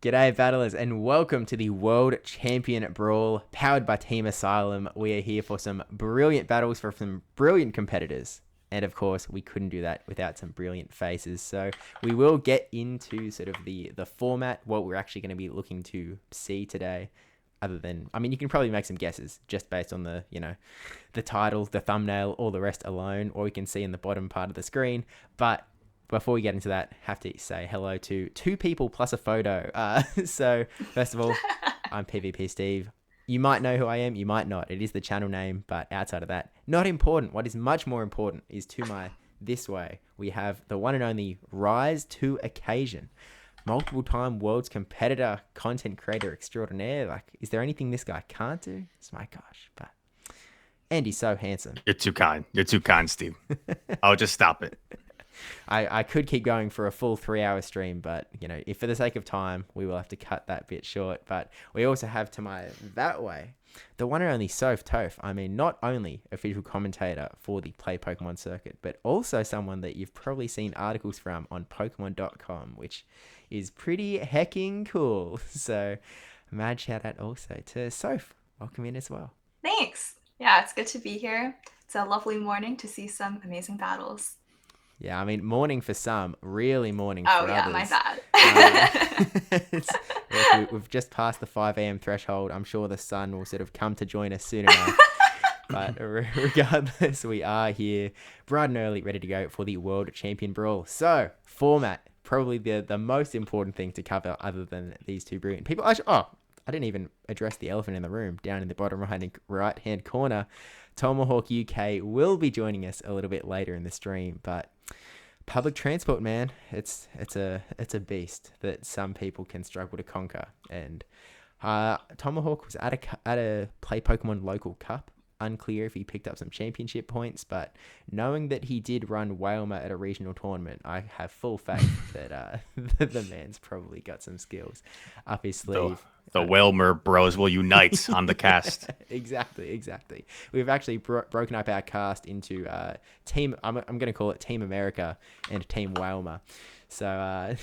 G'day battlers and welcome to the World Champion Brawl powered by Team Asylum. We are here for some brilliant battles for some brilliant competitors. And of course, we couldn't do that without some brilliant faces. So we will get into sort of the format, what we're actually going to be looking to see today. Other than, I mean, you can probably make some guesses just based on the, the title, the thumbnail, all the rest alone, or you can see in the bottom part of the screen. But before we get into that, have to say hello to two people plus a photo. So first of all, I'm PvP Steve. You might know who I am, you might not. It is the channel name, but outside of that, not important. What is much more important is to my this way. We have the one and only Rise to Occasion. Multiple time world's competitor, content creator extraordinaire. Like, is there anything this guy can't do? It's my gosh, but and he's so handsome. You're too kind. You're too kind, Steve. I'll just stop it. I could keep going for a full 3-hour stream, but, if for the sake of time, we will have to cut that bit short. But we also have to my that way, the one and only sophtoph. I mean, not only official commentator for the Play Pokemon circuit, but also someone that you've probably seen articles from on Pokemon.com, which is pretty hecking cool. So, mad shout out also to Soph. Welcome in as well. Thanks. Yeah, it's good to be here. It's a lovely morning to see some amazing battles. Yeah, I mean, morning for some, really morning for others. Oh, yeah, my bad. We've just passed the 5 a.m. threshold. I'm sure the sun will sort of come to join us soon enough. But regardless, we are here bright and early, ready to go for the World Champion Brawl. So, format, probably the most important thing to cover other than these two brilliant people. I didn't even address the elephant in the room down in the bottom right-hand corner. TomahawkUK will be joining us a little bit later in the stream, but public transport, man, it's a beast that some people can struggle to conquer. And Tomahawk was at a Play Pokemon local cup. Unclear if he picked up some championship points, but knowing that he did run Wailmer at a regional tournament, I have full faith that the man's probably got some skills up his sleeve. The Wailmer bros will unite on the cast. Exactly. We've actually broken up our cast into team. I'm going to call it Team America and Team Wailmer. So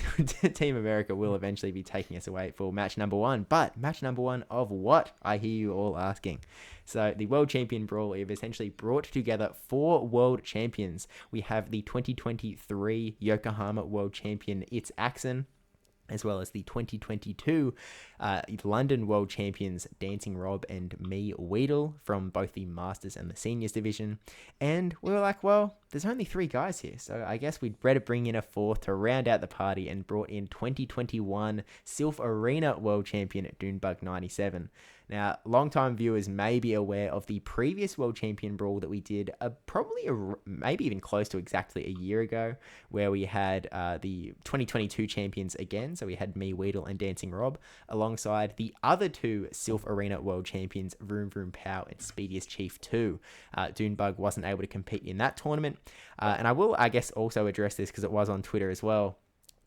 Team America will eventually be taking us away for match number 1. But match number 1 of what? I hear you all asking. So the World Champion Brawl, we've essentially brought together 4 world champions. We have the 2023 Yokohama World Champion ItsAXN, as well as the 2022 London World Champions DancingRob and MEweedle from both the Masters and the Seniors division. And we were like, well, there's only 3 guys here, so I guess we'd better bring in a 4th to round out the party, and brought in 2021 Sylph Arena World Champion Dune Bug 97. Now, long-time viewers may be aware of the previous World Champion Brawl that we did maybe even close to exactly a year ago, where we had the 2022 champions again. So we had MEweedle and DancingRob alongside the other 2 Sylph Arena World Champions, Vroom Vroom Pow and Speediest Chief 2. Dune Bug wasn't able to compete in that tournament. And I will, I guess, also address this because it was on Twitter as well.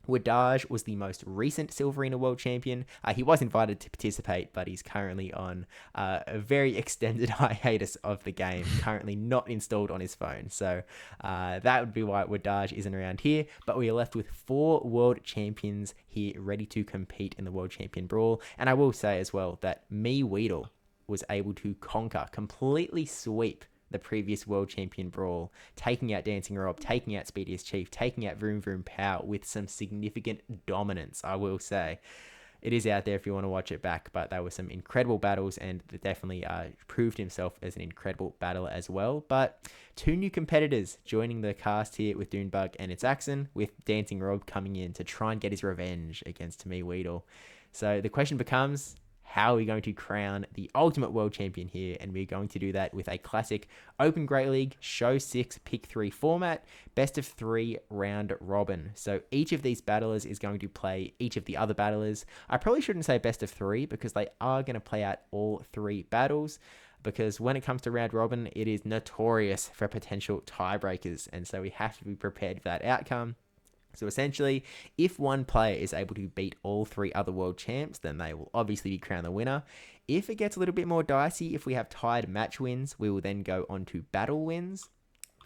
Wadaj was the most recent Sylph Arena World Champion. He was invited to participate, but he's currently on a very extended hiatus of the game, currently not installed on his phone. So that would be why Wadaj isn't around here. But we are left with 4 world champions here ready to compete in the World Champion Brawl. And I will say as well that MEweedle was able to completely sweep the previous World Champion Brawl, taking out DancingRob, taking out Speediest Chief, taking out Vroom Vroom Pow with some significant dominance, I will say. It is out there if you want to watch it back, but there were some incredible battles, and definitely proved himself as an incredible battler as well. But 2 new competitors joining the cast here with Dune Bug and ItsAXN, with DancingRob coming in to try and get his revenge against MEweedle. So the question becomes, how are we going to crown the ultimate world champion here? And we're going to do that with a classic Open Great League Show 6 Pick 3 format, best of 3 round robin. So each of these battlers is going to play each of the other battlers. I probably shouldn't say best of 3 because they are going to play out all 3 battles, because when it comes to round robin, it is notorious for potential tiebreakers. And so we have to be prepared for that outcome. So essentially, if one player is able to beat all 3 other world champs, then they will obviously be crowned the winner. If it gets a little bit more dicey, if we have tied match wins, we will then go on to battle wins.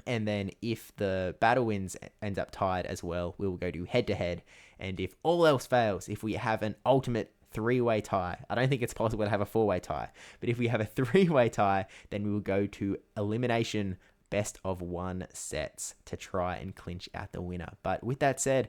And then if the battle wins ends up tied as well, we will go to head-to-head. And if all else fails, if we have an ultimate three-way tie, I don't think it's possible to have a four-way tie, but if we have a three-way tie, then we will go to elimination best of one sets to try and clinch out the winner. But with that said,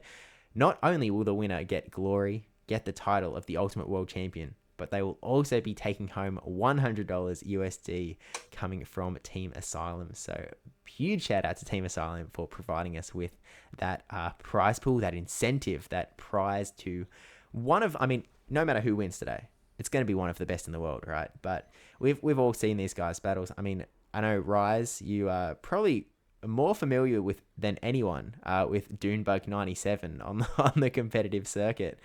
not only will the winner get glory, get the title of the Ultimate World Champion, but they will also be taking home $100 USD coming from Team Asylum. So huge shout out to Team Asylum for providing us with that prize pool, that incentive, that prize to no matter who wins today, it's going to be one of the best in the world, right? But we've all seen these guys' battles. I mean, I know, Rise, you are probably more familiar with than anyone with Dune Bug 97 on the competitive circuit.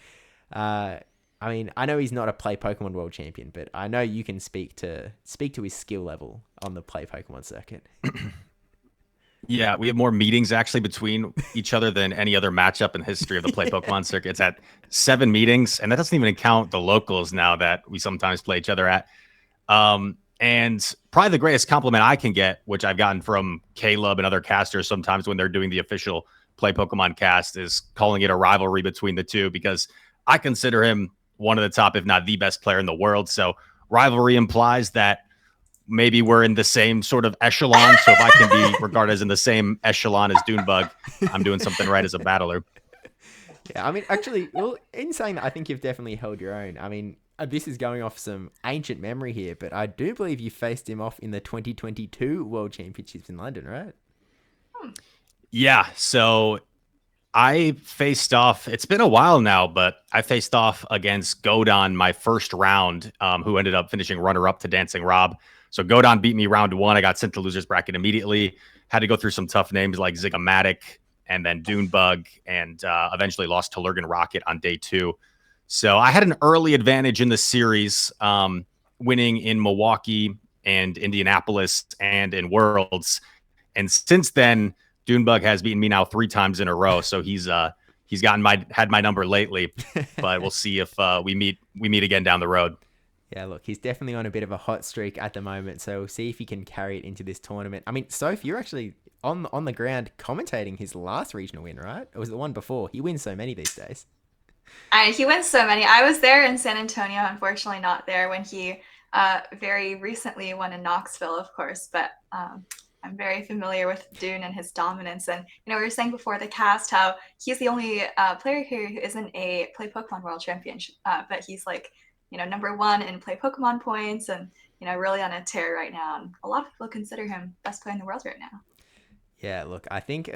I mean, I know he's not a Play Pokemon World Champion, but I know you can speak to his skill level on the Play Pokemon circuit. Yeah, we have more meetings actually between each other than any other matchup in the history of the Play Pokemon circuit. It's at 7 meetings, and that doesn't even count the locals now that we sometimes play each other at. And probably the greatest compliment I can get, which I've gotten from Caleb and other casters sometimes when they're doing the official Play Pokemon cast, is calling it a rivalry between the two, because I consider him one of the top, if not the best player in the world. So rivalry implies that maybe we're in the same sort of echelon. So if I can be regarded as in the same echelon as Dune Bug, I'm doing something right as a battler. Yeah, I mean, actually, well, in saying that, I think you've definitely held your own. I mean, this is going off some ancient memory here, but I do believe you faced him off in the 2022 World Championships in London, right? Yeah, so I faced off, it's been a while now, but I faced off against Godon my first round, who ended up finishing runner-up to DancingRob. So Godon beat me round 1. I got sent to loser's bracket immediately. Had to go through some tough names like Zygomatic and then Dune Bug, and eventually lost to Lurgan Rocket on day 2. So I had an early advantage in the series, winning in Milwaukee and Indianapolis and in Worlds. And since then, Dune Bug has beaten me now 3 times in a row. So he's had my number lately, but we'll see if we meet again down the road. Yeah, look, he's definitely on a bit of a hot streak at the moment, so we'll see if he can carry it into this tournament. I mean, Soph, you're actually on the ground commentating his last regional win, right? Or was it the one before? He wins so many these days. He wins so many. I was there in San Antonio, unfortunately not there when he very recently won in Knoxville, of course, but I'm very familiar with Dune and his dominance. And, we were saying before the cast how he's the only player here who isn't a Play Pokemon World Champion, but he's like, number 1 in Play Pokemon points and, really on a tear right now. And a lot of people consider him best player in the world right now. Yeah, look, I think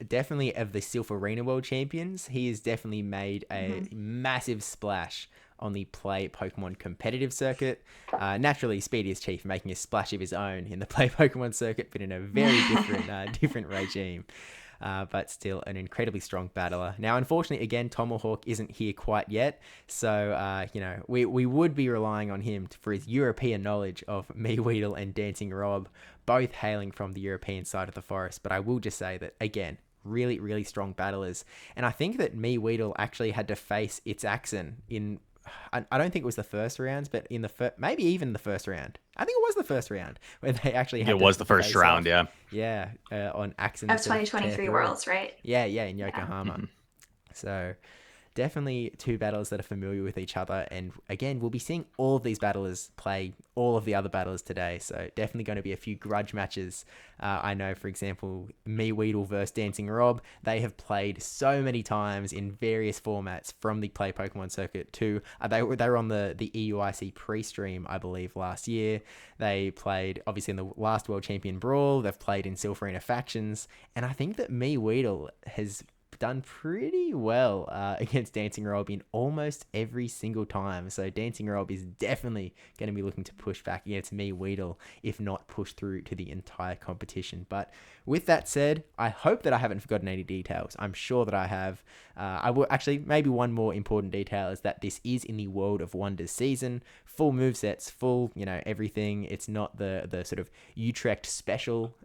definitely of the Silph Arena World Champions, he has definitely made a massive splash on the Play Pokemon competitive circuit. Naturally, Speedy is Chief making a splash of his own in the Play Pokemon circuit, but in a very different regime. But still an incredibly strong battler. Now, unfortunately, again, Tomahawk isn't here quite yet. So, we would be relying on him for his European knowledge of MEweedle and DancingRob, both hailing from the European side of the forest. But I will just say that, again, really, really strong battlers. And I think that MEweedle actually had to face ItsAXN in, I don't think it was the first rounds, but in maybe even the first round. I think it was the first round where they actually had it was the first round, off. Yeah. On Axen of 2023 Worlds, right? Yeah, in Yokohama. So definitely 2 battlers that are familiar with each other, and again, we'll be seeing all of these battlers play all of the other battlers today, so definitely going to be a few grudge matches. I know, for example, MEweedle versus DancingRob, they have played so many times in various formats from the Play Pokemon circuit too. They were on the EUIC pre-stream, I believe, last year. They played, obviously, in the last World Champion Brawl. They've played in Silph Arena Factions, and I think that MEweedle has done pretty well against DancingRob in almost every single time. So DancingRob is definitely going to be looking to push back against MEweedle, if not push through to the entire competition. But with that said, I hope that I haven't forgotten any details. I'm sure that I have. I will actually, maybe one more important detail is that this is in the World of Wonders season. Full movesets, full, everything. It's not the sort of Utrecht special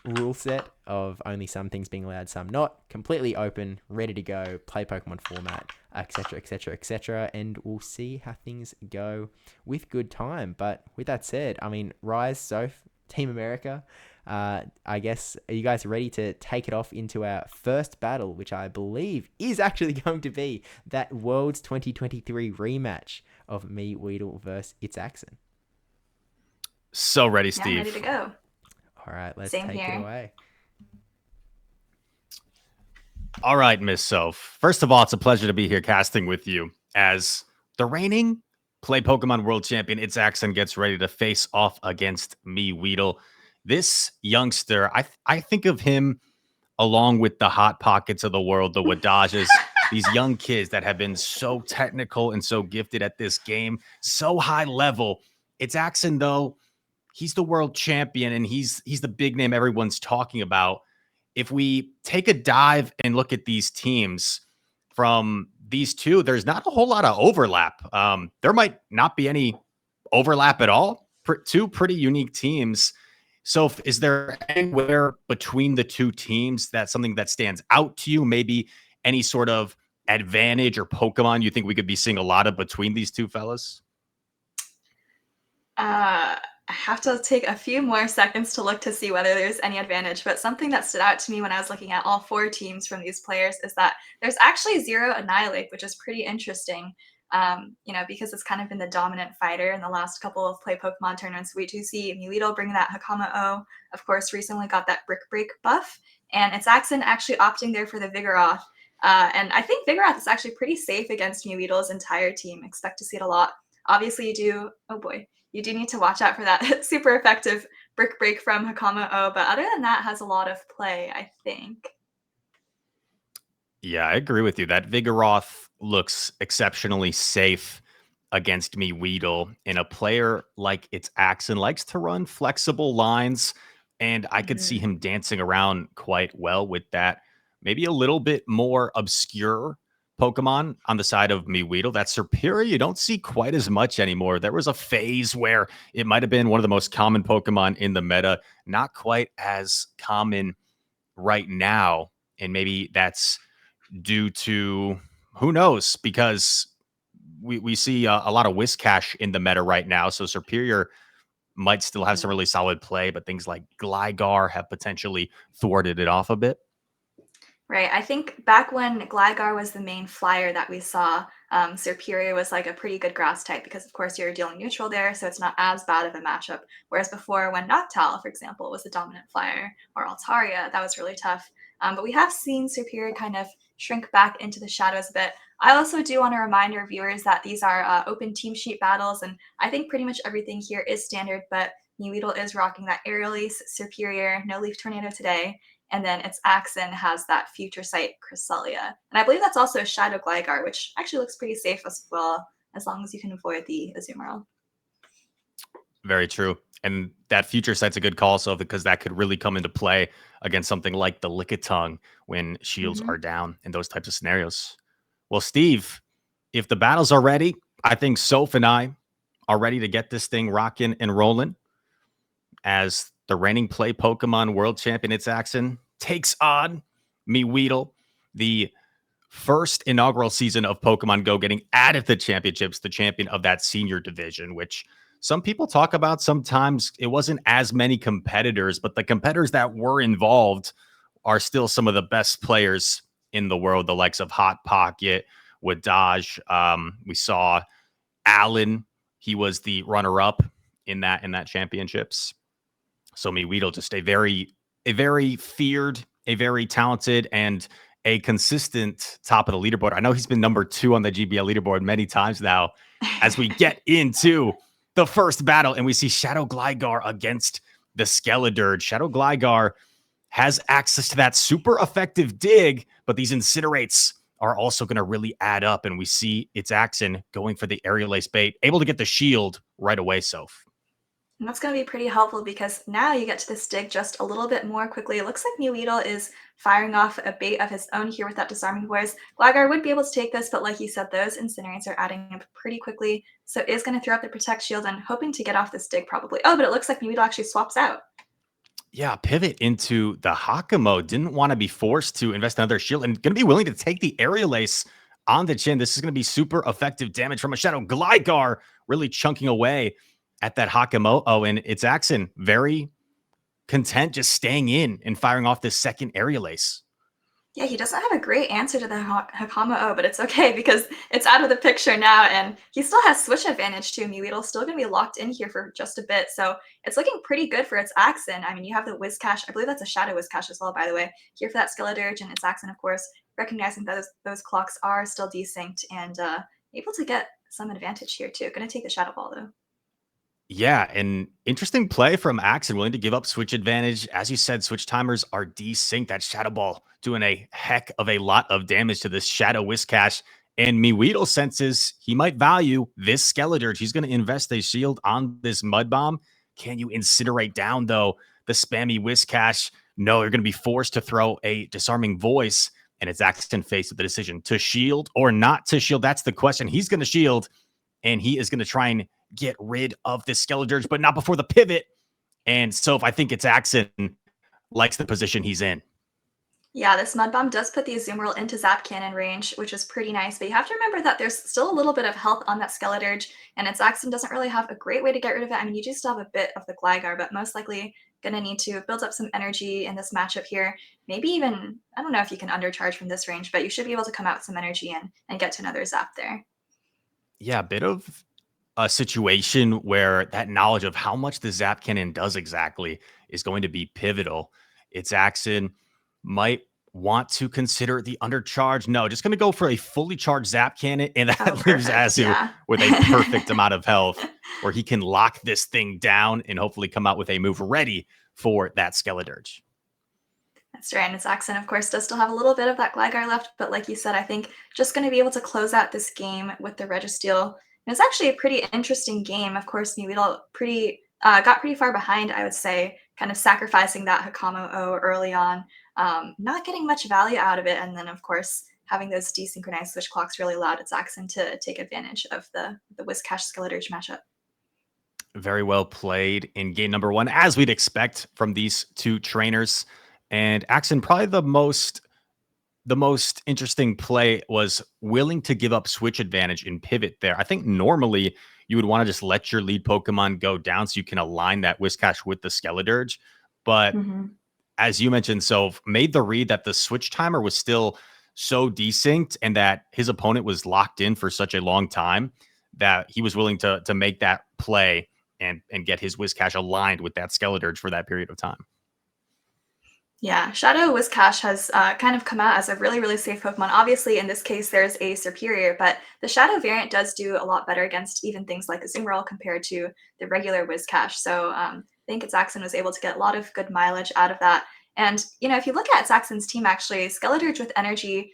rule set of only some things being allowed, some not. Completely open, ready to go, play Pokemon format, etc, etc, etc, and we'll see how things go with good time. But with that said, I mean, Rise, Soph, Team America, I guess, are you guys ready to take it off into our first battle, which I believe is actually going to be that Worlds 2023 rematch of MEweedle versus ItsAXN? So ready, Yeah, I'm ready Steve. to go. All right, let's Same take here. it away. All right, Miss Soph. First of all, it's a pleasure to be here casting with you as the reigning Play Pokemon World Champion ItsAXN gets ready to face off against Weedle. This youngster, I think of him along with the Hot Pockets of the world, the Wadages, these young kids that have been so technical and so gifted at this game, so high level. ItsAXN, though, he's the world champion and he's the big name everyone's talking about. If we take a dive and look at these teams from these two, there's not a whole lot of overlap. There might not be any overlap at all. Two pretty unique teams. So is there anywhere between the two teams that's something that stands out to you? Maybe any sort of advantage or Pokemon you think we could be seeing a lot of between these two fellas? I have to take a few more seconds to look to see whether there's any advantage, but something that stood out to me when I was looking at all 4 teams from these players is that there's actually 0 Annihilate, which is pretty interesting. Because it's kind of been the dominant fighter in the last couple of Play Pokemon tournaments. We do see MEweedle bring that Hakama-O, of course, recently got that Brick Break buff, and ItsAXN actually opting there for the Vigoroth. And I think Vigoroth is actually pretty safe against MEweedle's entire team. Expect to see it a lot. Obviously, you do need to watch out for that super effective Brick Break from Hakama-O, but other than that, has a lot of play, I think. Yeah, I agree with you. That Vigoroth looks exceptionally safe against Weedle. And a player like ItsAXN likes to run flexible lines, and I could see him dancing around quite well with that. Maybe a little bit more obscure Pokemon on the side of Weedle. That Serperior, you don't see quite as much anymore. There was a phase where it might have been one of the most common Pokemon in the meta, not quite as common right now. And maybe that's due to who knows, because we see a lot of Whiscash in the meta right now. So Serperior might still have some really solid play, but things like Gligar have potentially thwarted it off a bit. Right. I think back when Gligar was the main flyer that we saw, Serperior was like a pretty good grass type because, of course, you're dealing neutral there, so it's not as bad of a matchup. Whereas before, when Noctowl, for example, was the dominant flyer, or Altaria, that was really tough. But we have seen Serperior kind of shrink back into the shadows a bit. I also do want to remind our viewers that these are open team sheet battles, and I think pretty much everything here is standard, but MEweedle is rocking that Aerial Ace, Serperior, no Leaf Tornado today. And then ItsAXN has that Future Sight Cresselia. And I believe that's also a Shadow Gligar, which actually looks pretty safe as well, as long as you can avoid the Azumarill. Very true. And that Future Sight's a good call, so because that could really come into play against something like the Lickitung when shields are down in those types of scenarios. Well, Steve, if the battles are ready, I think Soph and I are ready to get this thing rocking and rolling as the reigning Play Pokemon World Champion ItsAXN takes on MEweedle, the first inaugural season of Pokemon Go getting added to championships, the champion of that senior division, which some people talk about. Sometimes it wasn't as many competitors, but the competitors that were involved are still some of the best players in the world, the likes of Hot Pocket, Wadaj. We saw Allen. He was the runner-up in that championships. So MEweedle, just a very feared, a very talented, and a consistent top of the leaderboard. I know he's been number 2 on the GBL leaderboard many times now. As we get into the first battle, and we see Shadow Gligar against the Skeledirge. Shadow Gligar has access to that super effective dig, but these Incinerates are also going to really add up, and we see ItsAXN going for the Aerial Ace bait, able to get the shield right away, Soph. And that's going to be pretty helpful because now you get to this dig just a little bit more quickly. It looks like MEweedle is firing off a bait of his own here with that Disarming Voice. Gligar would be able to take this, but like you said, those Incinerates are adding up pretty quickly. So it is going to throw up the Protect Shield and hoping to get off this dig probably. Oh, but it looks like MEweedle actually swaps out. Yeah, pivot into the Hakamo. Didn't want to be forced to invest another shield and going to be willing to take the Aerial Ace on the chin. This is going to be super effective damage from a Shadow Gligar, really chunking away at that Hakamo. Oh, and ItsAXN very content just staying in and firing off this second aerial ace. Yeah, he doesn't have a great answer to the Hakama-O, but it's okay because it's out of the picture now, and he still has switch advantage too. MEweedle's still going to be locked in here for just a bit, so it's looking pretty good for ItsAXN. I mean, you have the Whiscash. I believe that's a Shadow Whiscash as well, by the way, here for that Skeledirge, and ItsAXN, of course, recognizing that those clocks are still desynced and able to get some advantage here too. Going to take the Shadow Ball, though. Yeah, an interesting play from Axen, willing to give up switch advantage. As you said, switch timers are desynced. That Shadow Ball doing a heck of a lot of damage to this Shadow Whiscash. And MEweedle senses he might value this Skeledirge. He's going to invest a shield on this Mud Bomb. Can you incinerate down, though, the spammy Whiscash? No, you're going to be forced to throw a Disarming Voice. And it's Axen faced with the decision to shield or not to shield. That's the question. He's going to shield, and he is going to try and get rid of this Skeledirge, but not before the pivot. And so if I think ItsAXN likes the position he's in. Yeah, this Mud Bomb does put the Azumarill into Zap Cannon range, which is pretty nice, but you have to remember that there's still a little bit of health on that Skeledirge, and ItsAXN doesn't really have a great way to get rid of it. I mean, you do still have a bit of the Gligar, but most likely going to need to build up some energy in this matchup here. Maybe even, I don't know if you can undercharge from this range, but you should be able to come out with some energy and get to another Zap there. Yeah, a bit of a situation where that knowledge of how much the Zap Cannon does exactly is going to be pivotal. ItsAXN might want to consider the undercharge. No, just going to go for a fully charged Zap Cannon, and that leaves Azu with a perfect amount of health where he can lock this thing down and hopefully come out with a move ready for that Skeledirge. That's right, and ItsAXN, of course, does still have a little bit of that Gligar left, but like you said, I think just going to be able to close out this game with the Registeel. And it's actually a pretty interesting game. Of course, MEweedle got pretty far behind, I would say, kind of sacrificing that Hakama-O early on, not getting much value out of it, and then, of course, having those desynchronized switch clocks really allowed ItsAXN to take advantage of the Whiscash Skeledirge matchup. Very well played in game number one, as we'd expect from these two trainers. And Axen, probably the most interesting play was willing to give up switch advantage in pivot there. I think normally you would want to just let your lead Pokemon go down so you can align that Whiscash with the Skeledirge. But as you mentioned, so made the read that the switch timer was still so desynced and that his opponent was locked in for such a long time that he was willing to make that play and get his Whiscash aligned with that Skeledirge for that period of time. Yeah, Shadow Whiscash has kind of come out as a really, really safe Pokemon. Obviously, in this case, there's a superior, but the Shadow variant does do a lot better against even things like Azumarill compared to the regular Whiscash. So I think ItsAXN was able to get a lot of good mileage out of that. And, you know, if you look at ItsAXN's team, actually, Skeledirge with energy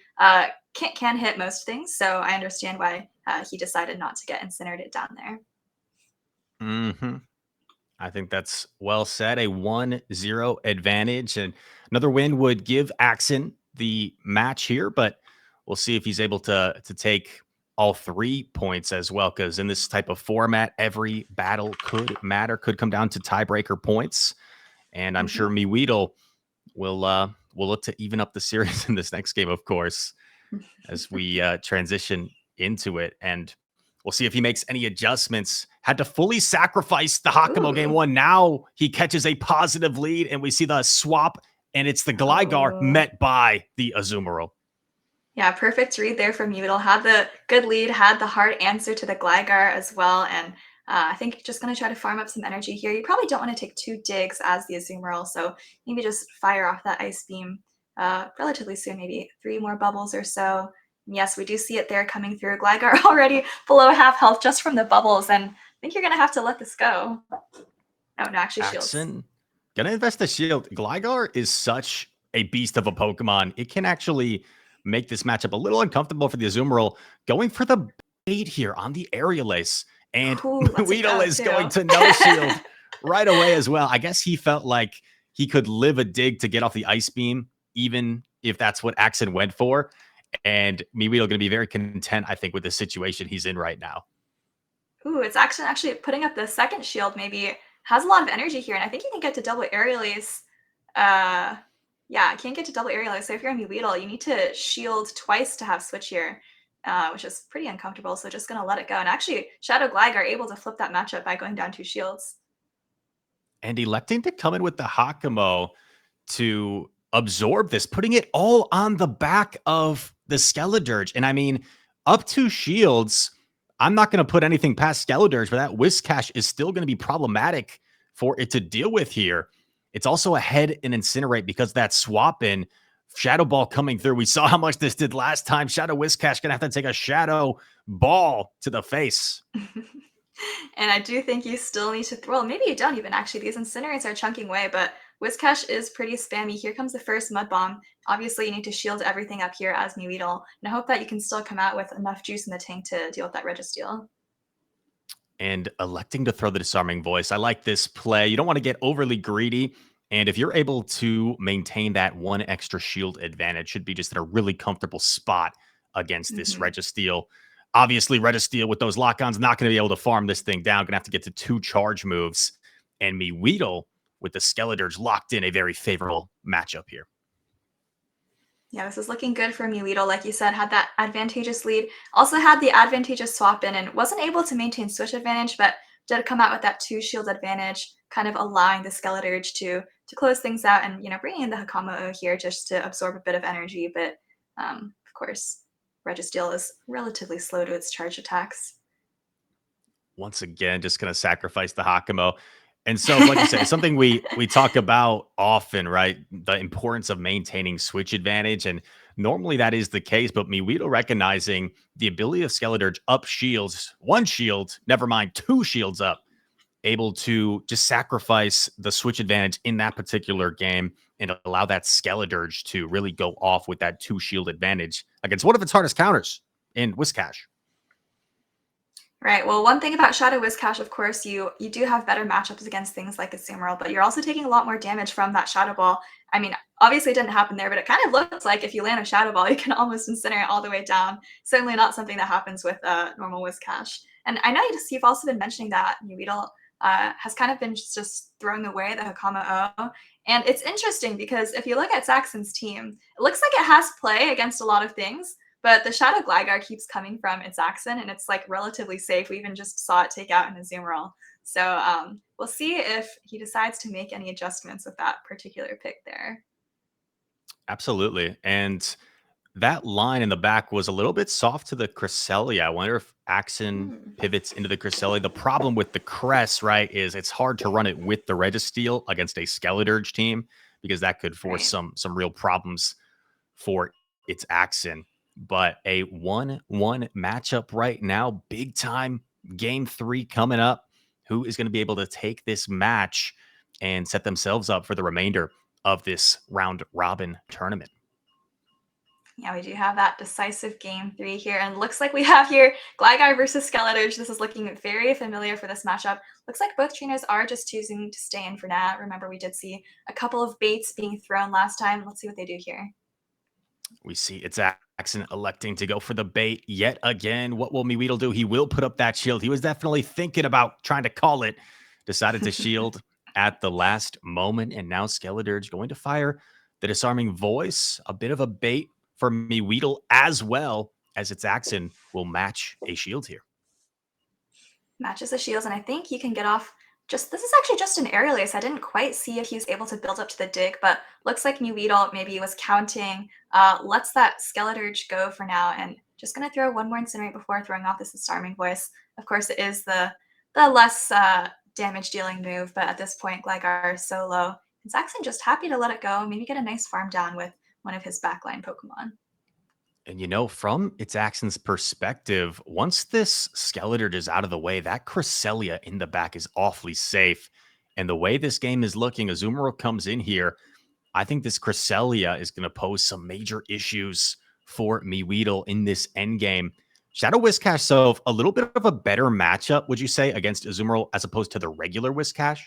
can hit most things. So I understand why he decided not to get incinerated down there. I think that's well said. A 1-0 advantage, and another win would give Axen the match here, but we'll see if he's able to take all 3 points as well, because in this type of format, every battle could matter, could come down to tiebreaker points. And I'm sure MEweedle will look to even up the series in this next game, of course, as we transition into it. And we'll see if he makes any adjustments. Had to fully sacrifice the Hakamo game one. Now he catches a positive lead, and we see the swap, and it's the Gligar met by the Azumarill. Yeah, perfect read there from MEweedle. Had the good lead, had the hard answer to the Gligar as well, and I think just going to try to farm up some energy here. You probably don't want to take 2 digs as the Azumarill, so maybe just fire off that Ice Beam relatively soon, maybe 3 more bubbles or so. Yes, we do see it there coming through. Gligar already below half health just from the bubbles, and I think you're going to have to let this go. Oh, no, actually shields. Going to invest the shield. Gligar is such a beast of a Pokemon. It can actually make this matchup a little uncomfortable for the Azumarill. Going for the bait here on the Aerial Ace. And Weedle is going to no shield right away as well. I guess he felt like he could live a dig to get off the Ice Beam, even if that's what Axen went for. And MEweedle going to be very content, I think, with the situation he's in right now. Ooh, it's actually putting up the second shield, maybe. Has a lot of energy here, and I think you can get to double Aerial Ace. Yeah, I can't get to double Aerial Ace. So if you're a MEweedle, you need to shield twice to have switch here, which is pretty uncomfortable. So just going to let it go. And actually, Shadow Gligar able to flip that matchup by going down 2 shields. and electing to come in with the Hakamo to absorb this, putting it all on the back of the Skeledirge. And I mean, up 2 shields, I'm not going to put anything past Skeledirge, but that Whiscash is still going to be problematic for it to deal with here. It's also ahead in Incinerate because that swap in Shadow Ball coming through. We saw how much this did last time. Shadow Whiscash going to have to take a Shadow Ball to the face. And I do think you still need to well, maybe you don't even actually. These Incinerates are chunking away, but Whiscash is pretty spammy. Here comes the first Mud Bomb. Obviously, you need to shield everything up here as MEweedle, and I hope that you can still come out with enough juice in the tank to deal with that Registeel. And electing to throw the Disarming Voice. I like this play. You don't want to get overly greedy. And if you're able to maintain that 1 extra shield advantage, should be just in a really comfortable spot against this Registeel. Obviously, Registeel with those lock-ons, not going to be able to farm this thing down. Going to have to get to 2 charge moves. And MEweedle with the Skeledirge locked in a very favorable matchup here. Yeah, this is looking good for MEweedle. Like you said, had that advantageous lead. Also had the advantageous swap in and wasn't able to maintain switch advantage, but did come out with that 2 shield advantage, kind of allowing the Skeledirge to close things out and, bringing in the Hakamo here just to absorb a bit of energy. But, of course, Registeel is relatively slow to its charge attacks. Once again, just going to sacrifice the Hakamo. And so, like you said, it's something we talk about often, right? The importance of maintaining switch advantage. And normally that is the case, but MEweedle recognizing the ability of Skeledirge up shields, 1 shield, never mind 2 shields up, able to just sacrifice the switch advantage in that particular game and allow that Skeledirge to really go off with that 2 shield advantage against one of its hardest counters in Whiscash. Right. Well, one thing about Shadow Whiscash, of course, you do have better matchups against things like Azumarill, but you're also taking a lot more damage from that Shadow Ball. I mean, obviously it didn't happen there, but it kind of looks like if you land a Shadow Ball, you can almost incinerate all the way down. Certainly not something that happens with normal Whiscash. And I know you've also been mentioning that MEweedle has kind of been just throwing away the Hakamo. And it's interesting because if you look at ItsAXN's team, it looks like it has play against a lot of things. But the Shadow Gligar keeps coming from ItsAXN, and it's like relatively safe. We even just saw it take out an Azumarill. So we'll see if he decides to make any adjustments with that particular pick there. Absolutely. And that line in the back was a little bit soft to the Cresselia. I wonder if Axen pivots into the Cresselia. The problem with the Cress, right, is it's hard to run it with the Registeel against a Skeledirge team because that could force some real problems for ItsAXN. But a 1-1 matchup right now, big time game 3 coming up. Who is going to be able to take this match and set themselves up for the remainder of this round robin tournament? Yeah, we do have that decisive game 3 here. And looks like we have here Gligar versus Skeledirge. This is looking very familiar for this matchup. Looks like both trainers are just choosing to stay in for now. Remember, we did see a couple of baits being thrown last time. Let's see what they do here. We see ItsAXN electing to go for the bait yet again. What will MEweedle do? He will put up that shield. He was definitely thinking about trying to call it. Decided to shield at the last moment. And now Skeledirge going to fire the Disarming Voice. A bit of a bait for MEweedle as well as ItsAXN will match a shield here. Matches the shields, and I think he can get off. This is actually just an aerial ace. I didn't quite see if he was able to build up to the dig, but looks like MEweedle maybe was counting, lets that Skeledirge go for now, and just going to throw 1 more Incinerate before throwing off this Disarming Voice. Of course, it is the less damage-dealing move, but at this point, Gligar is so low. ItsAXN just happy to let it go, maybe get a nice farm down with one of his backline Pokemon. And from ItsAXN's perspective, once this Skeledirge is out of the way, that Cresselia in the back is awfully safe. And the way this game is looking, Azumarill comes in here. I think this Cresselia is going to pose some major issues for MEweedle in this endgame. Shadow Whiscash, so a little bit of a better matchup, would you say, against Azumarill as opposed to the regular Whiscash?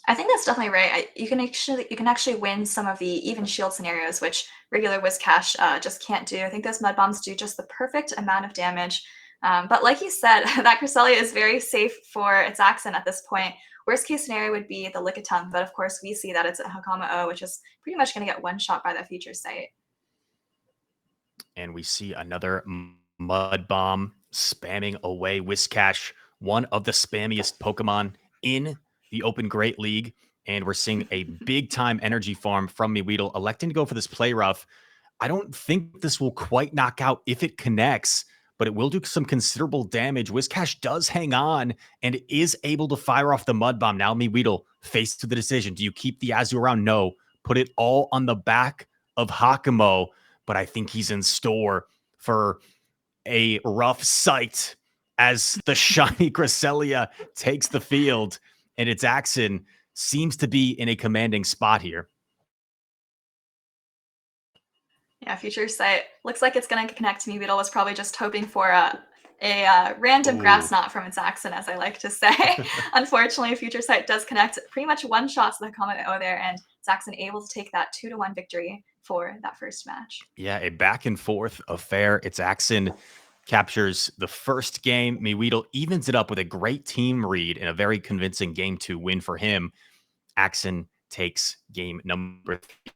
I think that's definitely right. You can actually win some of the even shield scenarios, which regular Whiscash just can't do. I think those Mud Bombs do just the perfect amount of damage. But like you said, that Cresselia is very safe for ItsAXN at this point. Worst case scenario would be the Lickitung, but of course we see that it's a Hakamo, which is pretty much going to get one shot by that future sight. And we see another Mud Bomb spamming away Whiscash, one of the spammiest Pokemon in the Open Great League, and we're seeing a big-time energy farm from MEweedle, electing to go for this play rough. I don't think this will quite knock out if it connects, but it will do some considerable damage. Whiscash does hang on and is able to fire off the Mud Bomb. Now MEweedle faced with the decision. Do you keep the Azu around? No. Put it all on the back of Hakamo, but I think he's in store for a rough sight as the shiny Cresselia takes the field, and ItsAXN seems to be in a commanding spot here. Yeah, Future Sight looks like it's going to connect to MEweedle. Was probably just hoping for a random grass knot from ItsAXN, as I like to say. Unfortunately, Future Sight does connect pretty much one shot to the Comet O there, and ItsAXN able to take that 2-1 victory for that first match. Yeah, a back and forth affair. ItsAXN captures the first game. MEweedle evens it up with a great team read and a very convincing game 2 win for him. Axen takes game number 3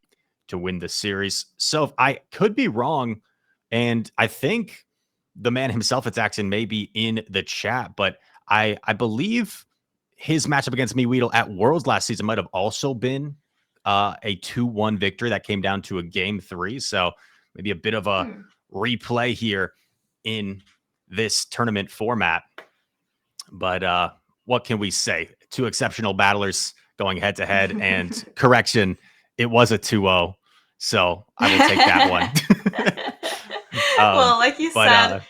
to win the series. So I could be wrong, and I think the man himself, ItsAXN, may be in the chat, but I believe his matchup against MEweedle at Worlds last season might have also been a 2-1 victory that came down to a game 3. So maybe a bit of a replay here in this tournament format. But what can we say? 2 exceptional battlers going head to head, and correction, it was a 2-0. So I will take that one. Well, like you said,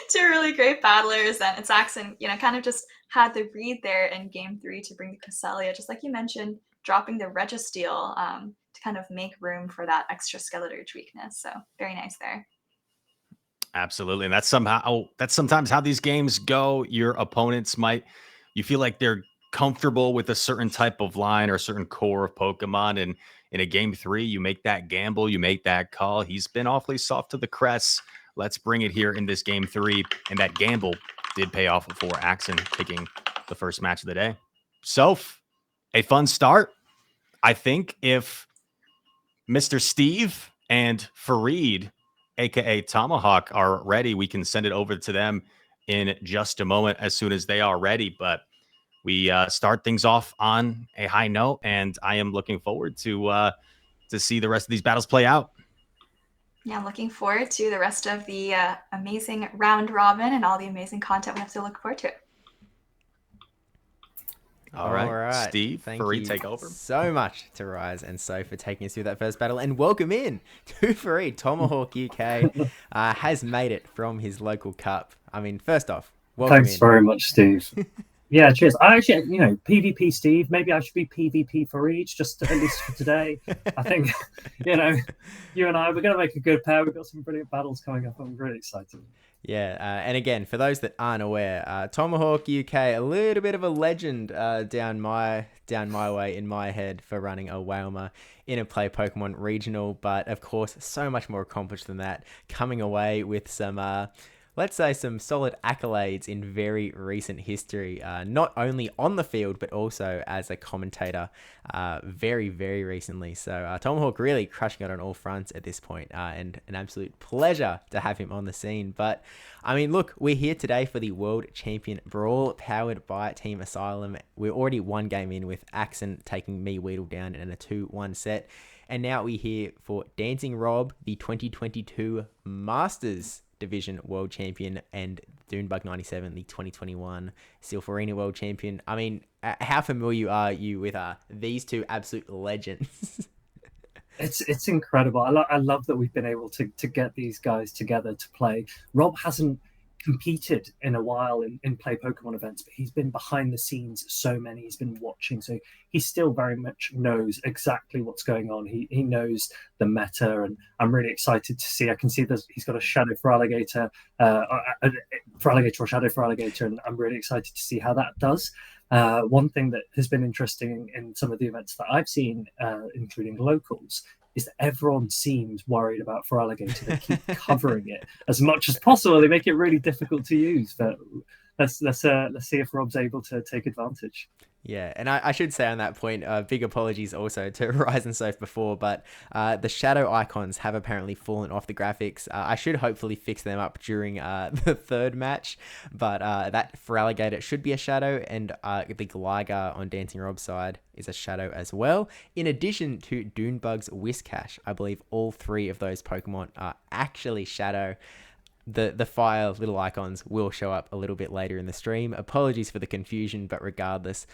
2 really great battlers, and ItsAXN, kind of just had the read there in game 3 to bring the Cresselia, just like you mentioned, dropping the Registeel to kind of make room for that extra Skeletor's weakness. So very nice there. Absolutely. And that's sometimes how these games go. Your opponents you feel like they're comfortable with a certain type of line or a certain core of Pokemon. And in a game 3, you make that gamble, you make that call. He's been awfully soft to the crest. Let's bring it here in this game 3. And that gamble did pay off for Axen taking the first match of the day. So a fun start. I think if Mr. Steve and Fareed, aka Tomahawk, are ready, we can send it over to them in just a moment as soon as they are ready. But we start things off on a high note, and I am looking forward to see the rest of these battles play out. Yeah, I'm looking forward to the rest of the amazing round robin and all the amazing content we have to look forward to. All right, Steve, thank Fareed, you take over. So much to Rise and So for taking us through that first battle, and welcome in to Fareed. TomahawkUK has made it from his local cup. I mean, first off, welcome Thanks very much, Steve. Yeah, cheers. I actually, PvP Steve, maybe I should be PvP Fareed, just at least for today. I think, you and I, we're going to make a good pair. We've got some brilliant battles coming up. I'm really excited. Yeah, and again, for those that aren't aware, TomahawkUK, a little bit of a legend down my way in my head for running a Wailmer in a Play Pokemon regional, but of course, so much more accomplished than that, coming away with some let's say some solid accolades in very recent history, not only on the field, but also as a commentator very, very recently. So Tomahawk really crushing it on all fronts at this point, and an absolute pleasure to have him on the scene. But I mean, look, we're here today for the World Champion Brawl powered by Team Asylum. We're already 1 game in with Axen taking MEweedle down in a 2-1 set. And now we're here for DancingRob, the 2022 Masters Division World Champion, and Dune Bug 97, the 2021 Silpharina World Champion. I mean, how familiar are you with these 2 absolute legends? It's incredible. I love that we've been able to get these guys together to play. Rob hasn't competed in a while in Play Pokemon events, but he's been behind the scenes so many. He's been watching, so he still very much knows exactly what's going on. He knows the meta, and I'm really excited to see. I can see that he's got a Shadow for Alligator, for Alligator or Shadow for Alligator, and I'm really excited to see how that does. One thing that has been interesting in some of the events that I've seen, including locals, is that everyone seems worried about for Alligator. They keep covering it as much as possible. They make it really difficult to use. But let's see if Rob's able to take advantage. Yeah, and I should say on that point, big apologies also to Rise and Soph before, but the shadow icons have apparently fallen off the graphics. I should hopefully fix them up during the third match, but that for Alligator should be a shadow, and the Gligar on Dancing Rob's side is a shadow as well. In addition to Dune Bug's Whiscash, I believe all three of those Pokemon are actually shadow. The fire little icons will show up a little bit later in the stream. Apologies for the confusion, but regardless,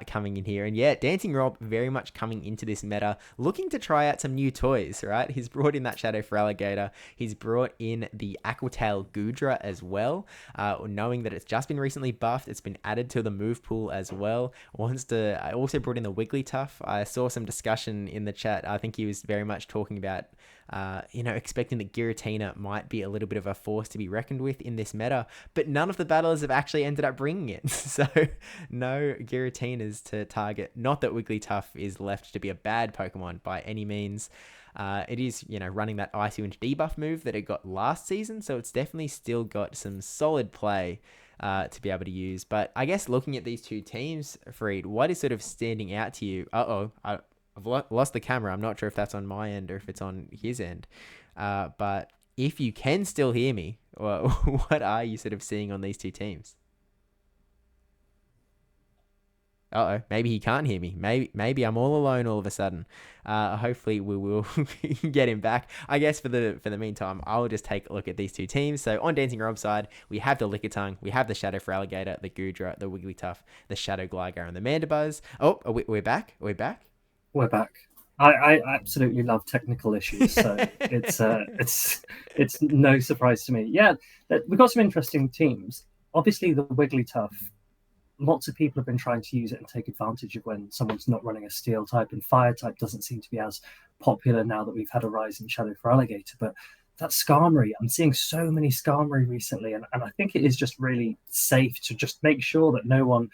coming in here. And yeah, Dancing Rob very much coming into this meta, looking to try out some new toys, right? He's brought in that Shadow for Alligator. He's brought in the Aquatail Goodra as well, knowing that it's just been recently buffed. It's been added to the move pool as well. I also brought in the Wigglytuff. I saw some discussion in the chat. I think he was very much talking about expecting that Giratina might be a little bit of a force to be reckoned with in this meta, but none of the battlers have actually ended up bringing it. So no Giratinas to target. Not that Wigglytuff is left to be a bad Pokemon by any means. It is, running that Icy Wind debuff move that it got last season, so it's definitely still got some solid play to be able to use. But I guess looking at these two teams, Fareed, what is sort of standing out to you? I've lost the camera. I'm not sure if that's on my end or if it's on his end. But if you can still hear me, what are you sort of seeing on these two teams? Maybe he can't hear me. Maybe I'm all alone all of a sudden. Hopefully we will get him back. I guess for the meantime, I'll just take a look at these two teams. So on Dancing Rob's side, we have the Lickitung, we have the Shadow for Alligator, the Goodra, the Wigglytuff, the Shadow Gligar, and the Mandibuzz. Oh, we're back. We're back. We're back. I absolutely love technical issues, so it's no surprise to me. Yeah, we've got some interesting teams. Obviously, the Wigglytuff, lots of people have been trying to use it and take advantage of when someone's not running a Steel type, and Fire type doesn't seem to be as popular now that we've had a rise in Shadow for Alligator. But that Skarmory, I'm seeing so many Skarmory recently, and I think it is just really safe to just make sure that no one,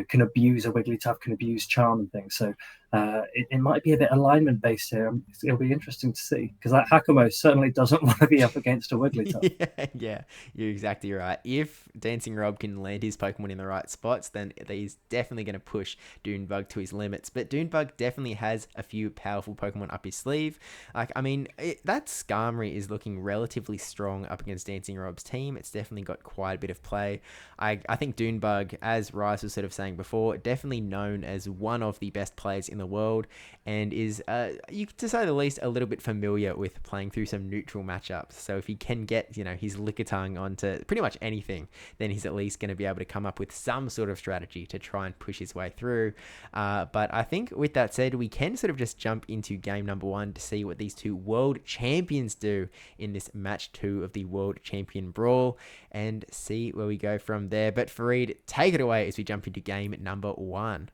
can abuse a Wigglytuff, can abuse Charm and things. So it might be a bit alignment based here. It'll be interesting to see, because that Hakamo certainly doesn't want to be up against a Wigglytuff. Yeah, you're exactly right. If Dancing Rob can land his Pokemon in the right spots, then he's definitely going to push Dune Bug to his limits. But Dune Bug definitely has a few powerful Pokemon up his sleeve. That Skarmory is looking relatively strong up against Dancing Rob's team. It's definitely got quite a bit of play. I think Dune Bug, as Rice was sort of saying before, definitely known as one of the best players in the world, and is, to say the least, a little bit familiar with playing through some neutral matchups. So if he can get, his Lickitung onto pretty much anything, then he's at least going to be able to come up with some sort of strategy to try and push his way through. But I think with that said, we can sort of just jump into game number 1 to see what these two world champions do in this match 2 of the World Champion Brawl, and see where we go from there. But Fareed, take it away as we jump into game number 1.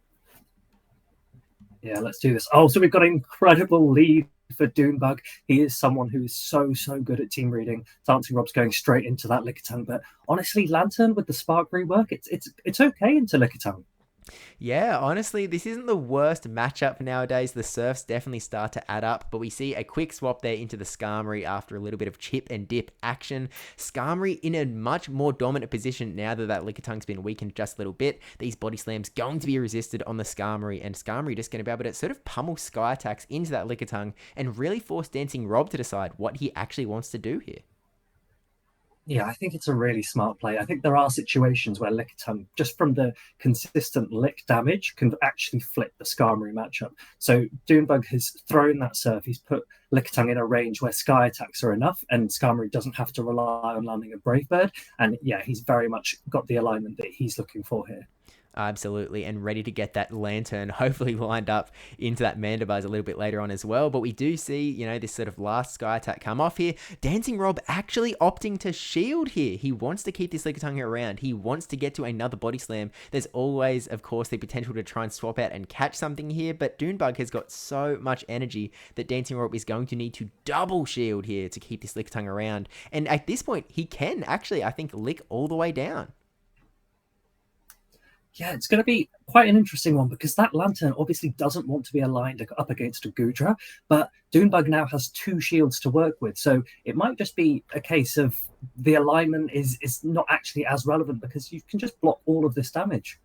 Yeah, let's do this. Oh, so we've got an incredible lead for Dune Bug. He is someone who is so good at team reading. Dancing Rob's going straight into that Lickitung, but honestly, Lantern with the Spark rework, it's okay into Lickitung. Yeah, honestly, this isn't the worst matchup nowadays. The Surfs definitely start to add up, but we see a quick swap there into the Skarmory after a little bit of chip and dip action. Skarmory in a much more dominant position now that Lickitung's been weakened just a little bit. These body slams going to be resisted on the Skarmory, and Skarmory just going to be able to sort of pummel Sky Attacks into that Lickitung and really force Dancing Rob to decide what he actually wants to do here. Yeah, I think it's a really smart play. I think there are situations where Lickitung, just from the consistent lick damage, can actually flip the Skarmory matchup. So Dune Bug has thrown that Surf. He's put Lickitung in a range where Sky Attacks are enough, and Skarmory doesn't have to rely on landing a Brave Bird. And yeah, he's very much got the alignment that he's looking for here. Absolutely, and ready to get that Lantern hopefully lined up into that Mandibuzz a little bit later on as well. But we do see, this sort of last Sky Attack come off here. Dancing Rob actually opting to shield here. He wants to keep this Lickitung around. He wants to get to another Body Slam. There's always, of course, the potential to try and swap out and catch something here, but Dune Bug has got so much energy that Dancing Rob is going to need to double shield here to keep this Lickitung around. And at this point, he can actually, I think, lick all the way down. Yeah, it's going to be quite an interesting one, because that Lantern obviously doesn't want to be aligned up against a Goodra, but Dune Bug now has 2 shields to work with. So it might just be a case of the alignment is not actually as relevant, because you can just block all of this damage.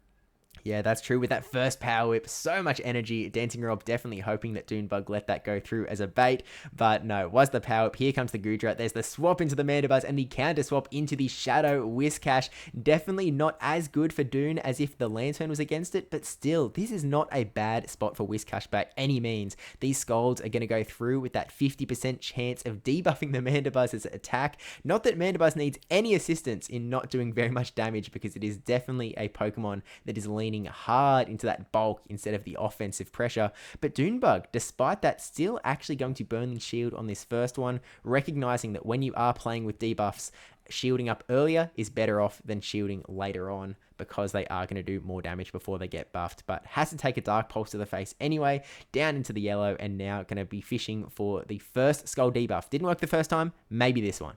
Yeah, that's true. With that first power whip, so much energy. DancingRob definitely hoping that Dune Bug let that go through as a bait, but no, it was the power whip. Here comes the Goodra. There's the swap into the Mandibuzz and the counter swap into the Shadow Whiscash. Definitely not as good for Dune as if the Lantern was against it, but still, this is not a bad spot for Whiscash by any means. These Scalds are going to go through with that 50% chance of debuffing the Mandibuzz's attack. Not that Mandibuzz needs any assistance in not doing very much damage, because it is definitely a Pokemon that is leaning hard into that bulk instead of the offensive pressure. But Dune Bug, despite that, still actually going to burn the shield on this first one, recognizing that when you are playing with debuffs, shielding up earlier is better off than shielding later on, because they are going to do more damage before they get buffed. But has to take a Dark Pulse to the face anyway, down into the yellow, and now going to be fishing for the first Skull debuff. Didn't work the first time, maybe this one.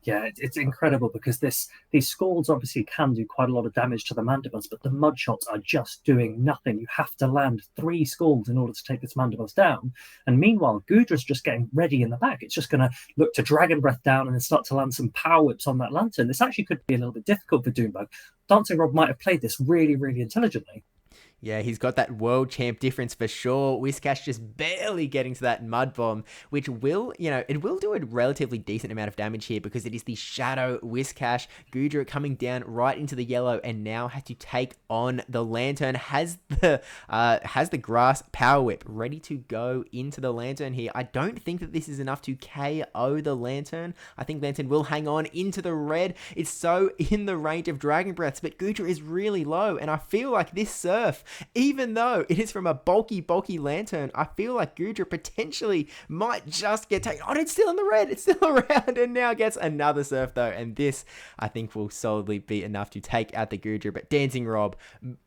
Yeah, it's incredible because these Scalds obviously can do quite a lot of damage to the Mandibuzz, but the Mud Shots are just doing nothing. You have to land 3 Scalds in order to take this Mandibuzz down. And meanwhile, Goodra's just getting ready in the back. It's just going to look to Dragon Breath down and then start to land some Power Whips on that Lantern. This actually could be a little bit difficult for Dune Bug. DancingRob might have played this really, really intelligently. Yeah, he's got that world champ difference for sure. Whiscash just barely getting to that Mud Bomb, which will, it will do a relatively decent amount of damage here because it is the Shadow Whiscash. Goodra coming down right into the yellow and now has to take on the Lantern. Has the Grass Power Whip ready to go into the Lantern here. I don't think that this is enough to KO the Lantern. I think Lantern will hang on into the red. It's so in the range of Dragon Breaths, but Goodra is really low, and I feel like this Surf, even though it is from a bulky Lantern, I feel like Goodra potentially might just get taken. Oh, it's still in the red. It's still around and now gets another Surf though. And this, I think, will solidly be enough to take out the Goodra. But DancingRob,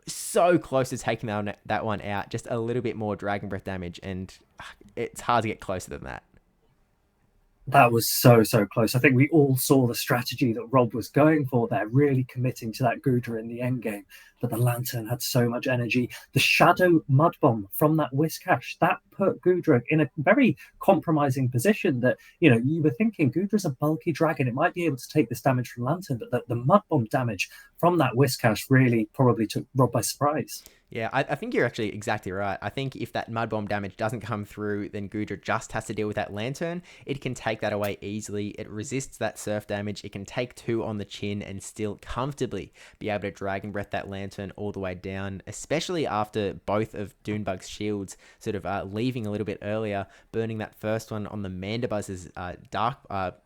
so close to taking that one out. Just a little bit more Dragon Breath damage, and it's hard to get closer than that. That was so close. I think we all saw the strategy that Rob was going for there, really committing to that Goodra in the end game. But the Lantern had so much energy. The Shadow Mud Bomb from that Whiscash, that put Goodra in a very compromising position that, you were thinking Goodra's a bulky dragon. It might be able to take this damage from Lantern, but the Mud Bomb damage from that Whiscash really probably took Rob by surprise. Yeah, I think you're actually exactly right. I think if that Mud Bomb damage doesn't come through, then Goodra just has to deal with that Lantern. It can take that away easily. It resists that Surf damage. It can take 2 on the chin and still comfortably be able to Dragon Breath that Lantern all the way down, especially after both of Dune Bug's shields sort of leaving a little bit earlier, burning that first one on the Mandibuzz's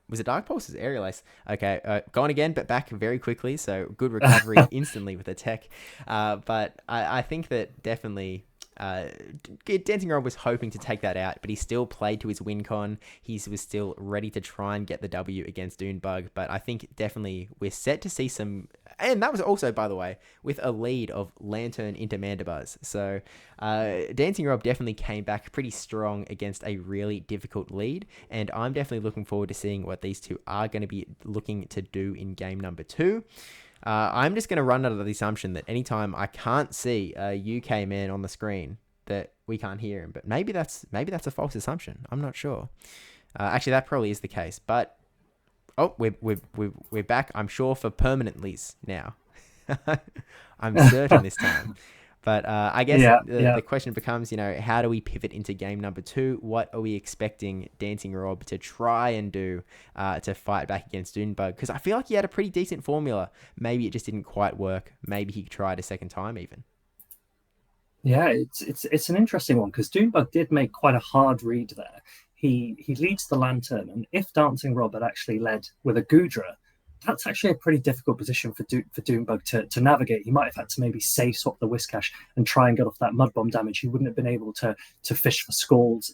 was it Dark Pulse's Aerial Ace? Okay, gone again, but back very quickly, so good recovery instantly with the tech. But I think that definitely DancingRob was hoping to take that out, but he still played to his win con. He was still ready to try and get the W against Dune Bug, but I think definitely we're set to see some, and that was also, by the way, with a lead of Lantern into Mandibuzz. So DancingRob definitely came back pretty strong against a really difficult lead, and I'm definitely looking forward to seeing what these two are going to be looking to do in game number 2. I'm just going to run under the assumption that anytime I can't see a UK man on the screen, that we can't hear him. But maybe that's a false assumption. I'm not sure. Actually, that probably is the case. But we're back. I'm sure for permanently's now. I'm certain this time. But I guess the question becomes, how do we pivot into game number 2? What are we expecting DancingRob to try and do to fight back against Dune Bug? Because I feel like he had a pretty decent formula. Maybe it just didn't quite work. Maybe he tried a second time even. Yeah, it's an interesting one because Dune Bug did make quite a hard read there. He leads the Lantern, and if DancingRob had actually led with a Goodra, that's actually a pretty difficult position for Dune Bug to navigate. He might have had to maybe safe swap the Whiscash and try and get off that Mud Bomb damage. He wouldn't have been able to fish for Scald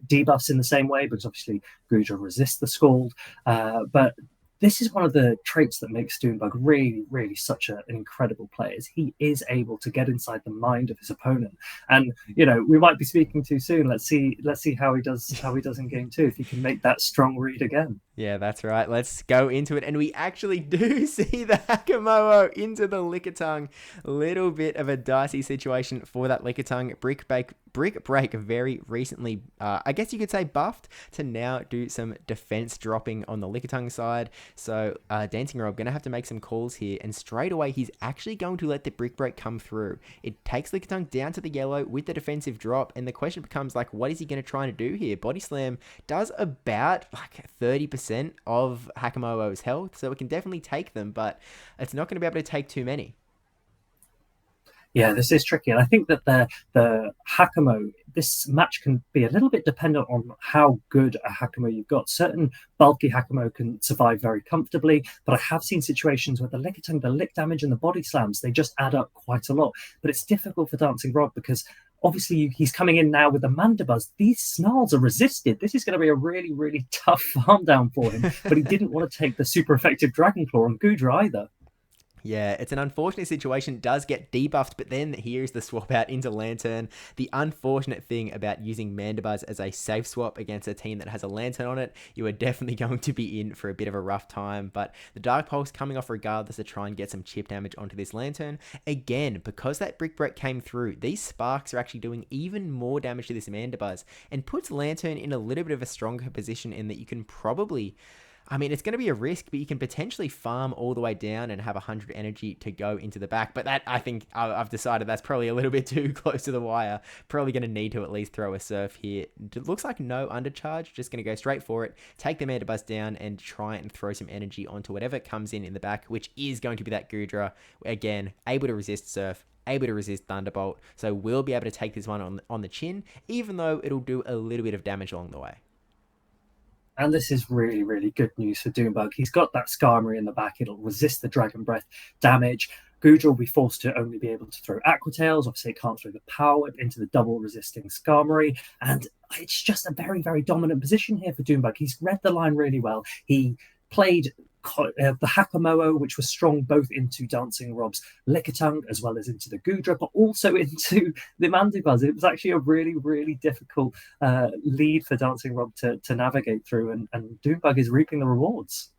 debuffs in the same way, because obviously Goodra resists the Scald. But this is one of the traits that makes Dune Bug really, really such an incredible player. Is he is able to get inside the mind of his opponent, and we might be speaking too soon. Let's see how he does in game 2 if he can make that strong read again. Yeah, that's right. Let's go into it. And we actually do see the Hakamoa into the Lickitung. Little bit of a dicey situation for that Lickitung. Brick Break very recently, I guess you could say buffed to now do some defense dropping on the Lickitung side. So DancingRob going to have to make some calls here. And straight away, he's actually going to let the Brick Break come through. It takes Lickitung down to the yellow with the defensive drop. And the question becomes like, what is he going to try to do here? Body Slam does about like 30% of Hakamoa's health, so it can definitely take them, but it's not going to be able to take too many. Yeah, this is tricky, and I think that the Hakamo, this match can be a little bit dependent on how good a Hakamo you've got. Certain bulky Hakamo can survive very comfortably, but I have seen situations where the Lickitung, the lick damage and the body slams, they just add up quite a lot. But it's difficult for DancingRob because obviously he's coming in now with the Mandibuzz. These snarls are resisted. This is going to be a really, really tough farm down for him, but he didn't want to take the super effective Dragon Claw on Goodra either. Yeah, it's an unfortunate situation. It does get debuffed, but then here's the swap out into Lantern. The unfortunate thing about using Mandibuzz as a safe swap against a team that has a Lantern on it, you are definitely going to be in for a bit of a rough time. But the Dark Pulse coming off regardless to try and get some chip damage onto this Lantern. Again, because that Brick Break came through, these Sparks are actually doing even more damage to this Mandibuzz and puts Lantern in a little bit of a stronger position in that you can probably... I mean, it's going to be a risk, but you can potentially farm all the way down and have 100 energy to go into the back. But that, I think, I've decided that's probably a little bit too close to the wire. Probably going to need to at least throw a Surf here. It looks like no undercharge. Just going to go straight for it, take the Mandibuzz down, and try and throw some energy onto whatever comes in the back, which is going to be that Goodra. Again, able to resist Surf, able to resist Thunderbolt. So we'll be able to take this one on the chin, even though it'll do a little bit of damage along the way. And this is really, really good news for Dune Bug. He's got that Skarmory in the back. It'll resist the Dragon Breath damage. Goodra will be forced to only be able to throw Aqua Tails. Obviously, it can't throw the Power Whip into the double resisting Skarmory. And it's just a very, very dominant position here for Dune Bug. He's read the line really well. He played the Hakamoa, which was strong both into DancingRob's Lickitung as well as into the Goodra, but also into the Mandibuzz. It was actually a really, really difficult lead for DancingRob to navigate through, and Dune Bug is reaping the rewards.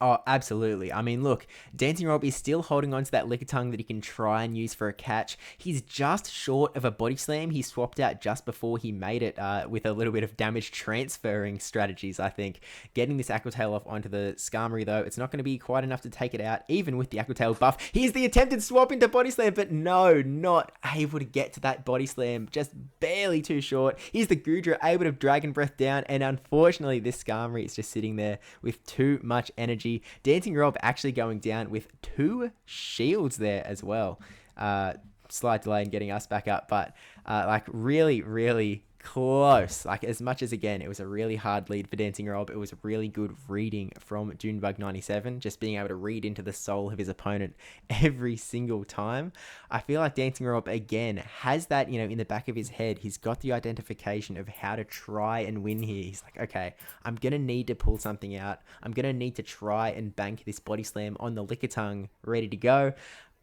Oh, absolutely. I mean, look, DancingRob is still holding on to that Lickitung that he can try and use for a catch. He's just short of a Body Slam. He swapped out just before he made it with a little bit of damage transferring strategies, I think. Getting this Aqua Tail off onto the Skarmory, though, it's not going to be quite enough to take it out, even with the Aqua Tail buff. Here's the attempted swap into Body Slam, but no, not able to get to that Body Slam. Just barely too short. Here's the Goodra able to Dragon Breath down, and unfortunately, this Skarmory is just sitting there with too much energy. DancingRob actually going down with 2 shields there as well. Slight delay in getting us back up, but like really, really close. Like as much as, again, it was a really hard lead for DancingRob, it was a really good reading from Dune Bug 97, just being able to read into the soul of his opponent every single time. I feel like DancingRob, again, has that, in the back of his head. He's got the identification of how to try and win here. He's like, okay, I'm going to need to pull something out. I'm going to need to try and bank this Body Slam on the Lickitung ready to go.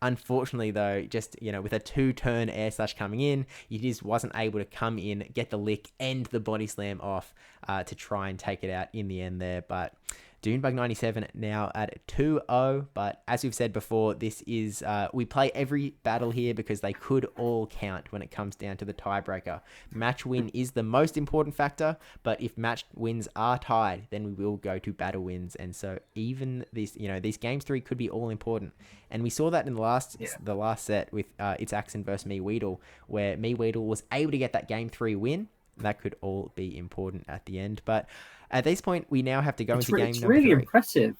Unfortunately, though, just, with a 2-turn air slash coming in, he just wasn't able to come in, get the lick, and the Body Slam off to try and take it out in the end there. But Dune Bug 97 now at 2-0, but as we've said before, this is, we play every battle here because they could all count when it comes down to the tiebreaker. Match win is the most important factor, but if match wins are tied, then we will go to battle wins, and so even this, these games 3 could be all important. And we saw that in the last set with ItsAXN versus MEweedle, where MEweedle was able to get that game 3 win. That could all be important at the end, but at this point, we now have to go into game number 3. It's really impressive.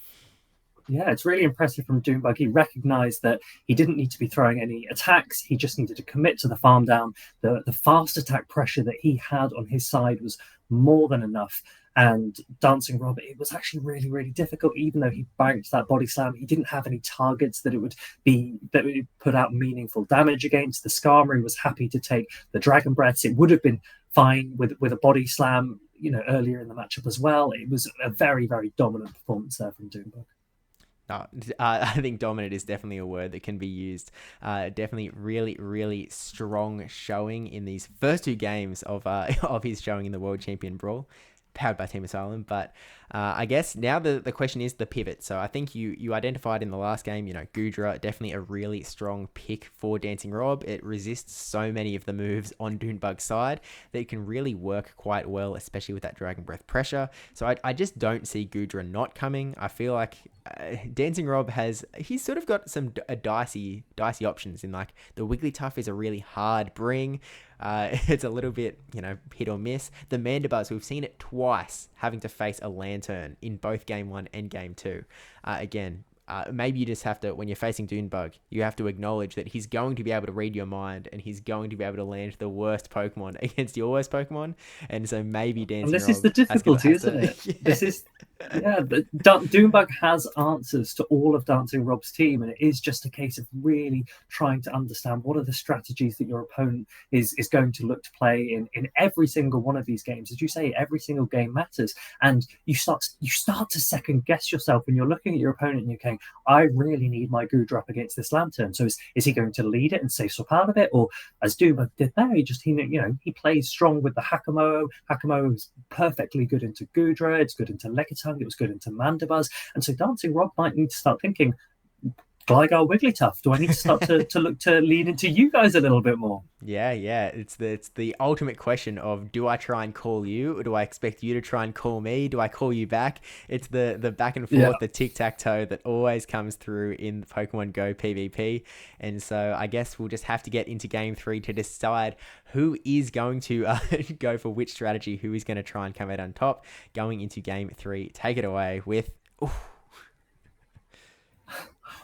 Yeah, it's really impressive from Dune Bug. He recognized that he didn't need to be throwing any attacks. He just needed to commit to the farm down. The fast attack pressure that he had on his side was more than enough. And DancingRob, it was actually really, really difficult. Even though he banked that Body Slam, he didn't have any targets that would put out meaningful damage against. The Skarmory was happy to take the Dragon Breaths. It would have been fine with a Body Slam, earlier in the matchup as well. It was a very, very dominant performance there from Dune Bug. No, I think dominant is definitely a word that can be used. Definitely really, really strong showing in these first 2 games of his showing in the World Champion Brawl. powered by Team Asylum. But I guess now the question is the pivot. So I think you identified in the last game, Goodra, definitely a really strong pick for DancingRob. It resists so many of the moves on Dune Bug's side that it can really work quite well, especially with that Dragon Breath pressure. So I just don't see Goodra not coming. I feel like DancingRob he's sort of got some dicey options in, like, the Wigglytuff is a really hard bring. It's a little bit, hit or miss. The Mandibuzz, we've seen it twice having to face a Lantern in both Game 1 and Game 2. Again, maybe you just have to, when you're facing Dune Bug, you have to acknowledge that he's going to be able to read your mind and he's going to be able to land the worst Pokemon against your worst Pokemon. And so maybe DancingRob... And this is the difficulty, isn't it? Yeah. This is... Yeah, Dune Bug has answers to all of DancingRob's team, and it is just a case of really trying to understand what are the strategies that your opponent is going to look to play in every single one of these games. As you say, every single game matters, and you start to second guess yourself when you're looking at your opponent and you're going, I really need my Goodra up against this Lantern. So is he going to lead it and say swap out of it, or as Dune Bug did there, he plays strong with the Hakamo. Hakamo is perfectly good into Goodra. It's good into Lickitung. It was good into Mandibuzz. And so DancingRob might need to start thinking, Gligar, Wigglytuff, do I need to start to look to lean into you guys a little bit more? Yeah. It's the ultimate question of, do I try and call you, or do I expect you to try and call me? Do I call you back? It's the back and forth, the tic-tac-toe that always comes through in Pokemon Go PvP. And so I guess we'll just have to get into Game 3 to decide who is going to go for which strategy, who is going to try and come out on top. Going into Game 3, take it away with...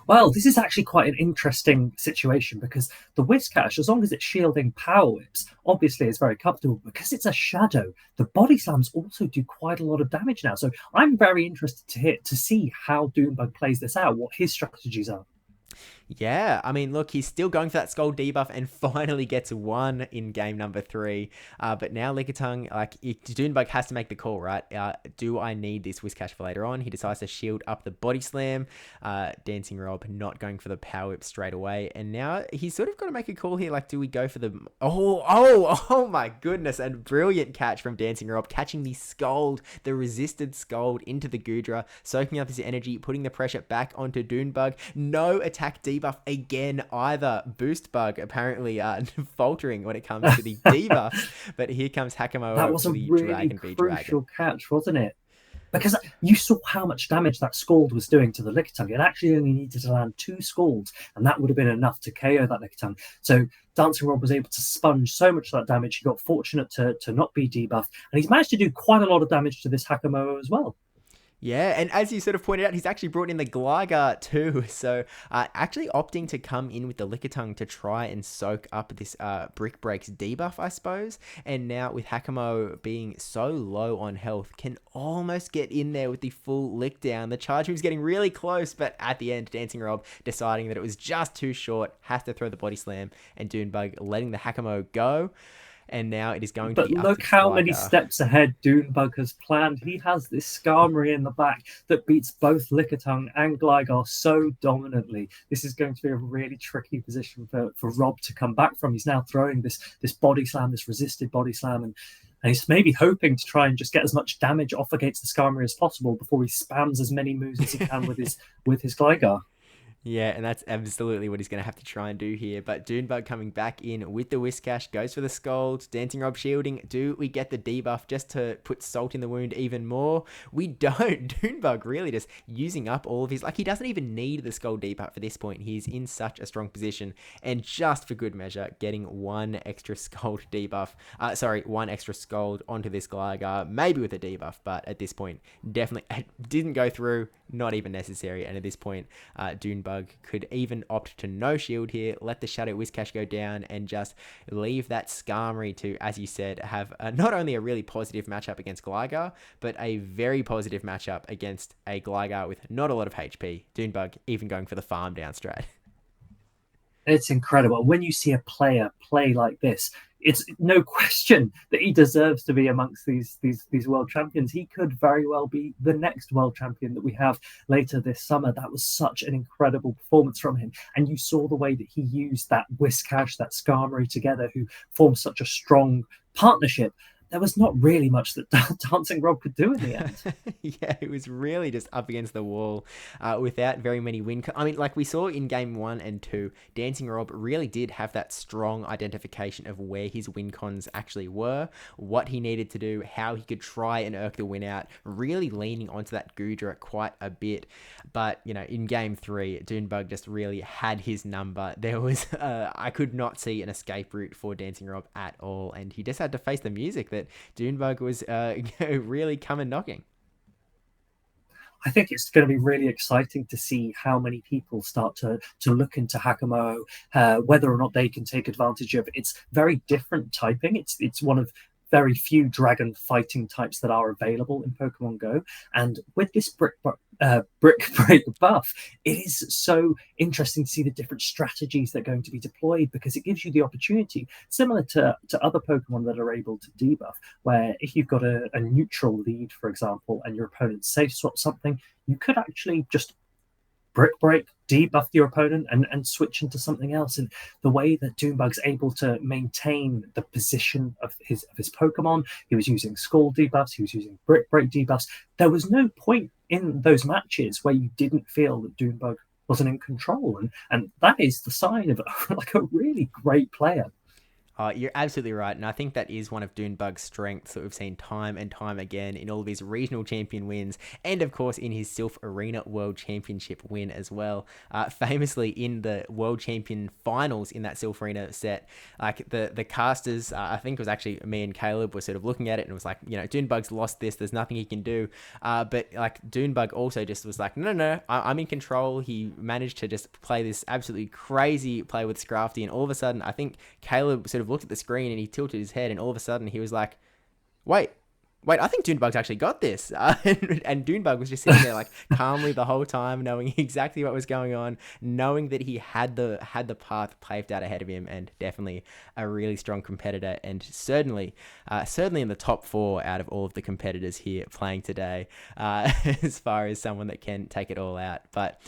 Well, this is actually quite an interesting situation, because the Whiscash, as long as it's shielding Power Whips, obviously is very comfortable. Because it's a Shadow, the Body Slams also do quite a lot of damage now. So I'm very interested to see how Dune Bug plays this out, what his strategies are. Yeah, I mean, look, he's still going for that Scald debuff and finally gets one in game number 3. But now Lickitung, Dune Bug has to make the call, right? Do I need this Whiscash for later on? He decides to shield up the Body Slam. DancingRob not going for the Power Whip straight away. And now he's sort of got to make a call here. Like, do we go for the... Oh my goodness. And brilliant catch from DancingRob, catching the Scald, the resisted Scald into the Goodra, soaking up his energy, putting the pressure back onto Dune Bug. No attack debuff again either. Boost Bug apparently faltering when it comes to the debuff, but here comes Hakamo. That was a really crucial catch, wasn't it? Because you saw how much damage that Scald was doing to the Lickitung. It actually only needed to land 2 Scalds, and that would have been enough to KO that Lickitung. So DancingRob was able to sponge so much of that damage. He got fortunate to not be debuffed, and he's managed to do quite a lot of damage to this Hakamo as well. Yeah, and as you sort of pointed out, he's actually brought in the Gligar too. So actually opting to come in with the Lickitung to try and soak up this Brick Break's debuff, I suppose. And now with Hakamo being so low on health, can almost get in there with the full lick down. The charge move's getting really close, but at the end, DancingRob deciding that it was just too short, has to throw the Body Slam, and Dune Bug letting the Hakamo go. And now it is going to be... But look how many steps ahead Dune Bug has planned. He has this Skarmory in the back that beats both Lickitung and Gligar so dominantly. This is going to be a really tricky position for Rob to come back from. He's now throwing this Body Slam, this resisted Body Slam, and he's maybe hoping to try and just get as much damage off against the Skarmory as possible before he spams as many moves as he can with his Gligar. Yeah, and that's absolutely what he's going to have to try and do here. But Dune Bug coming back in with the Whiscash, goes for the Scald. DancingRob shielding. Do we get the debuff just to put salt in the wound even more? We don't. Dune Bug really just using up all of his... He doesn't even need the Scald debuff for this point. He's in such a strong position. And just for good measure, getting one extra Scald debuff... one extra Scald onto this Gligar. Maybe with a debuff, but at this point, definitely didn't go through. Not even necessary. And at this point, Dune Bug could even opt to no shield here, let the Shadow Whiscash go down, and just leave that Skarmory to, as you said, have not only a really positive matchup against Gligar, but a very positive matchup against a Gligar with not a lot of HP. Dune Bug even going for the farm down strat. It's incredible. When you see a player play like this, it's no question that he deserves to be amongst these world champions. He could very well be the next world champion that we have later this summer. That was such an incredible performance from him. And you saw the way that he used that Whiscash, that Skarmory together, who formed such a strong partnership. there was not really much that Dancing Rob could do in the end. Yeah, it was really just up against the wall without very many I mean, like we saw in game 1 and 2, Dancing Rob really did have that strong identification of where his win cons actually were, what he needed to do, how he could try and irk the win out, really leaning onto that Gudra quite a bit. But, you know, in game 3, Dune Bug just really had his number. There was, I could not see an escape route for Dancing Rob at all, and he just had to face the music that Dune Bug was really coming knocking. I think it's going to be really exciting to see how many people start to look into Hakamo, whether or not they can take advantage of it. It's very different typing. It's one of very few dragon fighting types that are available in Pokemon Go. And with this Brick Break buff, it is so interesting to see the different strategies that are going to be deployed, because it gives you the opportunity, similar to other Pokemon that are able to debuff, where if you've got a neutral lead, for example, and your opponent safe swap something, you could actually just Brick Break, debuff your opponent, and switch into something else. And the way that Dune Bug's able to maintain the position of his Pokemon, he was using Scald debuffs, he was using Brick Break debuffs. There was no point in those matches where you didn't feel that Dune Bug wasn't in control, and that is the sign of like a really great player. You're absolutely right, and I think that is one of Dune Bug's strengths that we've seen time and time again in all of his regional champion wins, and of course in his Sylph Arena World Championship win as well. Famously in the World Champion Finals in that Sylph Arena set, like the casters, I think it was actually me and Caleb were sort of looking at it and was like, you know, Dune Bug's lost this, there's nothing he can do. But like Dune Bug also just was like, no, I'm in control. He managed to just play this absolutely crazy play with Scrafty, and all of a sudden I think Caleb sort of looked at the screen and he tilted his head, and all of a sudden he was like, wait, I think Dune Bug's actually got this. And Dune Bug was just sitting there like calmly the whole time, knowing exactly what was going on, knowing that he had the path paved out ahead of him, and definitely a really strong competitor, and certainly in the top 4 out of all of the competitors here playing today, as far as someone that can take it all out. But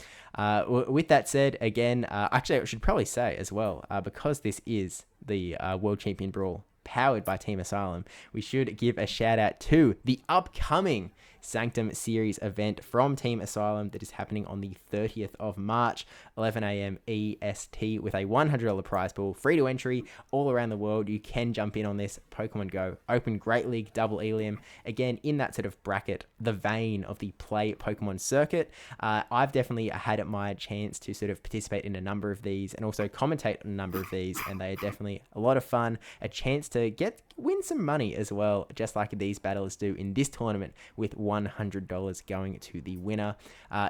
with that said, again, actually I should probably say as well, because this is the World Champion Brawl powered by Team Asylum, we should give a shout out to the upcoming Sanctum Series event from Team Asylum that is happening on the 30th of March, 11 a.m. EST, with a $100 prize pool, free to entry all around the world. You can jump in on this. Pokemon Go, Open Great League, Double Elium, again in that sort of bracket, the vein of the Play Pokemon circuit. I've definitely had my chance to sort of participate in a number of these and also commentate on a number of these, and they are definitely a lot of fun. A chance to win some money as well, just like these battlers do in this tournament, with $100 going to the winner.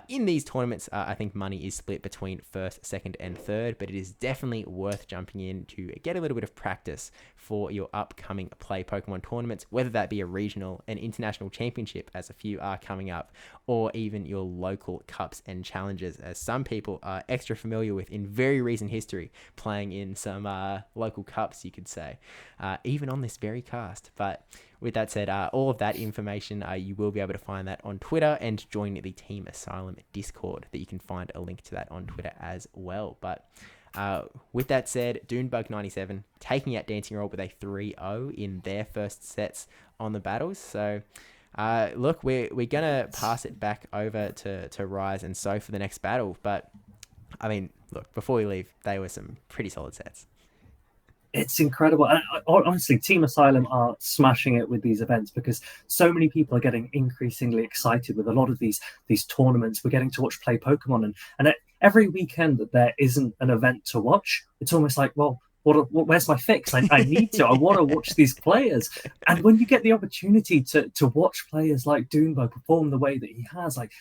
In these tournaments, I think money is split between first, second, and third, but it is definitely worth jumping in to get a little bit of practice for your upcoming Play Pokemon tournaments, whether that be a regional, an international championship, as a few are coming up, or even your local cups and challenges, as some people are extra familiar with in very recent history, playing in some local cups, you could say, even on this very cast. But with that said, all of that information, you will be able to find that on Twitter, and join the Team Asylum Discord, that you can find a link to that on Twitter as well. But with that said, DuneBug97 taking out DancingRob with a 3-0 in their first sets on the battles. So look, we're gonna pass it back over to Rise and So for the next battle. But I mean, look, before we leave, they were some pretty solid sets. It's incredible. Honestly, Team Asylum are smashing it with these events, because so many people are getting increasingly excited with a lot of these tournaments. We're getting to watch Play Pokemon, and every weekend that there isn't an event to watch, it's almost like, well, where's my fix? I need to. I want to watch these players. And when you get the opportunity to watch players like Dune Bug perform the way that he has, like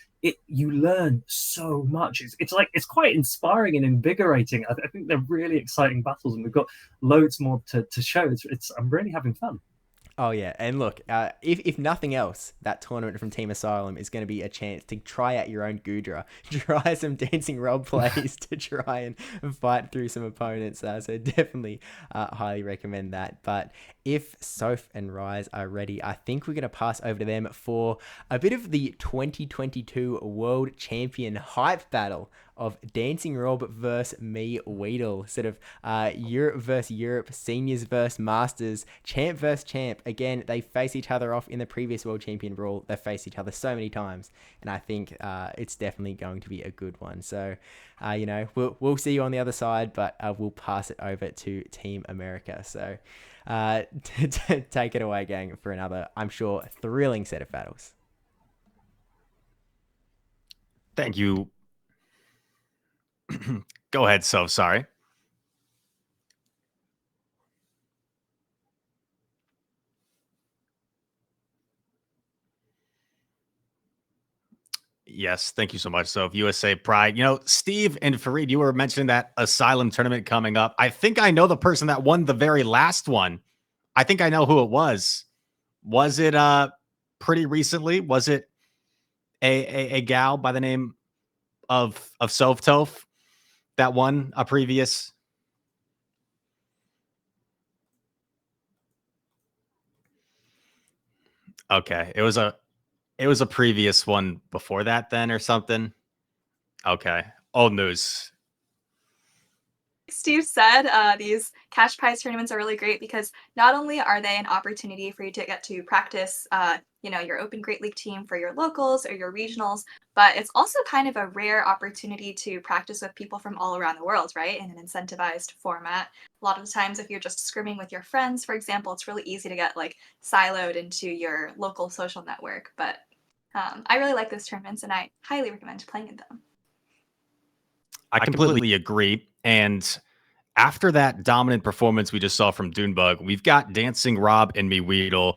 you learn so much. It's quite inspiring and invigorating. I think they're really exciting battles, and we've got loads more to show. I'm really having fun. Oh yeah, and look, if nothing else, that tournament from Team Asylum is going to be a chance to try out your own Gudra, try some Dancing Rob plays to try and fight through some opponents. So definitely highly recommend that. But if Soph and Rise are ready, I think we're going to pass over to them for a bit of the 2022 World Champion hype battle of DancingRob versus MEweedle. Sort of Europe versus Europe, seniors versus masters, champ versus champ. Again, they face each other off in the previous World Champion Brawl. They've faced each other so many times, and I think it's definitely going to be a good one. So, we'll see you on the other side, but we'll pass it over to Team America. So, take it away, gang, for another, I'm sure, thrilling set of battles. Thank you. Go ahead, so sorry. Yes, thank you so much. So, USA Pride, Steve and Fareed, you were mentioning that Asylum tournament coming up. I think I know the person that won the very last one. I think I know who it was. Was it pretty recently? Was it a gal by the name of Sophtoph that won a previous? Okay, it was a previous one before that then or something. Okay, old news. Steve said these cash prize tournaments are really great because not only are they an opportunity for you to get to practice, your Open Great League team for your locals or your regionals, but it's also kind of a rare opportunity to practice with people from all around the world, right? In an incentivized format. A lot of the times, if you're just scrimming with your friends, for example, it's really easy to get siloed into your local social network. But I really like those tournaments, and I highly recommend playing in them. I completely agree. And after that dominant performance we just saw from Dune Bug, we've got DancingRob and MEweedle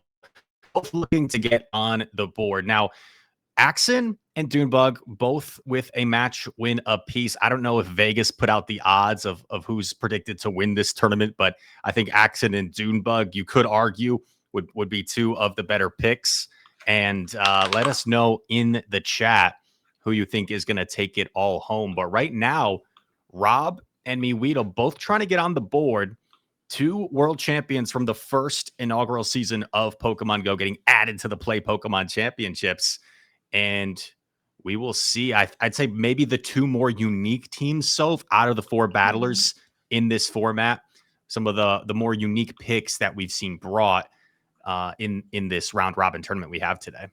both looking to get on the board. Now, Axen and Dune Bug both with a match win apiece. I don't know if Vegas put out the odds of who's predicted to win this tournament, but I think Axen and Dune Bug, you could argue, would be two of the better picks. And let us know in the chat who you think is going to take it all home. But right now, Rob and MEweedle both trying to get on the board. Two world champions from the first inaugural season of Pokemon Go getting added to the Play Pokemon Championships. And we will see. I'd say maybe the two more unique teams, so out of the four battlers in this format, some of the more unique picks that we've seen brought in this round robin tournament we have today.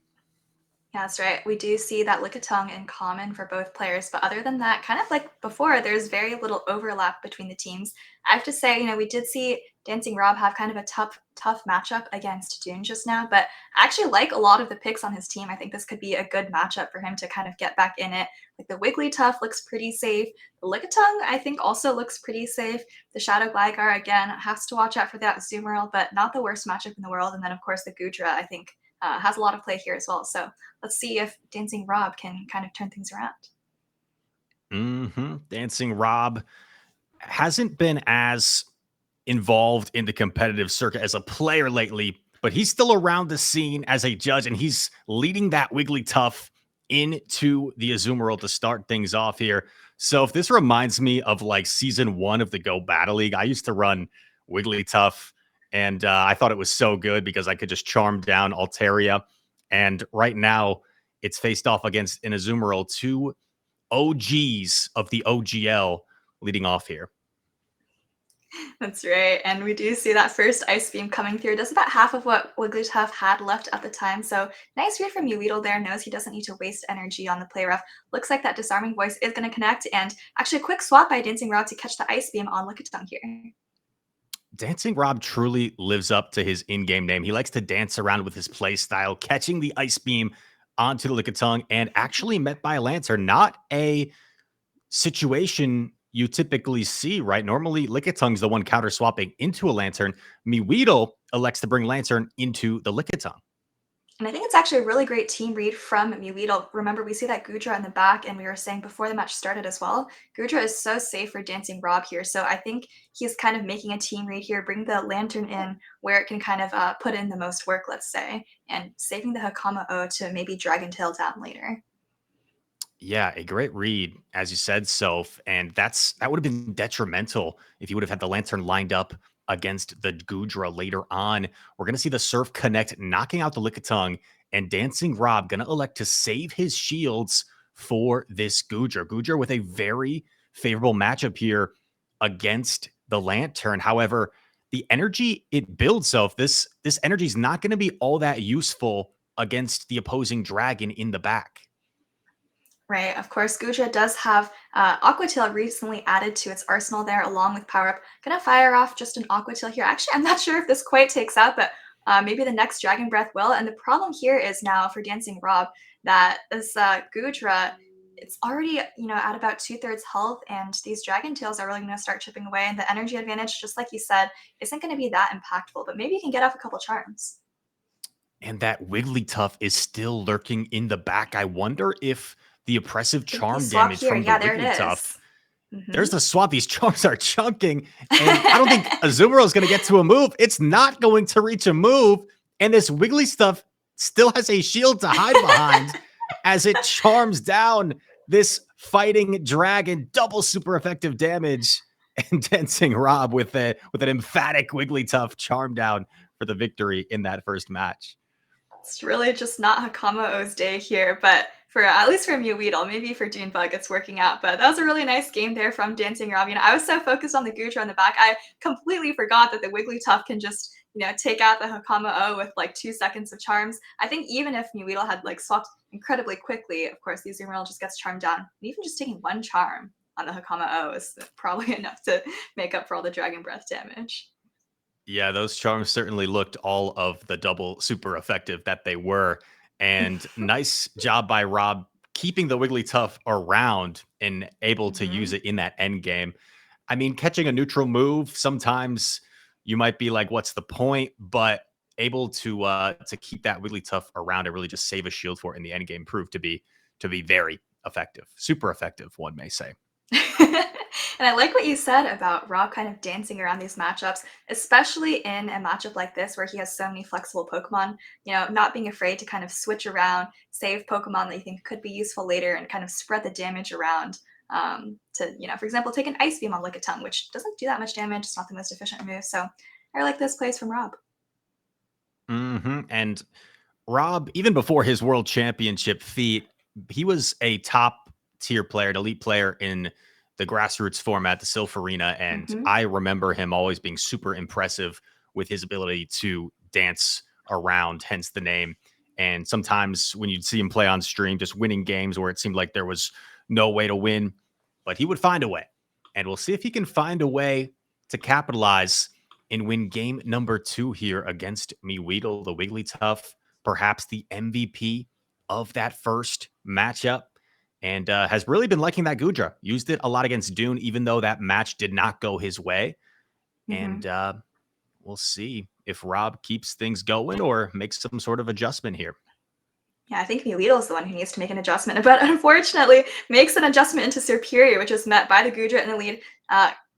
Yeah, that's right. We do see that Lickitung in common for both players, but other than that, kind of like before, there's very little overlap between the teams. I have to say, we did see DancingRob have kind of a tough matchup against Dune just now, but I actually like a lot of the picks on his team. I think this could be a good matchup for him to kind of get back in it. Like the Wigglytuff looks pretty safe. The Lickitung, I think, also looks pretty safe. The Shadow Gligar, again, has to watch out for that Azumarill, but not the worst matchup in the world. And then, of course, the Goodra, I think, has a lot of play here as well. So let's see if DancingRob can kind of turn things around. DancingRob hasn't been as involved in the competitive circuit as a player lately, but he's still around the scene as a judge, and he's leading that Wigglytuff into the Azumarill to start things off here. So if this reminds me of season 1 of the Go Battle League, I used to run Wigglytuff. And I thought it was so good because I could just charm down Altaria. And right now, it's faced off against an Azumarill, two OGs of the OGL leading off here. That's right. And we do see that first Ice Beam coming through. Does about half of what Wigglytuff had left at the time. So nice read from MEweedle there. Knows he doesn't need to waste energy on the play rough. Looks like that Disarming Voice is going to connect. And actually a quick swap by DancingRob to catch the Ice Beam on Lickitung here. DancingRob truly lives up to his in-game name. He likes to dance around with his play style, catching the Ice Beam onto the Lickitung and actually met by a Lancer. Not a situation you typically see, right? Normally, Lickitung's the one counter-swapping into a Lantern. MEweedle elects to bring Lantern into the Lickitung. And I think it's actually a really great team read from MEweedle. Remember, we see that Goodra in the back, and we were saying before the match started as well, Goodra is so safe for DancingRob here. So I think he's kind of making a team read here, bring the Lantern in where it can kind of put in the most work, let's say, and saving the Hakama-O to maybe Dragon Tail down later. Yeah, a great read, as you said, Soph, and that would have been detrimental if you would have had the Lantern lined up against the Goodra later on. We're going to see the Surf connect, knocking out the Lickitung, and DancingRob going to elect to save his shields for this Goodra. Goodra with a very favorable matchup here against the Lantern. However, the energy it builds, so if this energy is not going to be all that useful against the opposing dragon in the back. Right, of course, Goodra does have Aqua Tail recently added to its arsenal there, along with Power Up. Gonna fire off just an Aqua Tail here. Actually, I'm not sure if this quite takes out, but maybe the next Dragon Breath will. And the problem here is now for DancingRob that this Goodra, it's already at about 2/3 health, and these Dragon Tails are really gonna start chipping away. And the energy advantage, just like you said, isn't gonna be that impactful. But maybe you can get off a couple charms. And that Wigglytuff is still lurking in the back. I wonder if the oppressive charm damage from the Wigglytuff. There's the swap. These charms are chunking. And I don't think Azumarill is going to get to a move. It's not going to reach a move. And this Wigglytuff still has a shield to hide behind as it charms down this fighting dragon. Double super effective damage. And DancingRob with an emphatic Wigglytuff charm down for the victory in that first match. It's really just not Hakama-O's day here, but at least for MEweedle, maybe for Dune Bug, it's working out. But that was a really nice game there from DancingRob. I was so focused on the Goodra in the back, I completely forgot that the Wigglytuff can just, take out the Hakama-O with like 2 seconds of charms. I think even if MEweedle had like swapped incredibly quickly, of course, the Azumarill just gets charmed down. And even just taking one charm on the Hakama-O is probably enough to make up for all the Dragon Breath damage. Yeah, those charms certainly looked all of the double super effective that they were. And nice job by Rob keeping the Wigglytuff around and able to use it in that end game. I mean, catching a neutral move, sometimes you might be like, what's the point? But able to keep that Wigglytuff around and really just save a shield for it in the end game proved to be very effective. Super effective, one may say. And I like what you said about Rob kind of dancing around these matchups, especially in a matchup like this where he has so many flexible Pokemon, not being afraid to kind of switch around, save Pokemon that you think could be useful later, and kind of spread the damage around to, for example, take an Ice Beam on Lickitung, which doesn't do that much damage. It's not the most efficient move. So I like this plays from Rob. And Rob, even before his World Championship feat, he was a top tier player, an elite player in the grassroots format, the Sylph Arena. And I remember him always being super impressive with his ability to dance around, hence the name. And sometimes when you'd see him play on stream, just winning games where it seemed like there was no way to win, but he would find a way. And we'll see if he can find a way to capitalize and win game number 2 here against MEweedle, the Wigglytuff, perhaps the MVP of that first matchup. And has really been liking that Goodra. Used it a lot against Dune, even though that match did not go his way. And we'll see if Rob keeps things going or makes some sort of adjustment here. Yeah, I think MEweedle is the one who needs to make an adjustment, but unfortunately makes an adjustment into Superior, which is met by the Goodra in the lead.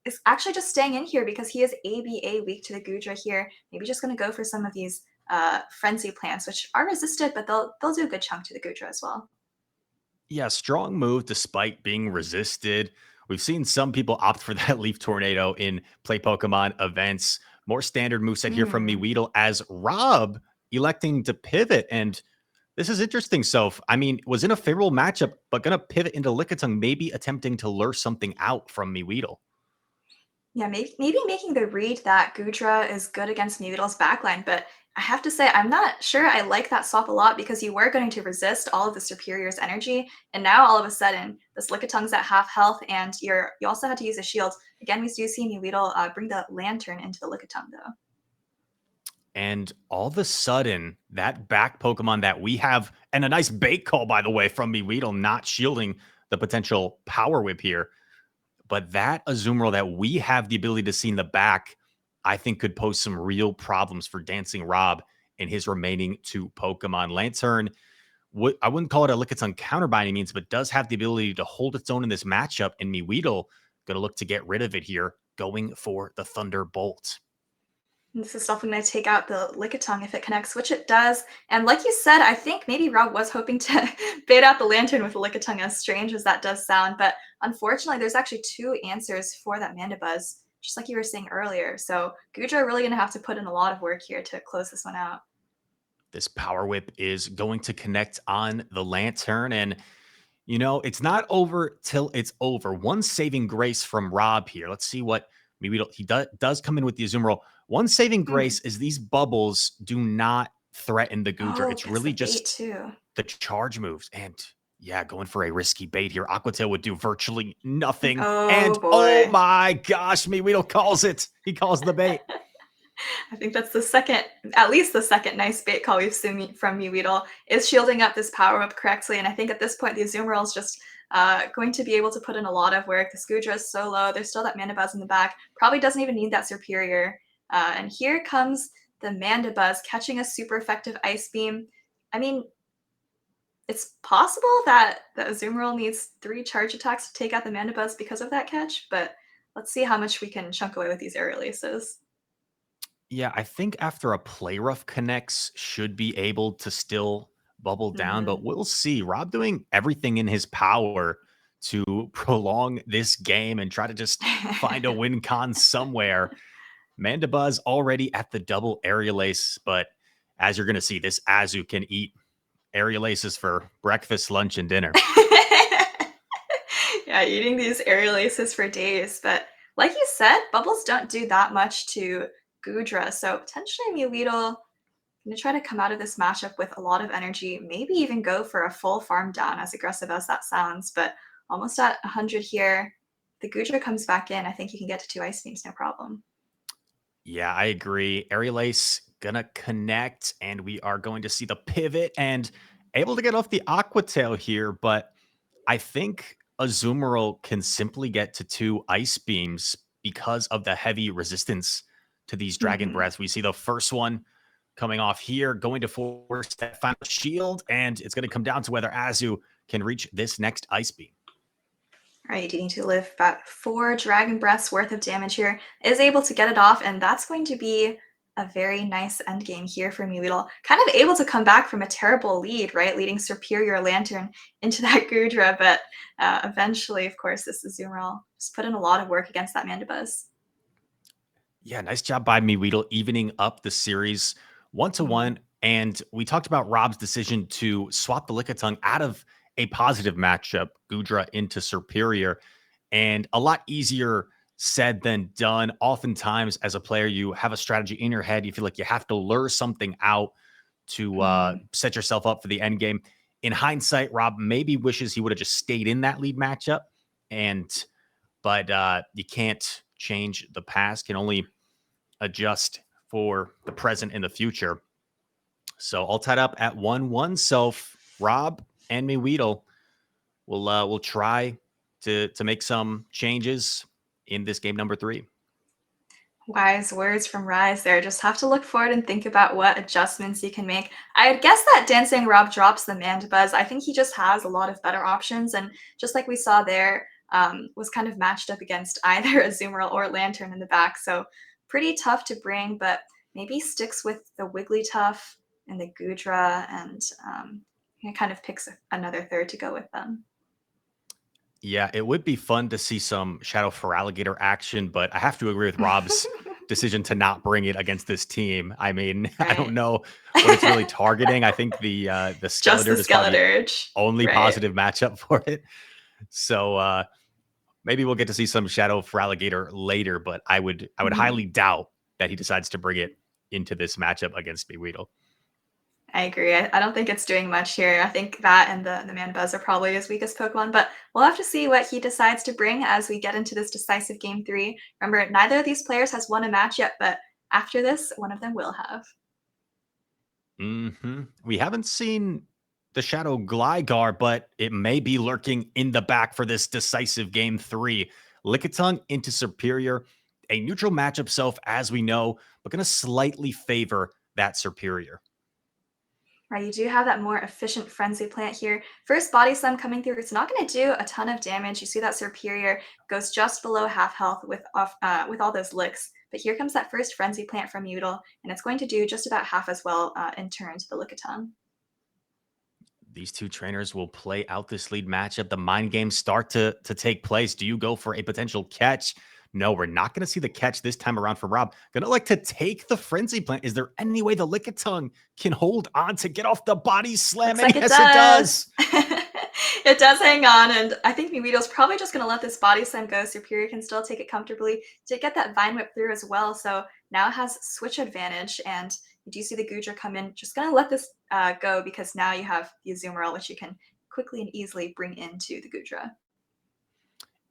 Is actually just staying in here because he is ABA weak to the Goodra here. Maybe just going to go for some of these Frenzy plants, which are resisted, but they'll do a good chunk to the Goodra as well. Yeah, strong move despite being resisted. We've seen some people opt for that Leaf Tornado in Play Pokemon events. More standard moveset here from MEweedle as Rob electing to pivot. And this is interesting, Soph. I mean, was in a favorable matchup, but going to pivot into Lickitung, maybe attempting to lure something out from MEweedle. Yeah, maybe making the read that Goodra is good against MEweedle's backline, but I have to say, I'm not sure I like that swap a lot because you were going to resist all of the Superior's energy, and now all of a sudden, this Lickitung's at half health, and you also had to use a shield. Again, we do see MEweedle bring the Lantern into the Lickitung, though. And all of a sudden, that back Pokemon that we have, and a nice bait call, by the way, from MEweedle, not shielding the potential Power Whip here, but that Azumarill that we have the ability to see in the back, I think could pose some real problems for DancingRob in his remaining 2 Pokemon. Lantern, I wouldn't call it a Lickitung counter by any means, but does have the ability to hold its own in this matchup, and MEweedle going to look to get rid of it here, going for the Thunderbolt. This is definitely going to take out the Lickitung if it connects, which it does. And like you said, I think maybe Rob was hoping to bait out the Lantern with the Lickitung, as strange as that does sound. But unfortunately, there's actually 2 answers for that Mandibuzz. just like you were saying earlier. So Gudra really going to have to put in a lot of work here to close this one out. This power whip is going to connect on the lantern, and it's not over till it's over. One saving grace from Rob here. Let's see what MEweedle, he does come in with the Azumarill. One saving grace is these bubbles do not threaten the Gudra. Oh, It's really the bait just too. the charge moves. And yeah, going for a risky bait here. Aqua Tail would do virtually nothing. Oh, and boy. oh my gosh, MEweedle calls it. He calls the bait. I think that's at least the second nice bait call we've seen from MEweedle, is shielding up this power up correctly. And I think at this point, the Azumarill is just going to be able to put in a lot of work. The Gudra is so low. There's still that Mandibuzz in the back. Probably doesn't even need that Superior. And here comes the Mandibuzz catching a super effective Ice Beam. I mean, it's possible that the Azumarill needs 3 charge attacks to take out the Mandibuzz because of that catch, but let's see how much we can chunk away with these aerial aces. Yeah, I think after a play rough connects, should be able to still bubble down, but we'll see. Rob doing everything in his power to prolong this game and try to just find a win con somewhere. Mandibuzz already at the double aerial ace, but as you're going to see, this Azu can eat aerial aces for breakfast, lunch, and dinner. Yeah, eating these aerial aces for days. But like you said, bubbles don't do that much to Gudra. So potentially MEweedle going to try to come out of this matchup with a lot of energy, maybe even go for a full farm down, as aggressive as that sounds. But almost at 100 here, the Gudra comes back in. I think you can get to 2 Ice Beams, no problem. Yeah, I agree. Aerial Ace gonna connect, and we are going to see the pivot and able to get off the Aqua Tail here, but I think Azumarill can simply get to 2 Ice Beams because of the heavy resistance to these Dragon Breaths. We see the first one coming off here, going to force that final shield, and it's going to come down to whether Azu can reach this next Ice Beam. All right, you need to live about 4 Dragon Breaths worth of damage here. Is able to get it off, and that's going to be a very nice endgame here for MEweedle. Kind of able to come back from a terrible lead, right? Leading Superior Lantern into that Gudra, but eventually, of course, this Azumarill just put in a lot of work against that Mandibuzz. Yeah, nice job by MEweedle evening up the series 1-1. And we talked about Rob's decision to swap the Lickitung out of a positive matchup, Gudra into Superior, and a lot easier said than done. Oftentimes, as a player, you have a strategy in your head. You feel like you have to lure something out to set yourself up for the end game. In hindsight, Rob maybe wishes he would have just stayed in that lead matchup, but you can't change the past, can only adjust for the present and the future. So all tied up at 1-1. So Rob and MEweedle will try to make some changes in this game number 3. Wise words from Rise there. Just have to look forward and think about what adjustments you can make. I'd guess that DancingRob drops the Mandibuzz. I think he just has a lot of better options, and just like we saw there, was kind of matched up against either Azumarill or Lantern in the back. So pretty tough to bring, but maybe sticks with the Wigglytuff and the Gudra, and kind of picks another third to go with them. Yeah, it would be fun to see some Shadow Feraligatr action, but I have to agree with Rob's decision to not bring it against this team. I mean, right. I don't know what it's really targeting. I think the Skeletor is probably the only positive matchup for it. So maybe we'll get to see some Shadow Feraligatr later, but I would highly doubt that he decides to bring it into this matchup against MEweedle. I agree. I don't think it's doing much here. I think that and the Mandibuzz are probably his weakest Pokemon, but we'll have to see what he decides to bring as we get into this decisive game 3. Remember, neither of these players has won a match yet, but after this, one of them will have. We haven't seen the Shadow Gligar, but it may be lurking in the back for this decisive game 3. Lickitung into Superior, a neutral matchup self, as we know, but going to slightly favor that Superior. Right, you do have that more efficient Frenzy Plant here. First Body Slam coming through, it's not going to do a ton of damage. You see that Superior goes just below half health with all those licks. But here comes that first Frenzy Plant from MEweedle, and it's going to do just about half as well in turn to the Lickitung. These two trainers will play out this lead matchup. The mind games start to take place. Do you go for a potential catch? No, we're not going to see the catch this time around from Rob. Going to like to take the Frenzy Plant. Is there any way the Lickitung can hold on to get off the body slam? Looks like And yes, it does. It does hang on, and I think MEweedle's probably just going to let this body slam go. Superior can still take it comfortably to get that Vine Whip through as well, so now it has switch advantage, and you do see the Goodra come in. Just going to let this go because now you have the Azumarill, which you can quickly and easily bring into the Goodra.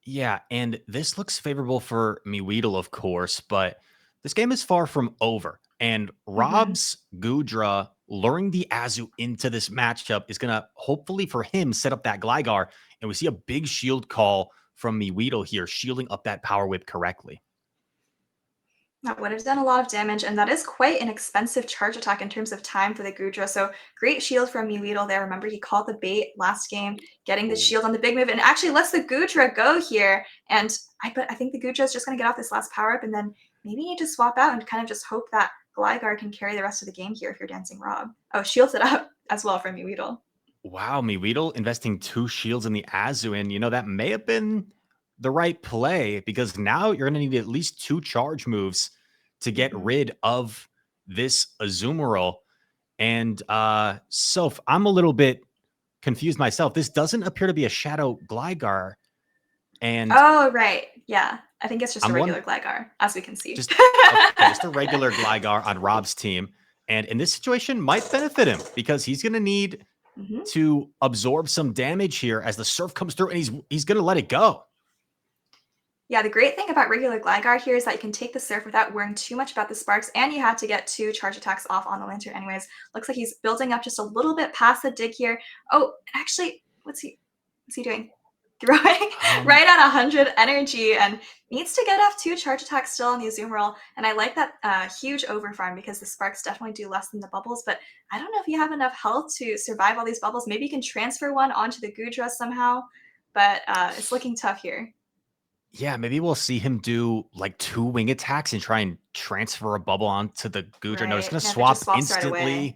Yeah, and this looks favorable for MEweedle, of course, but this game is far from over. And Rob's Goodra luring the Azu into this matchup is going to hopefully for him set up that Gligar. And we see a big shield call from MEweedle here, shielding up that Power Whip correctly. That would have done a lot of damage, and that is quite an expensive charge attack in terms of time for the Goodra. So great shield from MEweedle there. Remember, he called the bait last game, getting the shield on the big move, and actually lets the Goodra go here. And I think the Goodra is just going to get off this last power up, and then maybe you need to swap out and kind of just hope that Gligar can carry the rest of the game here if you're DancingRob. Oh, shields it up as well from MEweedle. Wow, MEweedle investing 2 shields in the Azu, and that may have been the right play because now you're going to need at least 2 charge moves to get rid of this Azumarill. And Soph, I'm a little bit confused myself. This doesn't appear to be a Shadow Gligar. And oh, right. Yeah. I think it's just a regular Gligar, as we can see. Just a regular Gligar on Rob's team. And in this situation might benefit him because he's going to need to absorb some damage here as the Surf comes through, and he's going to let it go. Yeah, the great thing about regular Gligar here is that you can take the Surf without worrying too much about the Sparks, and you have to get 2 charge attacks off on the Lantern anyways. Looks like he's building up just a little bit past the dig here. Oh, actually, what's he doing? Throwing right at 100 energy, and needs to get off 2 charge attacks still on the Azumarill. And I like that huge overfarm because the Sparks definitely do less than the bubbles, but I don't know if you have enough health to survive all these bubbles. Maybe you can transfer one onto the Goodra somehow, but it's looking tough here. Yeah, maybe we'll see him do like 2 wing attacks and try and transfer a bubble onto the Goodra. Right. No, it's going to swap instantly, right,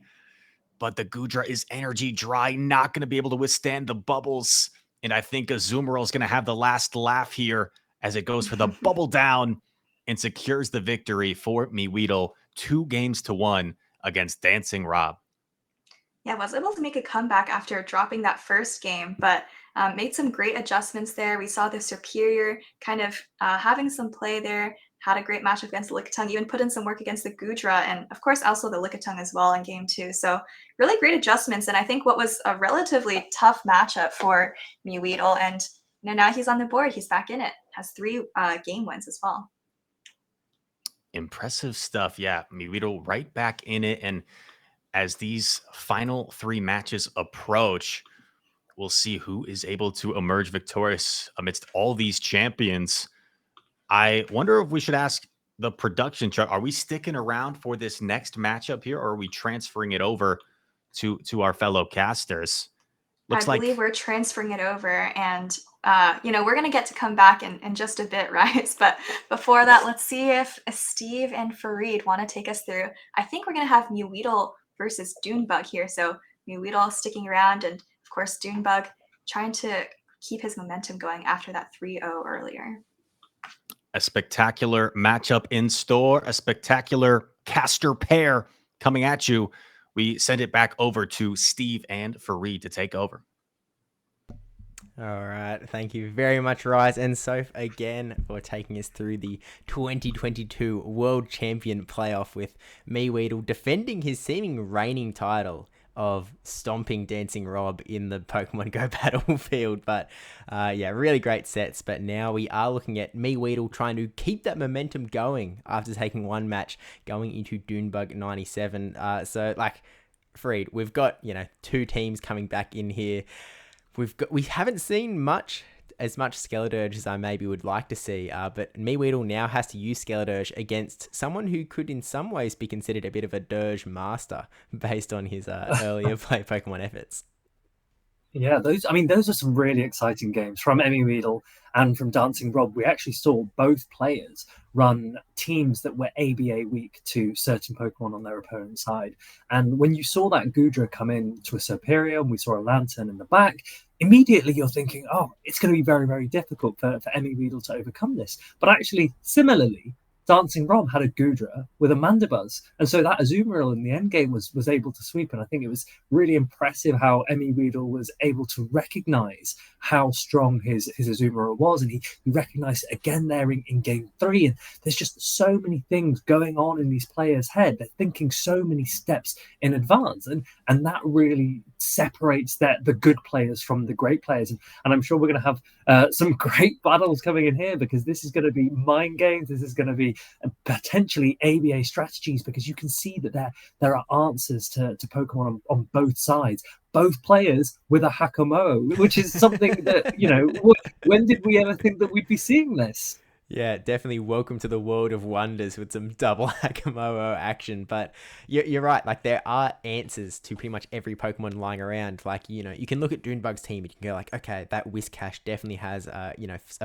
but the Goodra is energy dry, not going to be able to withstand the bubbles. And I think Azumarill is going to have the last laugh here as it goes for the bubble down and secures the victory for MEweedle, 2-1 against DancingRob. Yeah, was able to make a comeback after dropping that first game, but made some great adjustments there. We saw the Superior kind of having some play there, had a great match against the Lickitung, even put in some work against the Goodra, and of course also the Lickitung as well in game 2. So really great adjustments, and I think what was a relatively tough matchup for MEweedle, and now he's on the board, he's back in it, has 3 game wins as well. Impressive stuff. Yeah, MEweedle right back in it, and as these final 3 matches approach, we'll see who is able to emerge victorious amidst all these champions. I wonder if we should ask the production chart, are we sticking around for this next matchup here, or are we transferring it over to our fellow casters? Looks I believe we're transferring it over, and we're going to get to come back in just a bit, right? But before that, let's see if Steve and Fareed want to take us through. I think we're going to have MEweedle versus Dune Bug here. So MEweedle sticking around, and of course Dune Bug trying to keep his momentum going after that 3-0 earlier. A spectacular matchup in store, a spectacular caster pair coming at you. We send it back over to Steve and Fareed to take over. All right. Thank you very much, Rise and Soph, again for taking us through the 2022 World Champion playoff with MEweedle defending his seeming reigning title of stomping DancingRob in the Pokemon Go battlefield. But really great sets. But now we are looking at MEweedle trying to keep that momentum going after taking 1 match going into Dune Bug 97. Fareed, we've got 2 teams coming back in here. We haven't seen as much Skeledirge as I maybe would like to see, but MEweedle now has to use Skeledirge against someone who could in some ways be considered a bit of a Dirge master based on his earlier play Pokemon efforts. Yeah, those are some really exciting games from MEweedle and from DancingRob. We actually saw both players run teams that were ABA weak to certain Pokemon on their opponent's side. And when you saw that Goodra come in to a Superior, and we saw a Lantern in the back, immediately you're thinking, oh, it's going to be very, very difficult for MEweedle to overcome this. But actually, similarly, DancingRob had a Gudra with a Mandibuzz, and so that Azumarill in the end game was able to sweep. And I think it was really impressive how MEweedle was able to recognize how strong his Azumarill was, and he recognized it again there in game 3. And there's just so many things going on in these players' head. They're thinking so many steps in advance, and that really separates the good players from the great players. And I'm sure we're going to have some great battles coming in here, because this is going to be mind games. This is going to be potentially ABA strategies, because you can see that there are answers to Pokemon on both sides. Both players with a Hakamoa, which is something that, when did we ever think that we'd be seeing this? Yeah, definitely welcome to the world of wonders with some double Hakamoa action. But you're right, like there are answers to pretty much every Pokemon lying around. Like, you can look at Dune Bug's team, you can go like, okay, that Whiscash definitely has,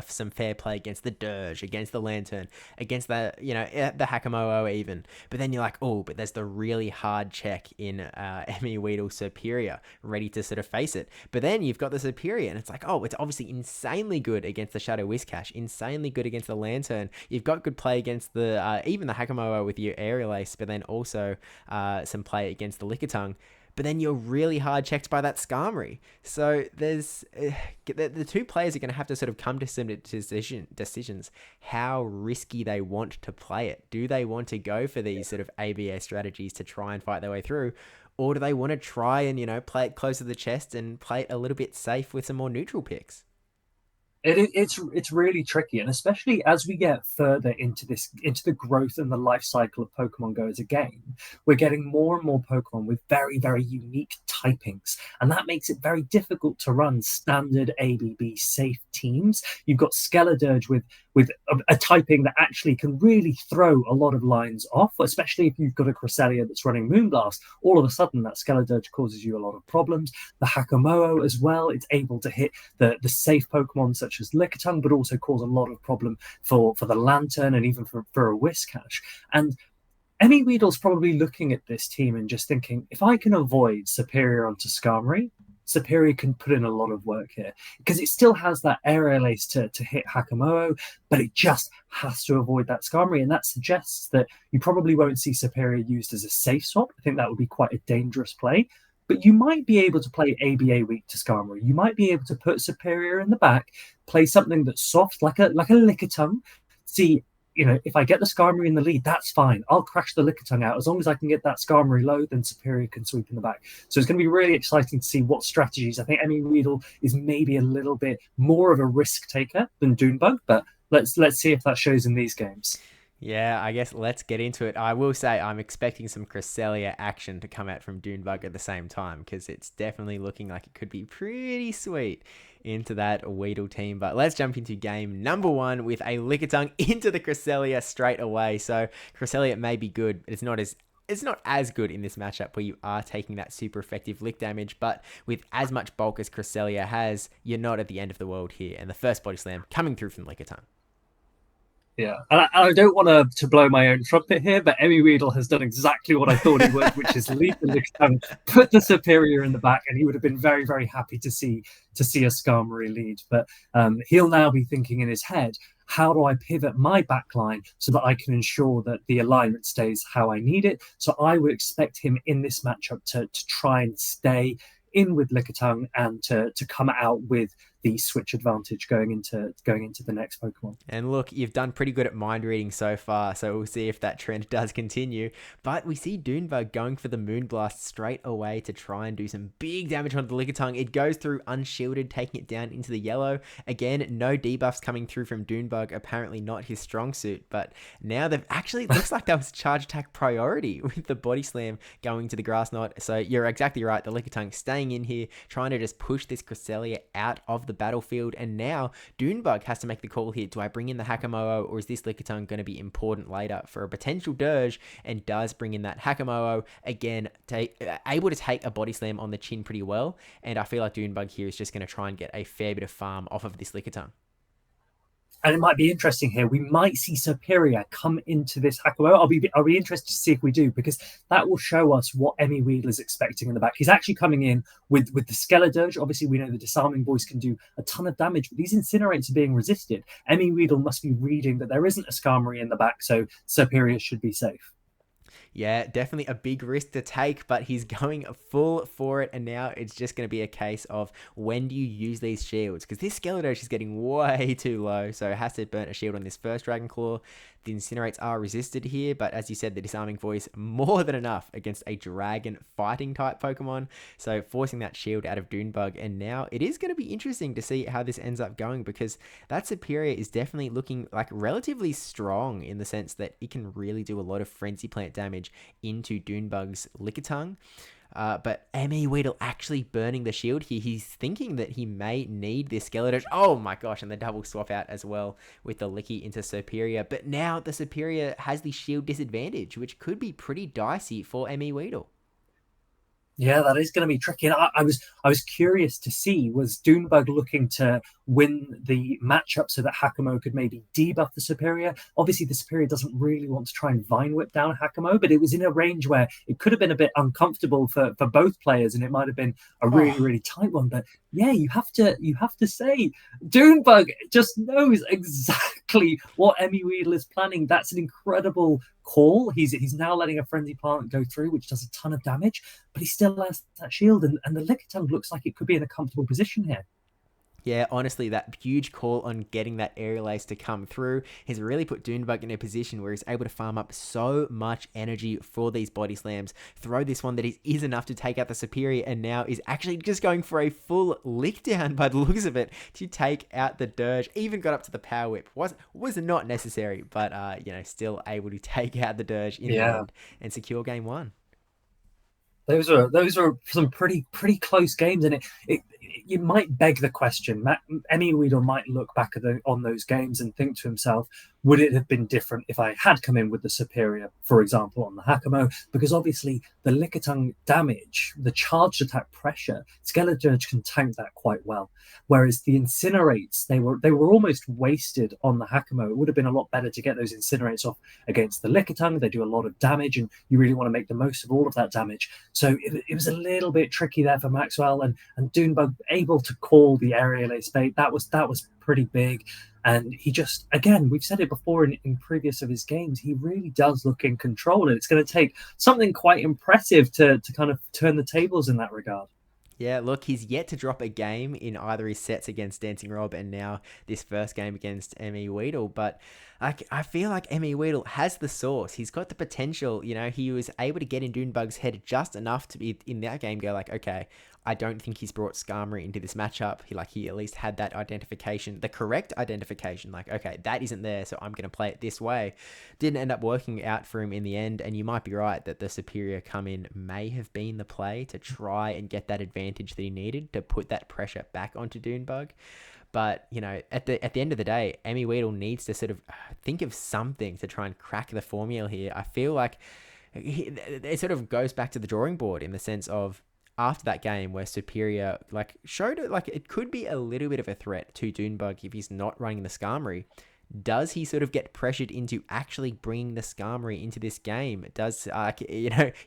some fair play against the Dirge, against the Lantern, against the Hakamoa even. But then you're like, oh, but there's the really hard check in MEweedle Superior, ready to sort of face it. But then you've got the Superior, and it's like, oh, it's obviously insanely good against the Shadow Whiscash, insanely good against the Lantern. You've got good play against the even the Hakamoa with your Aerial Ace, but then also some play against the Lickitung. But then you're really hard checked by that Skarmory. So there's the two players are going to have to sort of come to some decisions how risky they want to play it. Do they want to go for these sort of ABA strategies to try and fight their way through? Or do they want to try and, play it close to the chest and play it a little bit safe with some more neutral picks? It's really tricky, and especially as we get further into the growth and the life cycle of Pokemon Go as a game, we're getting more and more Pokemon with very, very unique typings, and that makes it very difficult to run standard ABB safe teams. You've got Skeledirge with a typing that actually can really throw a lot of lines off, especially if you've got a Cresselia that's running Moonblast. All of a sudden, that Skeledirge causes you a lot of problems. The Hakamoa as well, it's able to hit the safe Pokemon such as Lickitung, but also cause a lot of problem for the Lantern and even for a Whiscash. And MEweedle's probably looking at this team and just thinking, if I can avoid Superior onto Skarmory, Superior can put in a lot of work here, because it still has that Aerial Ace to hit Hakamoa, but it just has to avoid that Skarmory, and that suggests that you probably won't see Superior used as a safe swap. I think that would be quite a dangerous play, but you might be able to play ABA weak to Skarmory. You might be able to put Superior in the back, play something that's soft, like a Lickitung, see, if I get the Skarmory in the lead, that's fine. I'll crash the Lickitung out. As long as I can get that Skarmory low, then Superior can sweep in the back. So it's going to be really exciting to see what strategies. I think MEweedle is maybe a little bit more of a risk taker than Dune Bug, but let's see if that shows in these games. Yeah, I guess let's get into it. I will say I'm expecting some Cresselia action to come out from Dune Bug at the same time, because it's definitely looking like it could be pretty sweet into that Weedle team. But let's jump into game number 1 with a Lickitung into the Cresselia straight away. So Cresselia may be good, but it's not as good in this matchup where you are taking that super effective lick damage, but with as much bulk as Cresselia has, you're not at the end of the world here. And the first body slam coming through from Lickitung. Yeah, and I don't want to blow my own trumpet here, but MEweedle has done exactly what I thought he would, which is lead the Lickitung, put the Superior in the back, and he would have been very, very happy to see a Skarmory lead. But he'll now be thinking in his head, how do I pivot my backline so that I can ensure that the alignment stays how I need it? So I would expect him in this matchup to try and stay in with Lickitung and to come out with the switch advantage going into the next Pokemon. And look, you've done pretty good at mind reading so far, so we'll see if that trend does continue. But we see Dune Bug going for the Moonblast straight away to try and do some big damage on the Lickitung. It goes through unshielded, taking it down into the yellow. Again, no debuffs coming through from Dune Bug, apparently not his strong suit, but now they've actually, looks like that was charge attack priority with the body slam going to the Grass Knot. So you're exactly right, the Lickitung staying in here, trying to just push this Cresselia out of the battlefield, and now Dune Bug has to make the call here. Do I bring in the Hakamoa, or is this Lickitung going to be important later for a potential Dirge, and does bring in that Hakamoa, again, able to take a body slam on the chin pretty well, and I feel like Dune Bug here is just going to try and get a fair bit of farm off of this Lickitung. And it might be interesting here. We might see Superior come into this Hakamo. I'll be interested to see if we do, because that will show us what MEweedle is expecting in the back. He's actually coming in with the Skeledirge. Obviously, we know the Disarming Voice can do a ton of damage, but these Incinerates are being resisted. MEweedle must be reading that there isn't a Skarmory in the back, so Superior should be safe. Yeah, definitely a big risk to take, but he's going full for it, and now it's just going to be a case of when do you use these shields, because this Skeledirge is getting way too low, so it has to burn a shield on this first Dragon Claw. The Incinerates are resisted here, but as you said, the Disarming Voice more than enough against a Dragon fighting type Pokemon, so forcing that shield out of Dune Bug. And now it is going to be interesting to see how this ends up going, because that Superior is definitely looking like relatively strong in the sense that it can really do a lot of Frenzy Plant damage into Dune Bug's Lickitung. But MEweedle actually burning the shield here. He's thinking that he may need this Skeledirge. Oh my gosh, and the double swap out as well with the Licky into Superior. But now the Superior has the shield disadvantage, which could be pretty dicey for MEweedle. Yeah, that is going to be tricky. And I was curious to see, was Dune Bug looking to win the matchup so that Hakamo could maybe debuff the Superior? Obviously, the Superior doesn't really want to try and Vine Whip down Hakamo, but it was in a range where it could have been a bit uncomfortable for both players, and it might have been a really, really tight one. But yeah, you have to say, Dune Bug just knows exactly what MEweedle is planning. That's an incredible call. He's now letting a Frenzy Plant go through, which does a ton of damage, but he still has that shield, and the Lickitung looks like it could be in a comfortable position here. Yeah, honestly, that huge call on getting that Aerial Ace to come through has really put Dune Bug in a position where he's able to farm up so much energy for these body slams, throw this one that is enough to take out the Superior, and now is actually just going for a full lick down by the looks of it to take out the Dirge. Even got up to the Power Whip. Was not necessary, but still able to take out the Dirge in the end and secure game one. Those are some pretty close games, and you might beg the question. MEweedle might look back on those games and think to himself, would it have been different if I had come in with the Superior, for example, on the Hakamo? Because obviously the Lickitung damage, the charged attack pressure, Skeledirge can tank that quite well. Whereas the Incinerates, they were almost wasted on the Hakamo. It would have been a lot better to get those Incinerates off against the Lickitung. They do a lot of damage, and you really want to make the most of all of that damage. So it was a little bit tricky there for Maxwell, and Dune Bug able to call the Aerial Ace bait. That was pretty big. And he just, again, we've said it before in previous of his games, he really does look in control. And it's going to take something quite impressive to kind of turn the tables in that regard. Yeah, look, he's yet to drop a game in either his sets against DancingRob and now this first game against MEweedle. But I feel like MEweedle has the sauce. He's got the potential. He was able to get in Dune Bug's head just enough to be in that game go like, okay, I don't think he's brought Skarmory into this matchup. He at least had that identification, the correct identification. Like, okay, that isn't there, so I'm going to play it this way. Didn't end up working out for him in the end, and you might be right that the Superior come in may have been the play to try and get that advantage that he needed to put that pressure back onto Dune Bug. But, at the end of the day, MEweedle needs to sort of think of something to try and crack the formula here. I feel like it sort of goes back to the drawing board in the sense of, after that game where Superior showed it it could be a little bit of a threat to Dune Bug if he's not running the Skarmory, does he sort of get pressured into actually bringing the Skarmory into this game? Does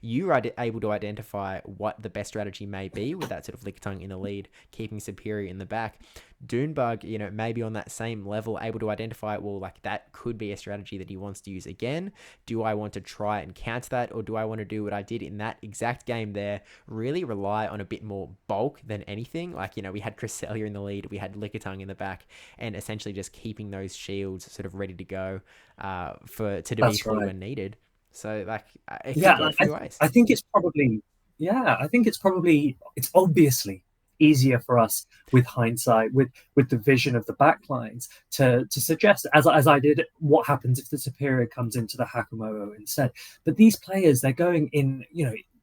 you are able to identify what the best strategy may be with that sort of Lickitung in the lead, keeping Superior in the back. Dune Bug, maybe on that same level, able to identify, that could be a strategy that he wants to use again. Do I want to try and counter that, or do I want to do what I did in that exact game there, really rely on a bit more bulk than anything? We had Cresselia in the lead, we had Lickitung in the back, and essentially just keeping those shields sort of ready to go to be pulled when needed. So, it could go a few ways. I think it's obviously easier for us with hindsight, with the vision of the backlines to suggest, as I did, what happens if the Superior comes into the Hakamo instead. But these players, they're going in,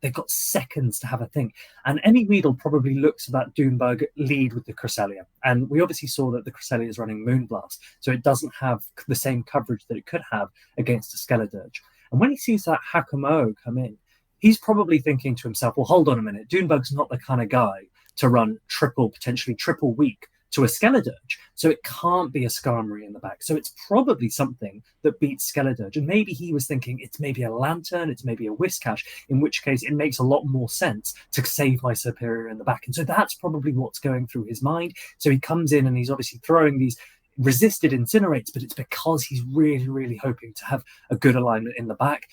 they've got seconds to have a think. And MEweedle probably looks at that Dune Bug lead with the Cresselia. And we obviously saw that the Cresselia is running Moonblast, so it doesn't have the same coverage that it could have against a Skeledirge. And when he sees that Hakamo come in, he's probably thinking to himself, well, hold on a minute, Dune Bug's not the kind of guy to run potentially triple weak to a Skeledirge. So it can't be a Skarmory in the back. So it's probably something that beats Skeledirge. And maybe he was thinking it's maybe a Lantern, it's maybe a Whiscash, in which case it makes a lot more sense to save my superior in the back. And so that's probably what's going through his mind. So he comes in and he's obviously throwing these resisted incinerates, but it's because he's really, really hoping to have a good alignment in the back.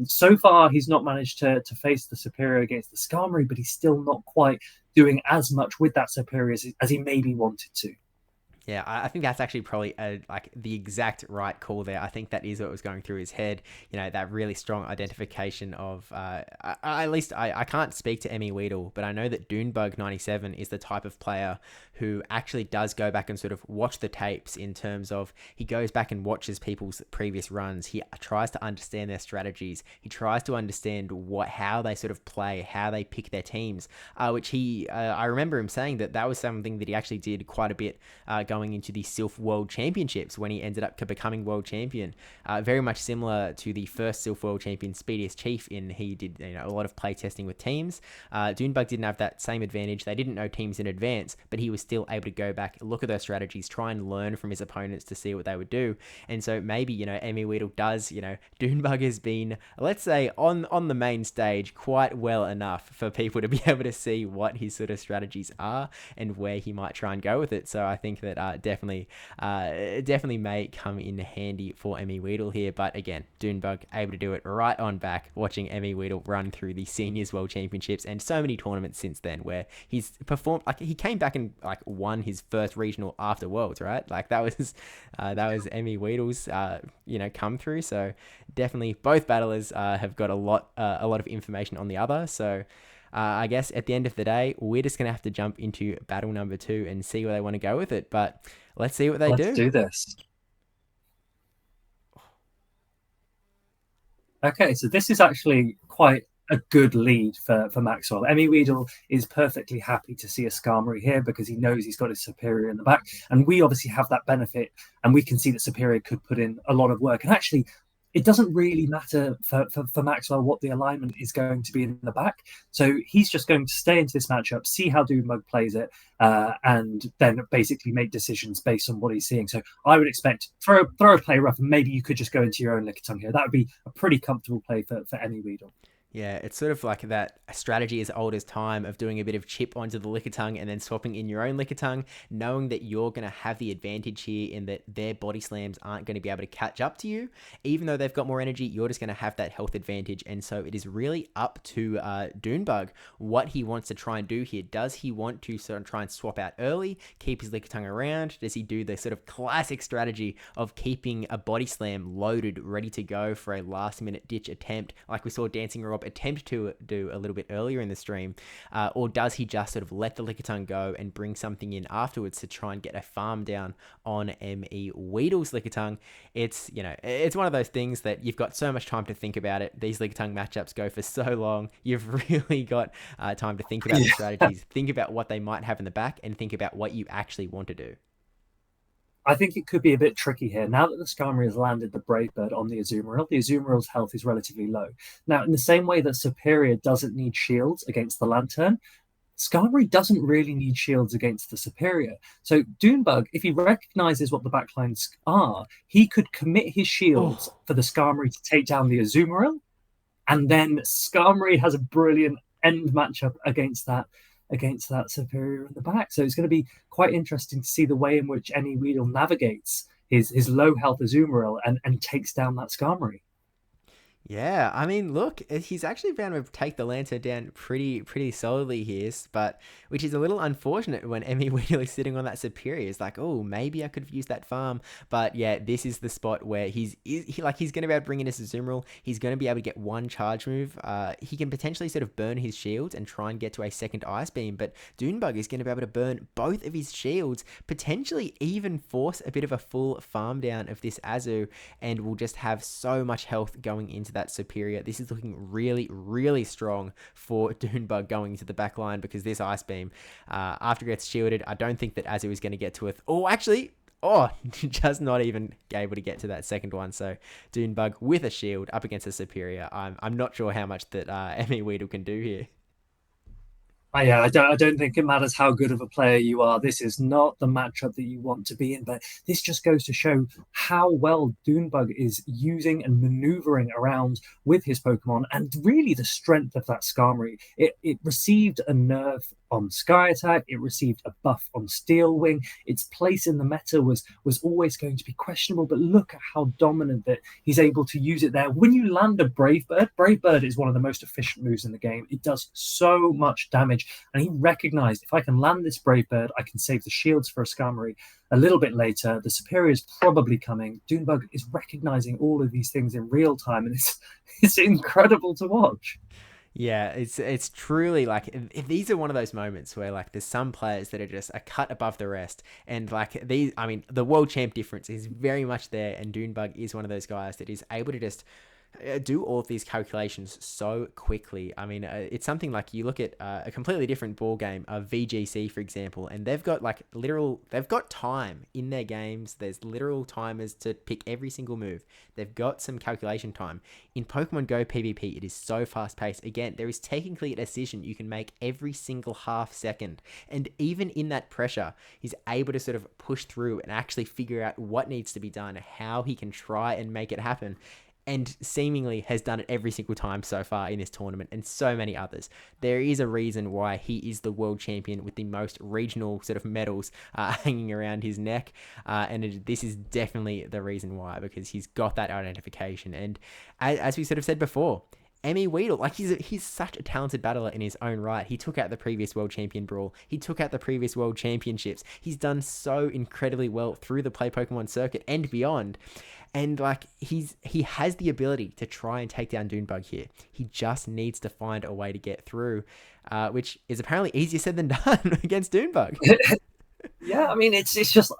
So far, he's not managed to face the superior against the Skarmory, but he's still not quite doing as much with that superior as he maybe wanted to. Yeah, I think that's actually probably like the exact right call there. I think that is what was going through his head. You know, that really strong identification of, at least I can't speak to MEweedle, but I know that Dune Bug 97 is the type of player who actually does go back and sort of watch the tapes, in terms of he goes back and watches people's previous runs. He tries to understand their strategies. He tries to understand how they sort of play, how they pick their teams, which I remember him saying that was something that he actually did quite a bit going into the Sylph World Championships when he ended up becoming world champion. Very much similar to the first Sylph World Champion, Speediest Chief, in he did a lot of play testing with teams. Dune Bug didn't have that same advantage. They didn't know teams in advance, but he was still able to go back, look at their strategies, try and learn from his opponents to see what they would do. And so maybe, MEweedle does, Dune Bug has been, let's say, on the main stage quite well enough for people to be able to see what his sort of strategies are and where he might try and go with it. So I think that definitely may come in handy for MEweedle here. But again, Dune Bug able to do it right on back, watching MEweedle run through the Seniors World Championships and so many tournaments since then, where he's performed, like he came back and like won his first regional after Worlds, right? Like that was MEweedle's come through. So definitely both battlers have got a lot of information on the other. So I guess at the end of the day, we're just going to have to jump into battle number 2 and see where they want to go with it. But let's see what they do. Let's do this. Okay, so this is actually quite a good lead for Maxwell. MEweedle is perfectly happy to see a Skarmory here because he knows he's got his superior in the back. And we obviously have that benefit, and we can see that superior could put in a lot of work. And actually, it doesn't really matter for Maxwell what the alignment is going to be in the back. So he's just going to stay into this matchup, see how Dune Bug plays it, and then basically make decisions based on what he's seeing. So I would expect throw a play rough, and maybe you could just go into your own Lickitung here. That would be a pretty comfortable play for MEweedle. Yeah, it's sort of like that strategy as old as time of doing a bit of chip onto the Lickitung and then swapping in your own Lickitung, knowing that you're going to have the advantage here in that their body slams aren't going to be able to catch up to you. Even though they've got more energy, you're just going to have that health advantage. And so it is really up to Dune Bug what he wants to try and do here. Does he want to sort of try and swap out early, keep his Lickitung around? Does he do the sort of classic strategy of keeping a body slam loaded, ready to go for a last minute ditch attempt, like we saw DancingRob attempt to do a little bit earlier in the stream, or does he just sort of let the Lickitung go and bring something in afterwards to try and get a farm down on MEweedle's Lickitung? It's one of those things that you've got so much time to think about it. These Lickitung matchups go for so long. You've really got time to think about the strategies, think about what they might have in the back, and think about what you actually want to do. I think it could be a bit tricky here. Now that the Skarmory has landed the Brave Bird on the Azumarill's health is relatively low. Now, in the same way that Superior doesn't need shields against the Lantern, Skarmory doesn't really need shields against the Superior. So Dune Bug, if he recognizes what the backlines are, he could commit his shields for the Skarmory to take down the Azumarill, and then Skarmory has a brilliant end matchup against that superior in the back. So it's going to be quite interesting to see the way in which MEweedle navigates his low health Azumarill and takes down that Skarmory. Yeah, I mean, look, he's actually been able to take the Lantern down pretty solidly here, but which is a little unfortunate when MEweedle is sitting on that superior. It's like, oh, maybe I could have used that farm, but yeah, this is the spot where he's going to be able to bring in his Azumarill. He's going to be able to get one charge move. He can potentially sort of burn his shields and try and get to a second Ice Beam, but Dune Bug is going to be able to burn both of his shields, potentially even force a bit of a full farm down of this Azu, and will just have so much health going into that superior. This is looking really strong for Dune Bug going into the back line, because this Ice Beam, after it gets shielded, I don't think that Azu is going to get to it. Just not even able to get to that second one. So Dune Bug with a shield up against a superior. I'm not sure how much that MEweedle can do here. Yeah, I don't think it matters how good of a player you are. This is not the matchup that you want to be in, but this just goes to show how well Dune Bug is using and maneuvering around with his Pokemon, and really the strength of that Skarmory. It received a nerf on Sky Attack, it received a buff on Steel Wing. Its place in the meta was always going to be questionable, but look at how dominant that he's able to use it there. When you land a Brave Bird is one of the most efficient moves in the game. It does so much damage. And he recognized, if I can land this Brave Bird, I can save the shields for a Skarmory a little bit later. The Superior is probably coming. Dune Bug is recognizing all of these things in real time, and it's incredible to watch. Yeah, it's truly like if these are one of those moments where like there's some players that are just a cut above the rest, and like these, I mean, the world champ difference is very much there, and Dune Bug is one of those guys that is able to just do all of these calculations so quickly. I mean, it's something like you look at a completely different ball game, VGC for example, and they've got they've got time in their games. There's literal timers to pick every single move. They've got some calculation time. In Pokemon Go PvP, it is so fast paced. Again, there is technically a decision you can make every single half second, and even in that pressure, he's able to sort of push through and actually figure out what needs to be done, how he can try and make it happen, and seemingly has done it every single time so far in this tournament, and so many others. There is a reason why he is the world champion with the most regional sort of medals hanging around his neck, and this is definitely the reason why, because he's got that identification. And as we sort of said before, MEweedle, like he's such a talented battler in his own right. He took out the previous world champion Brawl. He took out the previous world championships. He's done so incredibly well through the Play Pokemon circuit and beyond. And like he has the ability to try and take down Dune Bug here. He just needs to find a way to get through, which is apparently easier said than done against Dune Bug. Yeah, I mean, it's just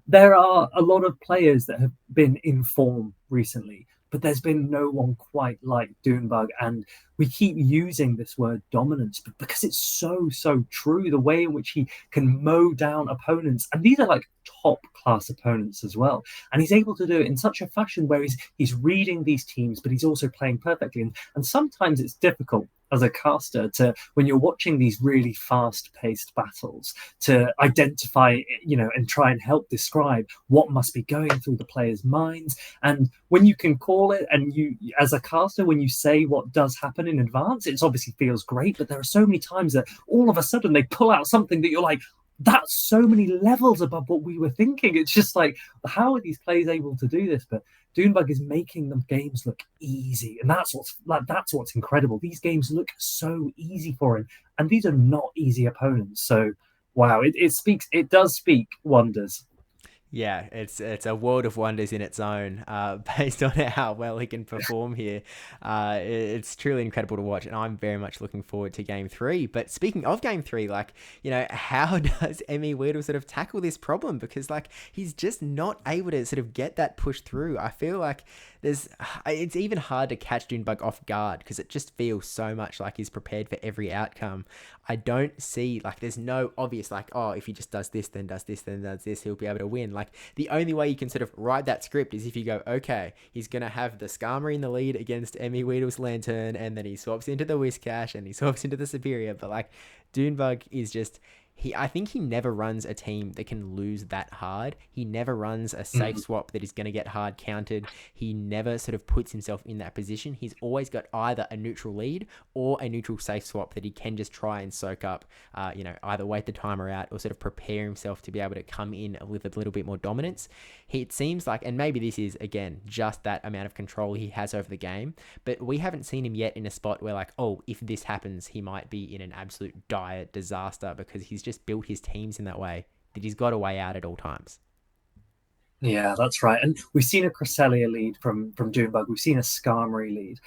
there are a lot of players that have been in form recently, but there's been no one quite like Dune Bug. And we keep using this word dominance, but because it's so true, the way in which he can mow down opponents, and these are like top class opponents as well, and he's able to do it in such a fashion where he's reading these teams, but he's also playing perfectly. And sometimes it's difficult as a caster to, when you're watching these really fast-paced battles, to identify, and try and help describe what must be going through the players' minds. And when you can call it, and you, as a caster, when you say what does happen in advance, it obviously feels great. But there are so many times that all of a sudden they pull out something that you're like, that's so many levels above what we were thinking. It's just like, how are these players able to do this? But Dune Bug is making the games look easy, and that's what's incredible. These games look so easy for him, and these are not easy opponents. So, wow, it does speak wonders. Yeah, it's a world of wonders in its own, based on how well he can perform here. It's truly incredible to watch, and I'm very much looking forward to Game 3. But speaking of Game 3, like, how does MEweedle sort of tackle this problem? Because, like, he's just not able to sort of get that push through. I feel like it's even hard to catch Dune Bug off guard, because it just feels so much like he's prepared for every outcome. I don't see, like, there's no obvious, like, oh, if he just does this, then does this, then does this, he'll be able to win. Like, the only way you can sort of write that script is if you go, okay, he's going to have the Skarmory in the lead against MEweedle's Lantern, and then he swaps into the Whiscash, and he swaps into the Superior. But, like, Dune Bug is just... I think he never runs a team that can lose that hard. He never runs a safe swap that is going to get hard counted. He never sort of puts himself in that position. He's always got either a neutral lead or a neutral safe swap that he can just try and soak up, either wait the timer out or sort of prepare himself to be able to come in with a little bit more dominance. It seems like, and maybe this is, again, just that amount of control he has over the game, but we haven't seen him yet in a spot where, like, oh, if this happens, he might be in an absolute dire disaster, because he's just built his teams in that way that he's got a way out at all times. Yeah, that's right. And we've seen a Cresselia lead from Dune Bug. We've seen a Skarmory lead.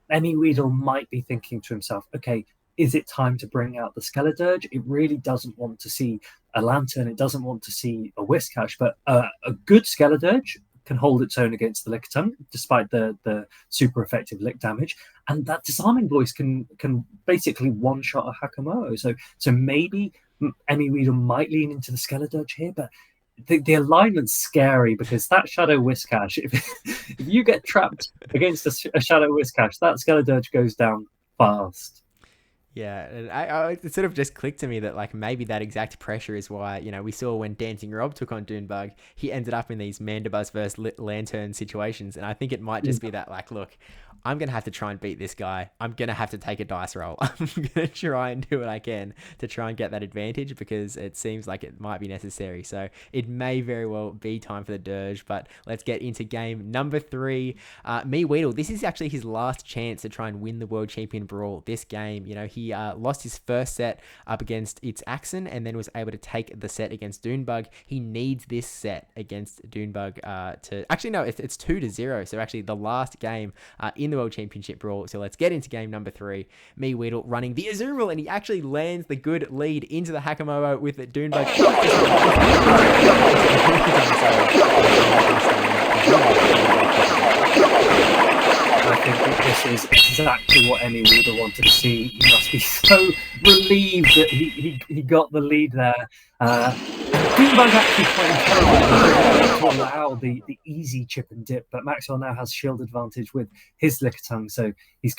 MEweedle might be thinking to himself, okay, is it time to bring out the Skeledirge? It really doesn't want to see a Lantern. It doesn't want to see a Whiscash, but a good Skeledirge can hold its own against the Lickitung, despite the super effective lick damage. And that Disarming Voice can basically one-shot a Hakamoto. So maybe MEweedle might lean into the Skeledirge here, but the alignment's scary, because that Shadow Whiscash, if you get trapped against a Shadow Whiscash, that Skeledirge goes down fast. Yeah, and it sort of just clicked to me that like maybe that exact pressure is why, you know, we saw when DancingRob took on Dune Bug, he ended up in these Mandibuzz versus Lantern situations, and I think it might just be that like, look, I'm gonna have to try and beat this guy. I'm gonna have to take a dice roll. I'm gonna try and do what I can to try and get that advantage because it seems like it might be necessary. So it may very well be time for the Dirge, but let's get into game number 3. MEweedle, this is actually his last chance to try and win the World Champion Brawl this game. You know, he lost his first set up against ItsAXN and then was able to take the set against Dune Bug. He needs this set against Dune Bug to... Actually, no, it's 2-0. So actually the last game in the World Championship Brawl. So let's get into game number 3. MEweedle running the Azumarill, and he actually lands the good lead into the Hakamoa with the Dune Bug. I think that this is exactly what MEweedle wanted to see. He must be so relieved that he got the lead there. Dune Bug actually quite encouraging to allow the easy chip and dip, but Maxwell now has shield advantage with his Lickitung, so he's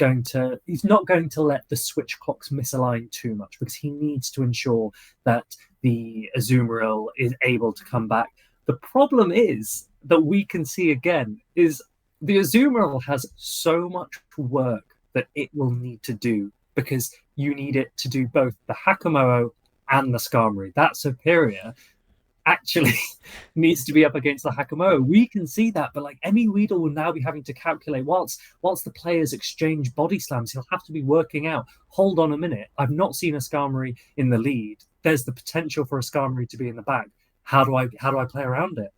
not going to let the switch clocks misalign too much because he needs to ensure that the Azumarill is able to come back. The problem is that we can see again is the Azumarill has so much work that it will need to do because you need it to do both the Hakamoa and the Skarmory. That superior actually needs to be up against the Hakamoa. We can see that, but like MEweedle will now be having to calculate whilst the players exchange body slams, he'll have to be working out, hold on a minute, I've not seen a Skarmory in the lead. There's the potential for a Skarmory to be in the back. How do I play around it?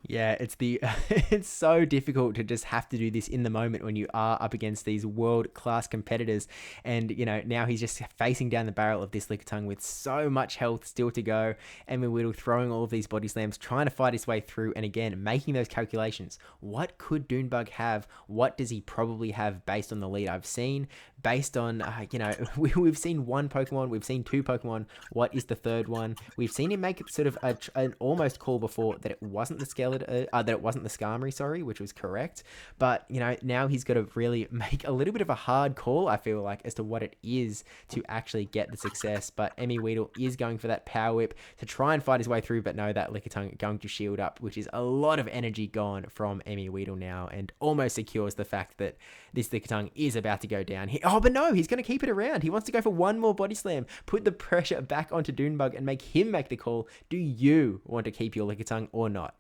Yeah, it's so difficult to just have to do this in the moment when you are up against these world-class competitors. And, you know, now he's just facing down the barrel of this Lickitung with so much health still to go. And MEweedle throwing all of these body slams, trying to fight his way through. And again, making those calculations. What could Dune Bug have? What does he probably have based on the lead I've seen? Based on, you know, we've seen one Pokemon, we've seen 2 Pokemon. What is the third one? We've seen him make sort of an almost call before that it wasn't the that it wasn't the Skarmory, which was correct. But, you know, now he's got to really make a little bit of a hard call, I feel like, as to what it is to actually get the success. But MEweedle is going for that Power Whip to try and fight his way through, but no, that Lickitung going to shield up, which is a lot of energy gone from MEweedle now, and almost secures the fact that this Lickitung is about to go down. Oh, but no, he's going to keep it around. He wants to go for one more body slam, put the pressure back onto Dune Bug and make him make the call. Do you want to keep your Lickitung or not?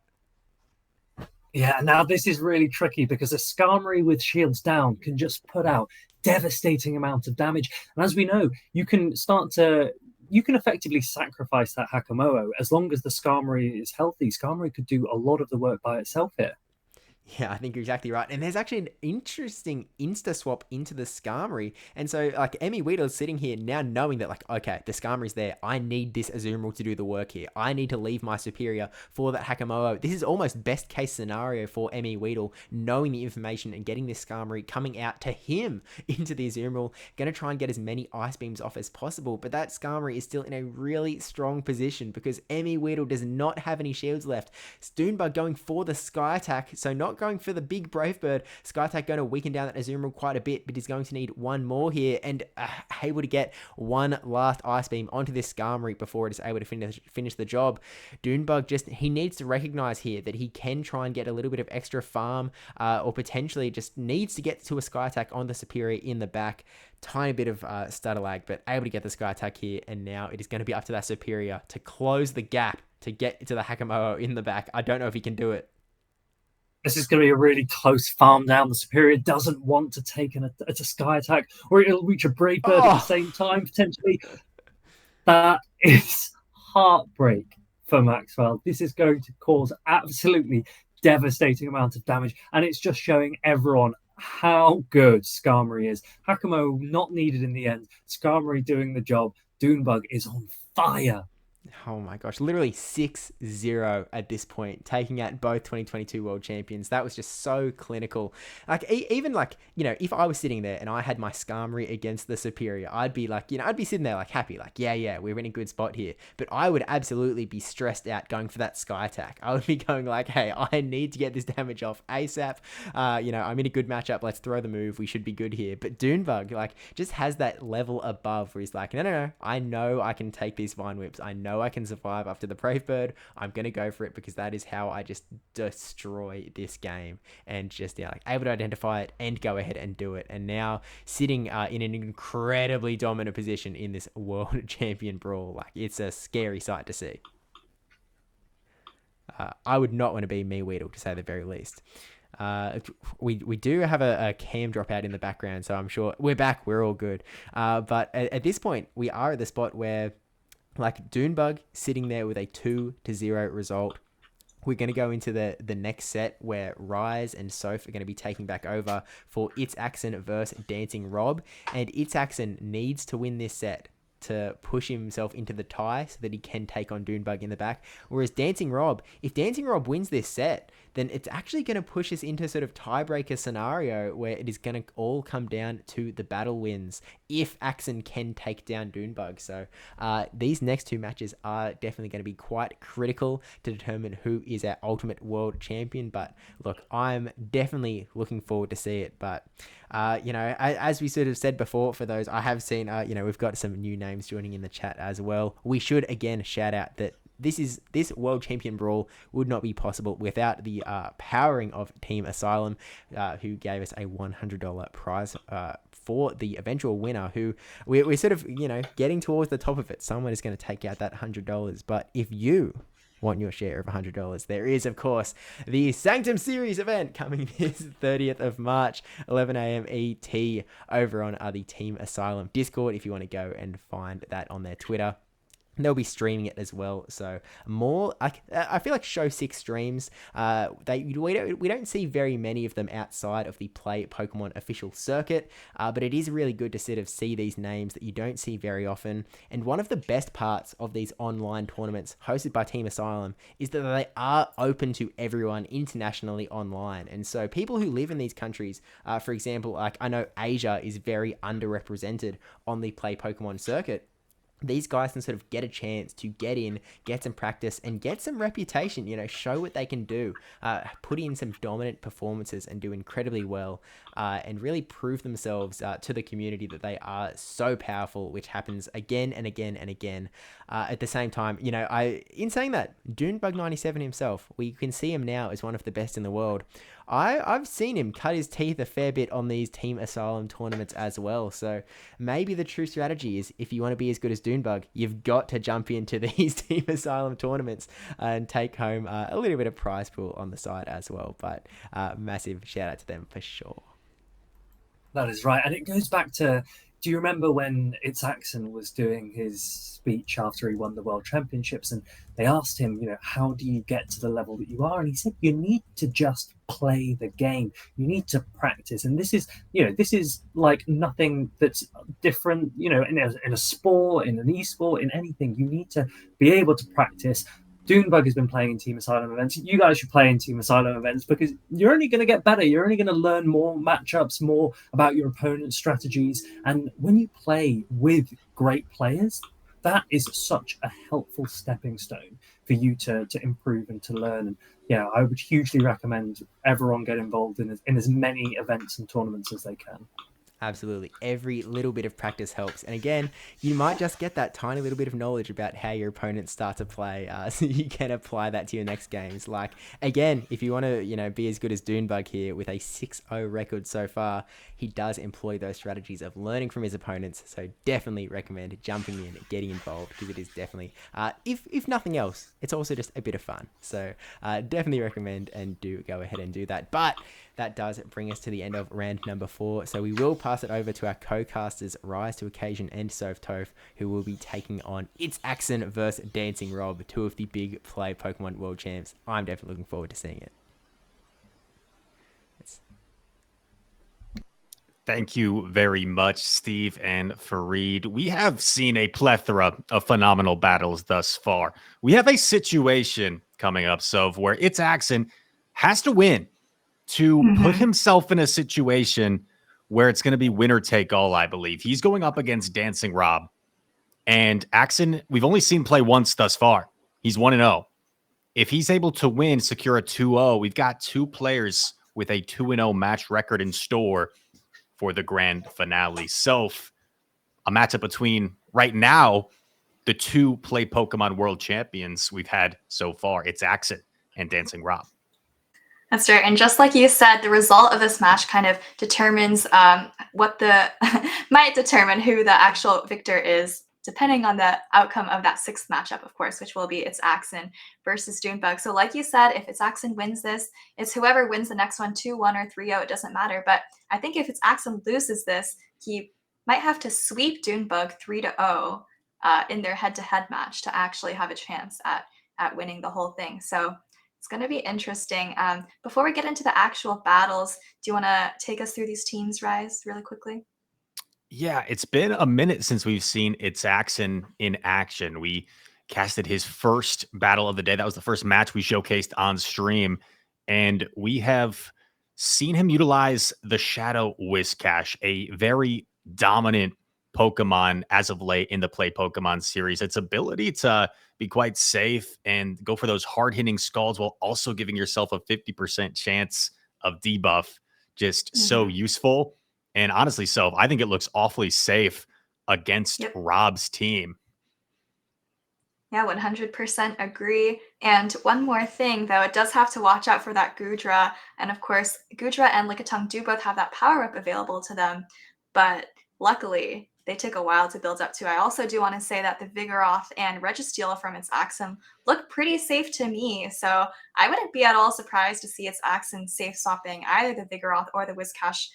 Yeah, now this is really tricky because a Skarmory with shields down can just put out devastating amount of damage. And as we know, you can effectively sacrifice that Hakamoa. As long as the Skarmory is healthy, Skarmory could do a lot of the work by itself here. Yeah, I think you're exactly right. And there's actually an interesting insta swap into the Skarmory. And so, like, MEweedle is sitting here now knowing that, like, okay, the Skarmory's there. I need this Azumarill to do the work here. I need to leave my superior for that Hakamoa. This is almost best case scenario for MEweedle, knowing the information and getting this Skarmory coming out to him into the Azumarill. Going to try and get as many Ice Beams off as possible. But that Skarmory is still in a really strong position because MEweedle does not have any shields left. Dune Bug going for the Sky Attack, so not going for the big Brave Bird. Sky Attack going to weaken down that Azumarill quite a bit, but he's going to need one more here, and able to get one last Ice Beam onto this Skarmory before it is able to finish the job. Dune Bug he needs to recognize here that he can try and get a little bit of extra farm, or potentially just needs to get to a Sky Attack on the superior in the back. Tiny bit of stutter lag, but able to get the Sky Attack here, and now it is going to be up to that superior to close the gap to get to the Hakamoa in the back. I don't know if he can do it. This is going to be a really close farm down. The superior doesn't want to take a Sky Attack, or it'll reach a Brave Bird at the same time, potentially. That is heartbreak for Maxwell. This is going to cause absolutely devastating amount of damage, and it's just showing everyone how good Skarmory is. Hakamoa not needed in the end. Skarmory doing the job. Dune Bug is on fire. Oh my gosh, literally 6-0 at this point, taking out both 2022 world champions. That was just so clinical. Like, even like, you know, if I was sitting there and I had my Skarmory against the superior, I'd be like, you know, I'd be sitting there like happy, like, yeah, we're in a good spot here. But I would absolutely be stressed out going for that Sky Attack. I would be going like, hey, I need to get this damage off ASAP. You know, I'm in a good matchup. Let's throw the move. We should be good here. But Dune Bug, like, just has that level above where he's like, no. I know I can take these Vine Whips. I know I can survive after the Brave Bird. I'm going to go for it because that is how I just destroy this game, and just, yeah, like, able to identify it and go ahead and do it. And now sitting in an incredibly dominant position in this world champion brawl. Like, it's a scary sight to see. I would not want to be MEweedle, to say the very least. We do have a cam dropout in the background, so I'm sure we're back. We're all good. But at this point, we are at the spot where, like, Dune Bug sitting there with a 2-0 result. We're going to go into the next set where Rise and Soph are going to be taking back over for ItsAXN versus DancingRob. And ItsAXN needs to win this set to push himself into the tie so that he can take on Dune Bug in the back. Whereas DancingRob, if DancingRob wins this set, then it's actually going to push us into sort of tiebreaker scenario where it is going to all come down to the battle wins if Axen can take down Dune Bug. So these next two matches are definitely going to be quite critical to determine who is our ultimate world champion. But look, I'm definitely looking forward to see it. But you know, as we sort of said before, for those, I have seen, you know, we've got some new names joining in the chat as well. We should again shout out that this world champion brawl would not be possible without the powering of Team Asylum, who gave us a $100 prize for the eventual winner, who we're sort of, you know, getting towards the top of it. Someone is going to take out that $100. But if you want your share of $100, there is, of course, the Sanctum Series event coming this 30th of March, 11 a.m. ET, over on the Team Asylum Discord, if you want to go and find that on their Twitter. They'll be streaming it as well. So more, I feel like Show 6 streams, we don't see very many of them outside of the Play Pokemon official circuit, but it is really good to sort of see these names that you don't see very often. And one of the best parts of these online tournaments hosted by Team Asylum is that they are open to everyone internationally online. And so people who live in these countries, for example, like, I know Asia is very underrepresented on the Play Pokemon circuit. These guys can sort of get a chance to get in, get some practice, and get some reputation, you know, show what they can do, put in some dominant performances and do incredibly well, and really prove themselves to the community that they are so powerful, which happens again and again and again. At the same time, you know, in saying that, Dune Bug 97 himself, we can see him now as one of the best in the world. I've seen him cut his teeth a fair bit on these Team Asylum tournaments as well. So maybe the true strategy is, if you want to be as good as Dune Bug, you've got to jump into these Team Asylum tournaments and take home a little bit of prize pool on the side as well. But massive shout out to them for sure. That is right. And it goes back to, do you remember when ItsAXN was doing his speech after he won the World Championships, and they asked him, you know, how do you get to the level that you are? And he said, you need to just play the game. You need to practice. And this is, you know, this is like nothing that's different, you know, in a sport, in an esport, in anything. You need to be able to practice. Dune Bug has been playing in Team Asylum events. You guys should play in Team Asylum events, because you're only going to get better. You're only going to learn more matchups, more about your opponent's strategies. And when you play with great players, that is such a helpful stepping stone for you to improve and to learn. And yeah, I would hugely recommend everyone get involved in as many events and tournaments as they can. Absolutely. Every little bit of practice helps. And again, you might just get that tiny little bit of knowledge about how your opponents start to play, so you can apply that to your next games. Like, again, if you want to, you know, be as good as Dune Bug here with a 6-0 record so far, he does employ those strategies of learning from his opponents. So definitely recommend jumping in, getting involved, because it is definitely, if nothing else, it's also just a bit of fun. So definitely recommend and do go ahead and do that. But that does bring us to the end of round number 4. So we will pass it over to our co-casters, Rise to Occasion and sophtoph, who will be taking on ItsAXN versus DancingRob, two of the big Play Pokemon World Champs. I'm definitely looking forward to seeing it. Thank you very much, Steve and Fareed. We have seen a plethora of phenomenal battles thus far. We have a situation coming up, Soph, where ItsAXN has to win to put himself in a situation where it's going to be winner take all, I believe. He's going up against DancingRob. And Axen, we've only seen play once thus far. He's 1-0. If he's able to win, secure a 2-0, we've got two players with a 2-0 match record in store for the grand finale. So a matchup between right now the two play Pokemon world champions we've had so far. It's ItsAXN and DancingRob. That's right. And just like you said, the result of this match kind of determines what the might determine who the actual victor is, depending on the outcome of that sixth matchup, of course, which will be ItsAXN versus Dune Bug. So like you said, if ItsAXN wins this, it's whoever wins the next one, 2-1 or 3-0, it doesn't matter. But I think if ItsAXN loses this, he might have to sweep Dune Bug 3-0 in their head-to-head match to actually have a chance at winning the whole thing. So it's going to be interesting. Before we get into the actual battles, do you want to take us through these teams, Rise, really quickly? Yeah, it's been a minute since we've seen ItsAXN in action. We casted his first battle of the day. That was the first match we showcased on stream. And we have seen him utilize the Shadow Whiscash, a very dominant Pokemon as of late in the Play Pokemon series. Its ability to be quite safe and go for those hard-hitting scalds while also giving yourself a 50% chance of debuff. Just so useful. And honestly, so I think it looks awfully safe against Rob's team. Yeah, 100% agree. And one more thing, though, it does have to watch out for that Goodra. And of course, Goodra and Lickitung do both have that power-up available to them. But luckily, they took a while to build up to. I also do want to say that the Vigoroth and Registeel from ItsAXN look pretty safe to me. So I wouldn't be at all surprised to see ItsAXN safe swapping either the Vigoroth or the Whiscash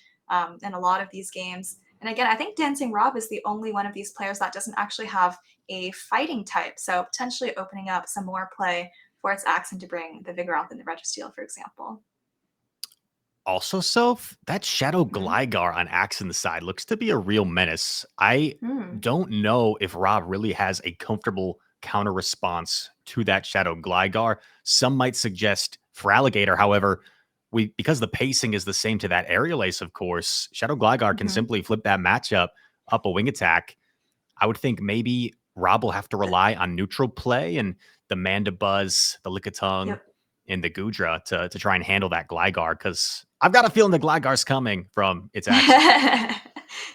in a lot of these games. And again, I think DancingRob is the only one of these players that doesn't actually have a fighting type. So potentially opening up some more play for ItsAXN to bring the Vigoroth and the Registeel, for example. Also, Soph, that Shadow Gligar on Axen's side looks to be a real menace. I don't know if Rob really has a comfortable counter response to that Shadow Gligar. Some might suggest Feraligatr. However, because the pacing is the same to that Aerial Ace, of course, Shadow Gligar can simply flip that matchup up a wing attack. I would think maybe Rob will have to rely on neutral play and the Mandibuzz, the Lickitung, and the Goodra to try and handle that Gligar, because I've got a feeling the Gligar's coming from ItsAXN.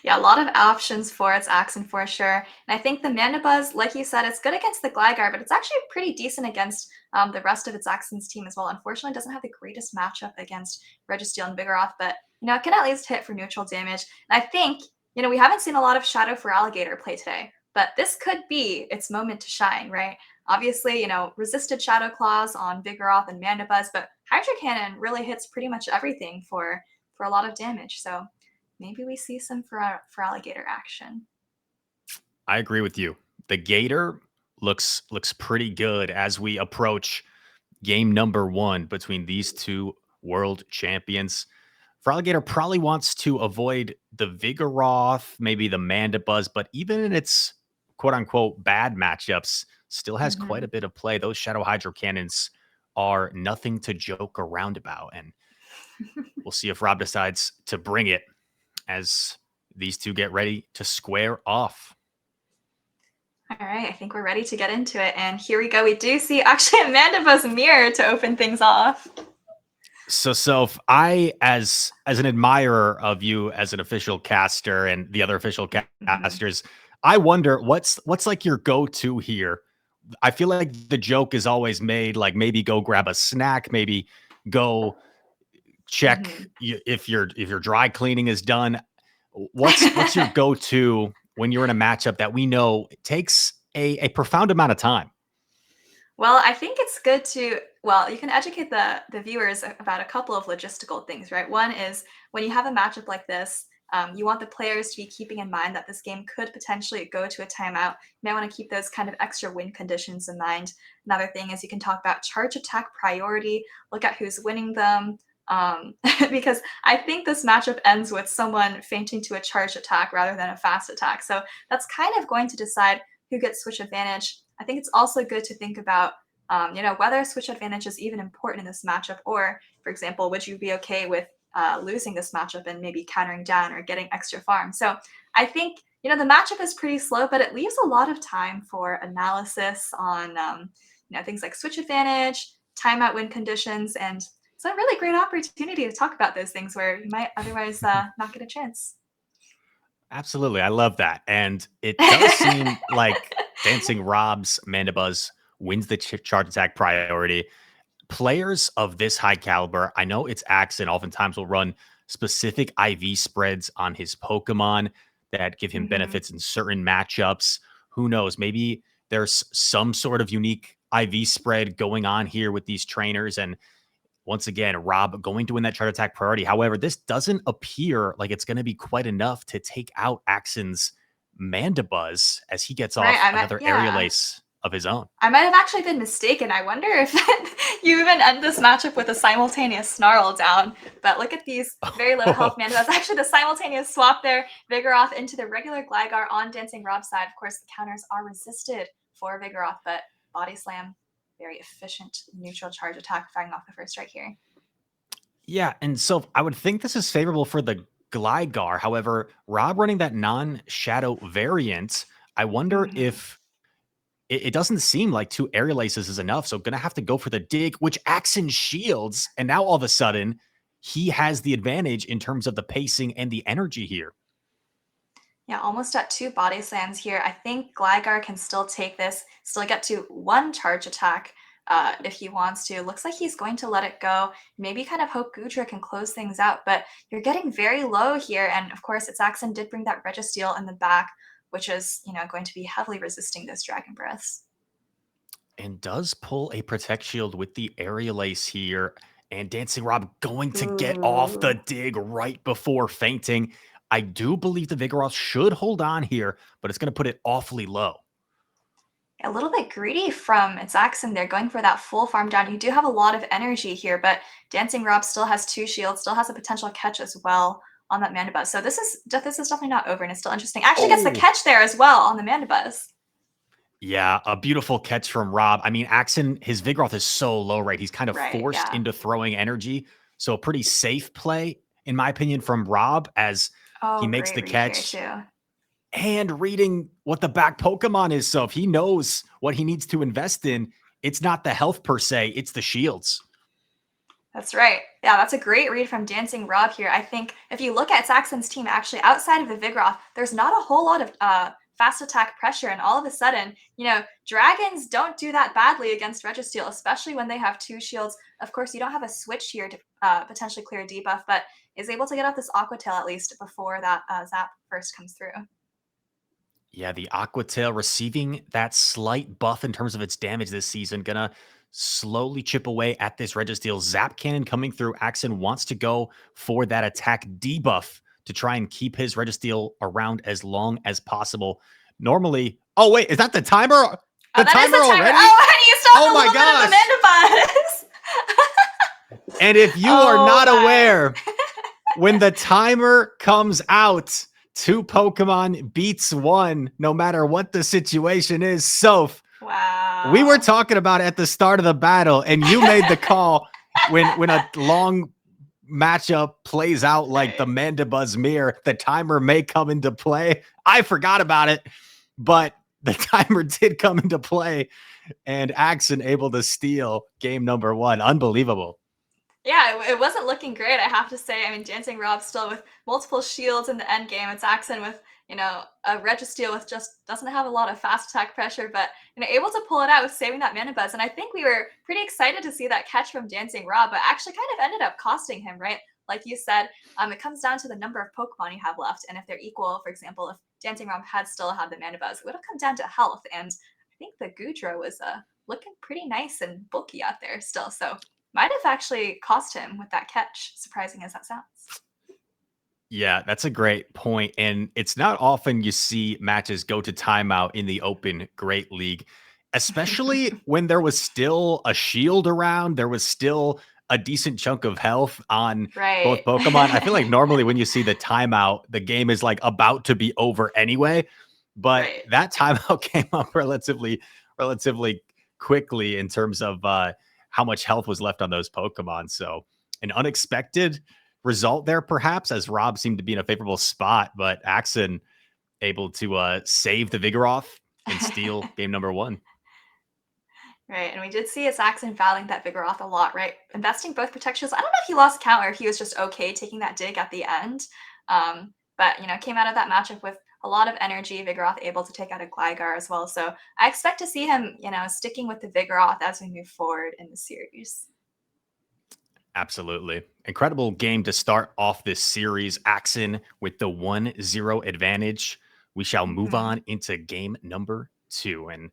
Yeah, a lot of options for ItsAXN for sure. And I think the Mandibuzz, like you said, it's good against the Gligar, but it's actually pretty decent against the rest of ItsAXN's team as well. Unfortunately, it doesn't have the greatest matchup against Registeel and Vigoroth, but it can at least hit for neutral damage. And I think, we haven't seen a lot of Shadow Feraligatr play today, but this could be its moment to shine, right? Obviously, resisted Shadow Claws on Vigoroth and Mandibuzz, but Hydro Cannon really hits pretty much everything for a lot of damage. So maybe we see some Feraligatr action. I agree with you. The Gator looks pretty good as we approach game number 1 between these two world champions. Feraligatr probably wants to avoid the Vigoroth, maybe the Mandibuzz, but even in its quote-unquote bad matchups, still has quite a bit of play. Those Shadow Hydro Cannons are nothing to joke around about, and we'll see if Rob decides to bring it as these two get ready to square off. All right, I think we're ready to get into it, and here we go. We do see actually a Mandibuzz mirror to open things off. So, Soph, I, as an admirer of you as an official caster and the other official casters, I wonder what's like your go-to here. I feel like the joke is always made, like maybe go grab a snack, maybe go check if your dry cleaning is done. What's your go-to when you're in a matchup that we know takes a profound amount of time? Well, I think it's good to, you can educate the viewers about a couple of logistical things, right? One is when you have a matchup like this, you want the players to be keeping in mind that this game could potentially go to a timeout. You may want to keep those kind of extra win conditions in mind. Another thing is you can talk about charge attack priority, look at who's winning them, because I think this matchup ends with someone fainting to a charged attack rather than a fast attack. So that's kind of going to decide who gets switch advantage. I think it's also good to think about, whether switch advantage is even important in this matchup, or, for example, would you be okay with losing this matchup and maybe countering down or getting extra farm? So I think, the matchup is pretty slow, but it leaves a lot of time for analysis on, things like switch advantage, timeout win conditions, and it's a really great opportunity to talk about those things where you might otherwise not get a chance. Absolutely. I love that. And it does seem like DancingRob's Mandibuzz wins the charge attack priority. Players of this high caliber, I know ItsAXN oftentimes will run specific IV spreads on his Pokemon that give him benefits in certain matchups. Who knows? Maybe there's some sort of unique IV spread going on here with these trainers. And once again, Rob going to win that charge attack priority. However, this doesn't appear like it's going to be quite enough to take out Axen's Mandibuzz as he gets off another aerial ace of his own. I might have actually been mistaken. I wonder if you even end this matchup with a simultaneous Snarl down. But look at these very low health Mandibuzz. Actually, the simultaneous swap there, Vigoroth into the regular Gligar on DancingRob's side. Of course, the counters are resisted for Vigoroth, but Body Slam, very efficient neutral charge attack, fighting off the first strike here. Yeah, and so I would think this is favorable for the Gligar. However, Rob running that non-shadow variant, I wonder if it doesn't seem like 2 aerial aces is enough. So going to have to go for the dig, which Axen shields. And now all of a sudden, he has the advantage in terms of the pacing and the energy here. Yeah, almost at 2 body slams here. I think Gligar can still take this, still get to 1 charge attack if he wants to. Looks like he's going to let it go. Maybe kind of hope Goodra can close things out, but you're getting very low here. And of course, ItsAXN did bring that Registeel in the back, which is, going to be heavily resisting those Dragon Breaths. And does pull a Protect Shield with the aerial ace here. And DancingRob going to get off the dig right before fainting. I do believe the Vigoroth should hold on here, but it's going to put it awfully low. A little bit greedy from ItsAXN. They're going for that full farm down. You do have a lot of energy here, but DancingRob still has 2 shields, still has a potential catch as well on that Mandibuzz. So this is definitely not over, and it's still interesting. Actually gets the catch there as well on the Mandibuzz. Yeah, a beautiful catch from Rob. I mean, Axen, his Vigoroth is so low, right? He's kind of forced into throwing energy. So a pretty safe play, in my opinion, from Rob as he makes the catch. And reading what the back Pokemon is. So if he knows what he needs to invest in, it's not the health per se, it's the shields. That's right. Yeah, that's a great read from DancingRob here. I think if you look at ItsAXN's team, actually, outside of the Vigoroth, there's not a whole lot of fast attack pressure. And all of a sudden, dragons don't do that badly against Registeel, especially when they have 2 shields. Of course, you don't have a switch here to potentially clear a debuff, but is able to get off this Aqua Tail at least before that Zap first comes through. Yeah, the Aqua Tail receiving that slight buff in terms of its damage this season. Gonna slowly chip away at this Registeel. Zap Cannon coming through. Axen wants to go for that attack debuff to try and keep his Registeel around as long as possible. Normally, oh wait, is that the timer? The timer already? Oh, honey, you still have a little bit of Mandibuzz. And if you are not aware, when the timer comes out, 2 Pokemon beats 1, no matter what the situation is. Soph, wow. We were talking about it at the start of the battle, and you made the call when a long matchup plays out like the Mandibuzz mirror, the timer may come into play. I forgot about it, but the timer did come into play, and Axen able to steal game number 1. Unbelievable. Yeah, it wasn't looking great, I have to say. I mean, DancingRob still with multiple shields in the end game. ItsAXN with, a Registeel with just doesn't have a lot of fast attack pressure, but, able to pull it out with saving that Mandibuzz. And I think we were pretty excited to see that catch from DancingRob, but actually kind of ended up costing him, right? Like you said, it comes down to the number of Pokemon you have left. And if they're equal, for example, if DancingRob had still had the Mandibuzz, it would have come down to health. And I think the Goodra was looking pretty nice and bulky out there still. So might have actually cost him with that catch, surprising as that sounds. Yeah, that's a great point. And it's not often you see matches go to timeout in the Open Great League, especially when there was still a shield around. There was still a decent chunk of health on both Right. Pokemon. I feel like normally when you see the timeout, the game is like about to be over anyway. But Right. that timeout came up relatively quickly in terms of how much health was left on those Pokemon. So an unexpected result there, perhaps, as Rob seemed to be in a favorable spot, but Axen able to save the Vigoroth and steal game number 1. Right, and we did see ItsAXN fouling that Vigoroth a lot, right? Investing both Protect Shields. I don't know if he lost count or if he was just okay taking that dig at the end. But, came out of that matchup with a lot of energy. Vigoroth able to take out a Gligar as well. So I expect to see him, sticking with the Vigoroth as we move forward in the series. Absolutely. Incredible game to start off this series. Axen with the 1-0 advantage. We shall move on into game number 2. And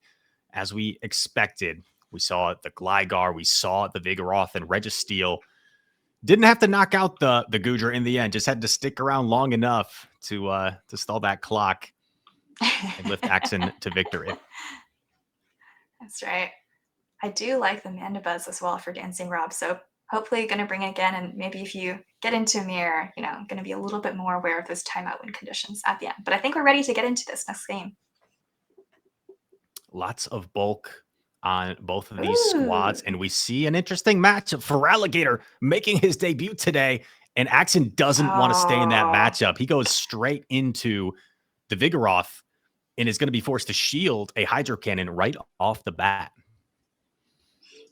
as we expected, we saw the Gligar, we saw the Vigoroth, and Registeel didn't have to knock out the Goodra in the end, just had to stick around long enough to stall that clock and lift Axen to victory. That's right. I do like the Mandibuzz as well for DancingRob, so hopefully going to bring it again, and maybe if you get into Mirror, going to be a little bit more aware of those timeout win conditions at the end. But I think we're ready to get into this next game. Lots of bulk on both of these squads, and we see an interesting matchup for Alligator making his debut today, and Axen doesn't want to stay in that matchup. He goes straight into the Vigoroth and is going to be forced to shield a Hydro Cannon right off the bat.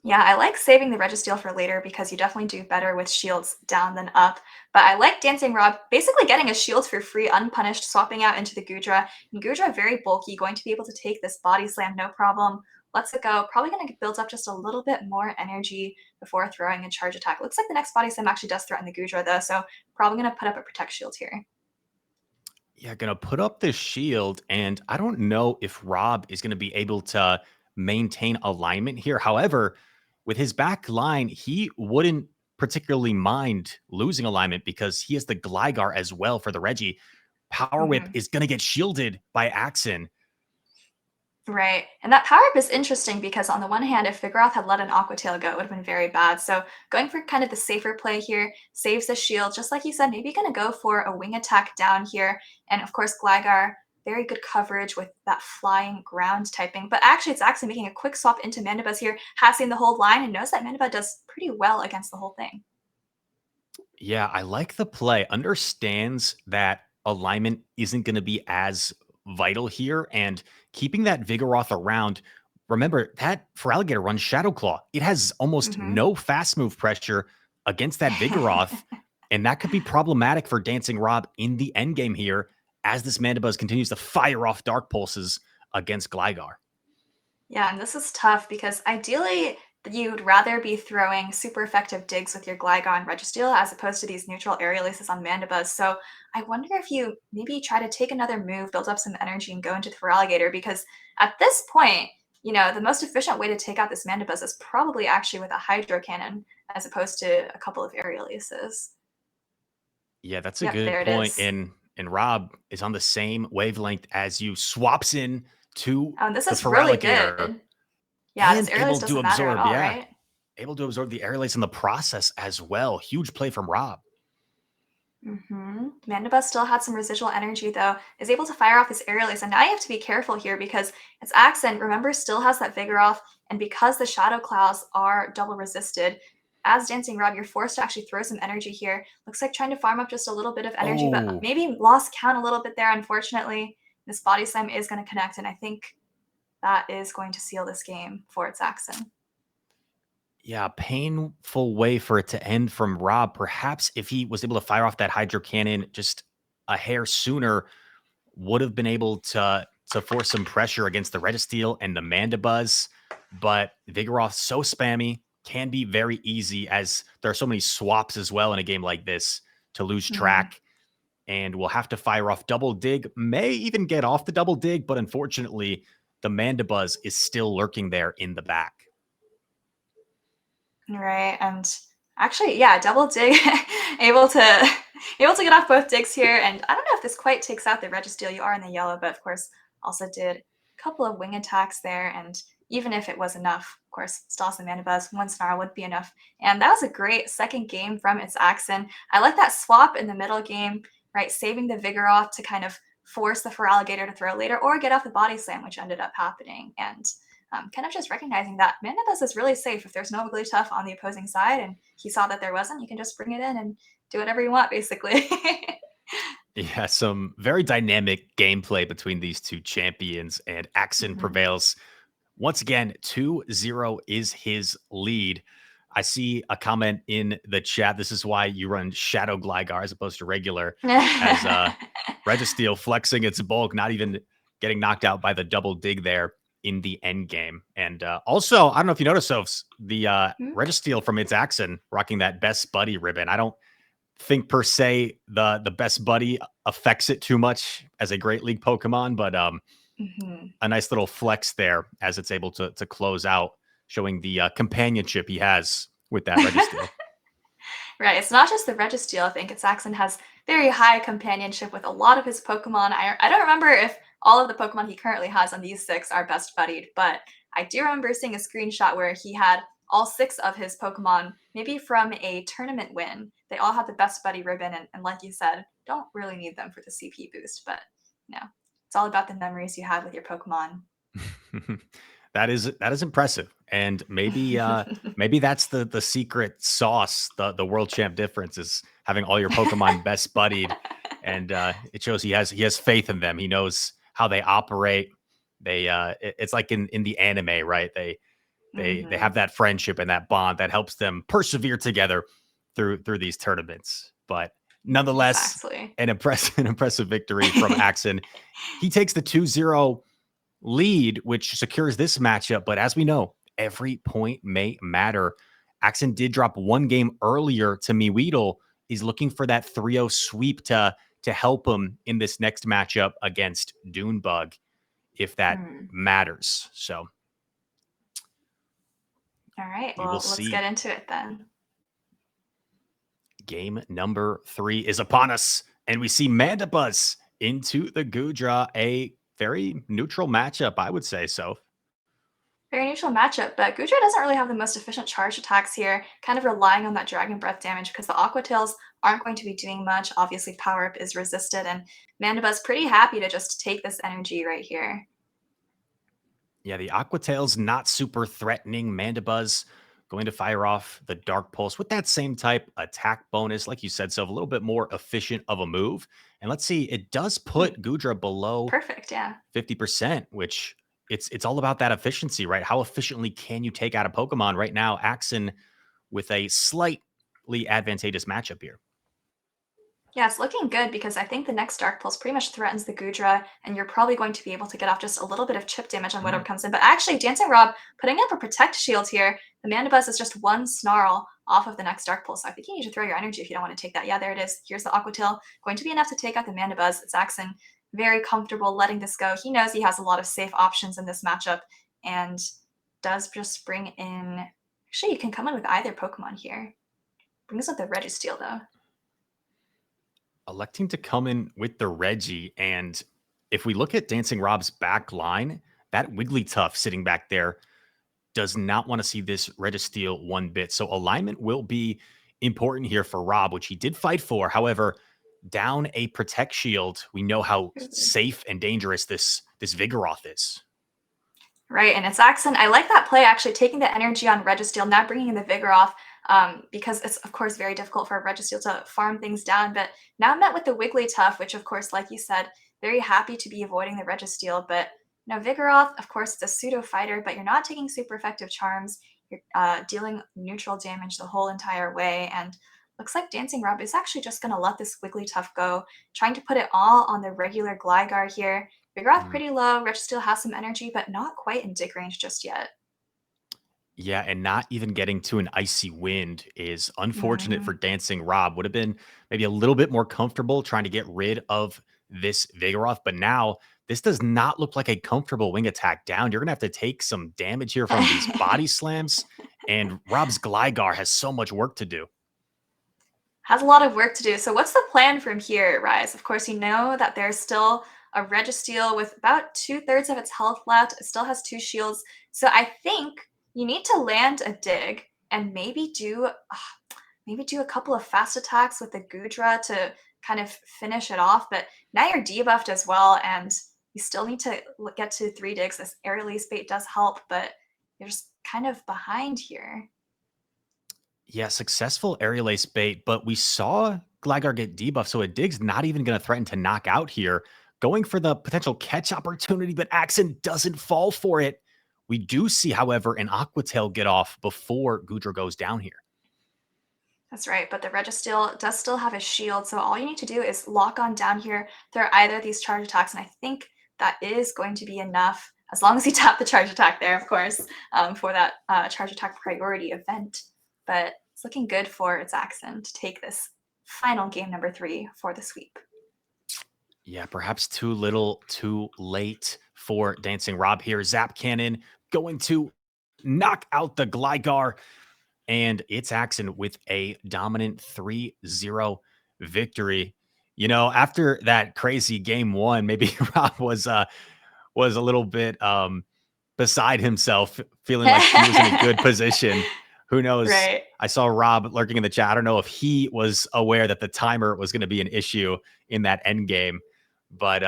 Yeah, I like saving the Registeel for later because you definitely do better with shields down than up. But I like DancingRob basically getting a shield for free, unpunished, swapping out into the Goodra. And Goodra, very bulky, going to be able to take this Body Slam, no problem. Lets it go. Probably going to build up just a little bit more energy before throwing a charge attack. Looks like the next Body Slam actually does threaten the Goodra, though, so probably going to put up a Protect Shield here. Yeah, going to put up this shield, and I don't know if Rob is going to be able to maintain alignment here. However, with his back line, he wouldn't particularly mind losing alignment because he has the Gligar as well for the Reggie. Power Whip is going to get shielded by Axen. Right. And that Power Up is interesting because on the one hand, if Vigoroth had let an Aqua Tail go, it would have been very bad. So going for kind of the safer play here, saves the shield. Just like you said, maybe going to go for a wing attack down here. And of course, Gligar, very good coverage with that flying ground typing. But actually, it's actually making a quick swap into Mandibuzz here, has seen the whole line and knows that Mandibuzz does pretty well against the whole thing. Yeah, I like the play. Understands that alignment isn't going to be as vital here, and keeping that Vigoroth around. Remember that for Alligator runs Shadow Claw. It has almost no fast move pressure against that Vigoroth, and that could be problematic for DancingRob in the end game here as this Mandibuzz continues to fire off Dark Pulses against Gligar. Yeah, and this is tough because ideally you'd rather be throwing super effective digs with your Gligar and Registeel as opposed to these neutral aerial aces on Mandibuzz. So I wonder if you maybe try to take another move, build up some energy, and go into the Feraligatr, because at this point, the most efficient way to take out this Mandibuzz is probably actually with a Hydro Cannon as opposed to a couple of aerial aces. Yeah, that's a good point. And Rob is on the same wavelength as you, swaps in to this the is really Feraligatr. good. Yeah, And this aerial ace doesn't matter at all, right? Able to absorb the aerial ace in the process as well. Huge play from Rob. Mandibuzz still had some residual energy, though, is able to fire off his aerial ace, and now you have to be careful here because its Axen, remember, still has that Vigoroth, and because the Shadow Claws are double resisted, as DancingRob, you're forced to actually throw some energy here. Looks like trying to farm up just a little bit of energy, but maybe lost count a little bit there, unfortunately. This Body Slam is going to connect, and I think that is going to seal this game for ItsAXN. Yeah, painful way for it to end from Rob. Perhaps if he was able to fire off that Hydro Cannon just a hair sooner, would have been able to force some pressure against the Registeel and the Mandibuzz. But Vigoroth, so spammy, can be very easy as there are so many swaps as well in a game like this to lose track. And we'll have to fire off Double Dig, may even get off the Double Dig, but unfortunately, the Mandibuzz is still lurking there in the back. Right, and actually, yeah, Double Dig, able to get off both digs here, and I don't know if this quite takes out the Registeel. You are in the yellow, but of course, also did a couple of wing attacks there, and even if it was enough. Of course, Stas and Mandibuzz, one Snarl would be enough. And that was a great second game from ItsAXN. I like that swap in the middle game, right? Saving the Vigoroth to kind of force the Feraligatr to throw later or get off the body slam, which ended up happening. And kind of just recognizing that Mandibuzz is really safe. If there's no Wigglytuff on the opposing side and he saw that there wasn't, you can just bring it in and do whatever you want, basically. Yeah, some very dynamic gameplay between these two champions, and Axen prevails. Once again, 2-0 is his lead. I see a comment in the chat. This is why you run Shadow Gligar as opposed to regular, as Registeel flexing its bulk, not even getting knocked out by the double dig there in the end game. And also, I don't know if you noticed, Sophs, the Registeel from ItsAXN rocking that best buddy ribbon. I don't think per se the best buddy affects it too much as a Great League Pokemon, but a nice little flex there as it's able to close out, showing the companionship he has with that Registeel. Right, it's not just the Registeel. I think ItsAXN has very high companionship with a lot of his Pokemon. I don't remember if all of the Pokemon he currently has on these 6 are best buddied, but I do remember seeing a screenshot where he had all 6 of his Pokemon, maybe from a tournament win. They all had the best buddy ribbon, and like you said, don't really need them for the CP boost, but it's all about the memories you have with your Pokemon. That is impressive, and maybe maybe that's the secret sauce, the world champ difference is having all your Pokemon best buddied, and it shows he has faith in them. He knows how they operate. It's like in the anime, right? They have that friendship and that bond that helps them persevere together through these tournaments. But nonetheless, an impressive victory from Axen. He takes the 2-0 lead, which secures this matchup. But as we know, every point may matter. Axen did drop one game earlier to MEweedle. He's looking for that 3-0 sweep to help him in this next matchup against Dune Bug, if that matters. So all right, well, let's get into it then. Game number 3 is upon us, and we see Mandibuzz into the Goodra, a very neutral matchup, I would say so. Very neutral matchup, but Goodra doesn't really have the most efficient charge attacks here, kind of relying on that Dragon Breath damage because the Aqua Tails aren't going to be doing much. Obviously, Power Up is resisted, and Mandibuzz pretty happy to just take this energy right here. Yeah, the Aqua Tail's not super threatening. Mandibuzz going to fire off the Dark Pulse with that same type attack bonus. Like you said, so a little bit more efficient of a move. And let's see, it does put Goodra below 50%, which it's all about that efficiency, right? How efficiently can you take out a Pokemon? Right now, Axen with a slightly advantageous matchup here. Yeah, it's looking good because I think the next Dark Pulse pretty much threatens the Goodra, and you're probably going to be able to get off just a little bit of chip damage on whatever comes in. But actually, DancingRob putting up a Protect Shield here. The Mandibuzz is just one Snarl off of the next Dark Pulse. So I think you need to throw your energy if you don't want to take that. Yeah, there it is. Here's the Aqua Tail. Going to be enough to take out the Mandibuzz. It's Axen very comfortable letting this go. He knows he has a lot of safe options in this matchup and does just bring in... Actually, you can come in with either Pokemon here. Brings up the Registeel, though. Electing to come in with the Reggie, and if we look at DancingRob's back line, that Wigglytuff sitting back there does not want to see this Registeel one bit. So alignment will be important here for Rob, which he did fight for. However, down a Protect Shield, we know how safe and dangerous this Vigoroth is. Right, and it's Axen. I like that play, actually, taking the energy on Registeel, not bringing in the Vigoroth, because it's, of course, very difficult for Registeel to farm things down. But now met with the Wigglytuff, which, of course, like you said, very happy to be avoiding the Registeel. But now Vigoroth, of course, it's a pseudo fighter, but you're not taking super effective charms. You're dealing neutral damage the whole entire way. And looks like DancingRob is actually just going to let this Wigglytuff go, trying to put it all on the regular Gligar here. Vigoroth pretty low. Registeel has some energy, but not quite in dig range just yet. Yeah, and not even getting to an Icy Wind is unfortunate for DancingRob. Would have been maybe a little bit more comfortable trying to get rid of this Vigoroth, but now this does not look like a comfortable wing attack down. You're going to have to take some damage here from these body slams, and Rob's Gligar has so much work to do. Has a lot of work to do. So what's the plan from here, Rise? Of course, you know that there's still a Registeel with about 2/3 of its health left. It still has 2 shields. So I think you need to land a dig and maybe do a couple of fast attacks with the Gudra to kind of finish it off. But now you're debuffed as well, and you still need to get to 3 digs. This air release bait does help, but you're just kind of behind here. Yeah, successful aerial ace bait, but we saw Gligar get debuffed, so a dig's not even going to threaten to knock out here. Going for the potential catch opportunity, but Axen doesn't fall for it. We do see, however, an Aqua Tail get off before Gudra goes down here. That's right, but the Registeel does still have a shield, so all you need to do is lock on down here, throw either of these charge attacks, and I think that is going to be enough, as long as you tap the charge attack there, of course, for that charge attack priority event. But it's looking good for ItsAXN to take this final game number 3 for the sweep. Yeah, perhaps too little, too late for DancingRob here. Zap Cannon going to knock out the Gligar, and ItsAXN with a dominant 3-0 victory. You know, after that crazy game 1, maybe Rob was a little bit beside himself, feeling like he was in a good position. Who knows? Right. I saw Rob lurking in the chat. I don't know if he was aware that the timer was going to be an issue in that end game, but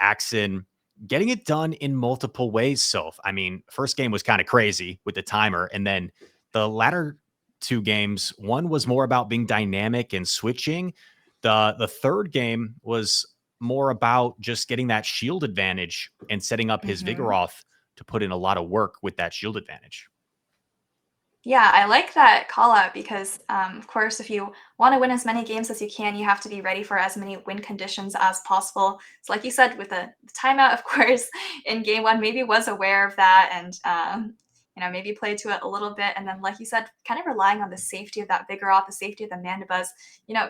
Axen getting it done in multiple ways. So, I mean, first game was kind of crazy with the timer, and then the latter 2 games, one was more about being dynamic and switching. The third game was more about just getting that shield advantage and setting up his Vigoroth to put in a lot of work with that shield advantage. Yeah, I like that call out because, of course, if you want to win as many games as you can, you have to be ready for as many win conditions as possible. So like you said, with the timeout, of course, in game 1, maybe was aware of that and, maybe played to it a little bit. And then, like you said, kind of relying on the safety of that Vigoroth, the safety of the Mandibuzz,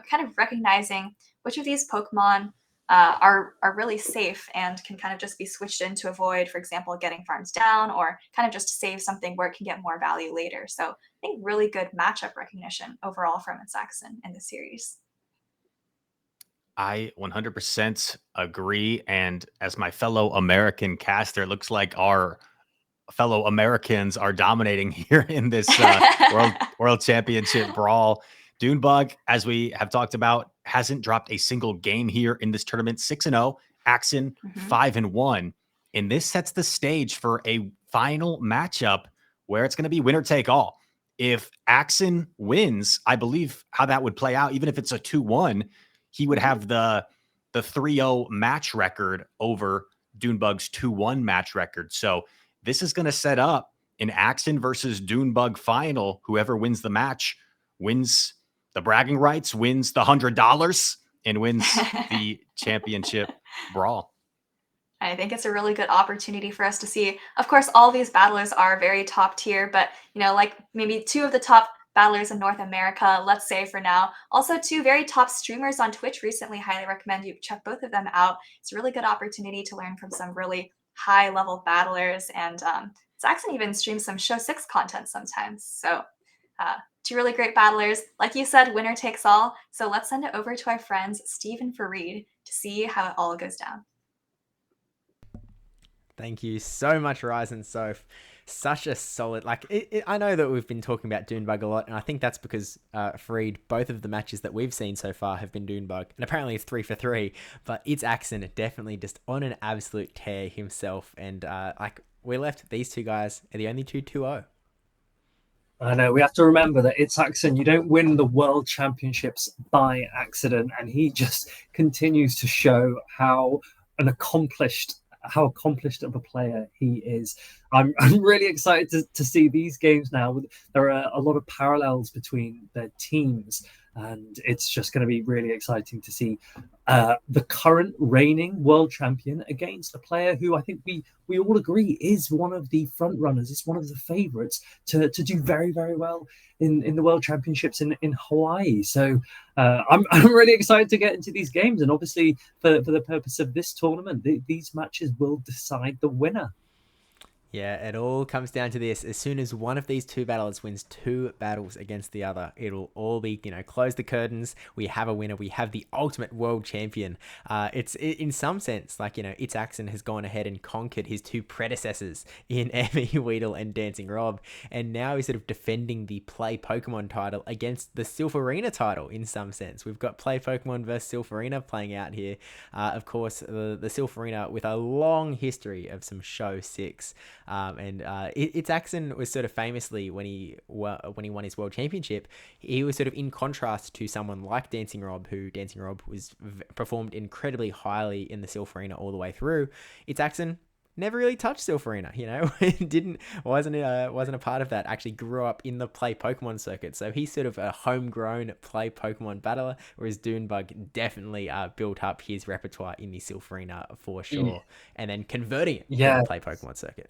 kind of recognizing which of these Pokemon are really safe and can kind of just be switched in to avoid, for example, getting farms down or kind of just save something where it can get more value later. So I think really good matchup recognition overall from ItsAXN in the series. I 100% agree. And as my fellow American caster, it looks like our fellow Americans are dominating here in this world championship brawl. Dune Bug, as we have talked about, hasn't dropped a single game here in this tournament. 6-0, Axen 5-1. And this sets the stage for a final matchup where it's going to be winner take all. If Axen wins, I believe how that would play out, even if it's a 2-1, he would have the 3-0 match record over Dune Bug's 2-1 match record. So this is going to set up an Axen versus Dune Bug final. Whoever wins the match wins the bragging rights, wins the $100, and wins the championship brawl. I think it's a really good opportunity for us to see. Of course, all these battlers are very top tier, but like maybe 2 of the top battlers in North America, let's say for now. Also 2 very top streamers on Twitch recently. Highly recommend you check both of them out. It's a really good opportunity to learn from some really high level battlers, and ItsAXN even streams some Show 6 content sometimes. So 2 really great battlers. Like you said, winner takes all. So let's send it over to our friends Steve and Fareed to see how it all goes down. Thank you so much, Rise and Soph. Such a solid, I know that we've been talking about Dune Bug a lot, and I think that's because, Fareed, both of the matches that we've seen so far have been Dune Bug, and apparently it's 3 for 3, but ItsAXN definitely just on an absolute tear himself, and, we're left, these 2 guys are the only 2-2-0. I know, we have to remember that ItsAXN, you don't win the World Championships by accident, and he just continues to show how accomplished of a player he is. I'm really excited to see these games now. There are a lot of parallels between their teams, and it's just going to be really exciting to see the current reigning world champion against a player who I think we all agree is one of the front runners. It's one of the favorites to do very, very well in the world championships in Hawaii. So I'm really excited to get into these games, and obviously for the purpose of this tournament, these matches will decide the winner. Yeah, it all comes down to this. As soon as one of these two battlers wins two battles against the other, it'll all be, close the curtains. We have a winner. We have the ultimate world champion. In some sense, like, ItsAXN has gone ahead and conquered his two predecessors in MEweedle and DancingRob. And now he's sort of defending the Play Pokemon title against the Silpharina title in some sense. We've got Play Pokemon versus Silpharina playing out here. Of course, the Silpharina with a long history of some show 6. ItsAXN was sort of famously when he won his world championship, he was sort of in contrast to someone like DancingRob, who DancingRob was performed incredibly highly in the Silpharina all the way through. ItsAXN never really touched Silpharina, wasn't a part of that. Actually grew up in the Play Pokemon circuit, so he's sort of a homegrown Play Pokemon battler, whereas Dune Bug definitely built up his repertoire in the Silpharina for sure, and then converting it to the Play Pokemon circuit.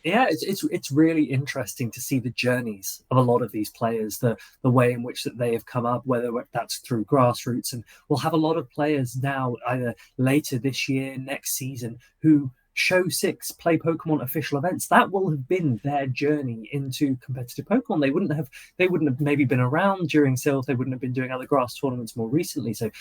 Yeah, it's really interesting to see the journeys of a lot of these players, the way in which that they have come up, whether that's through grassroots. And we'll have a lot of players now, either later this year, next season, who show 6 Play Pokemon official events. That will have been their journey into competitive Pokemon. They wouldn't have maybe been around during Sylph. They wouldn't have been doing other grass tournaments more recently. So,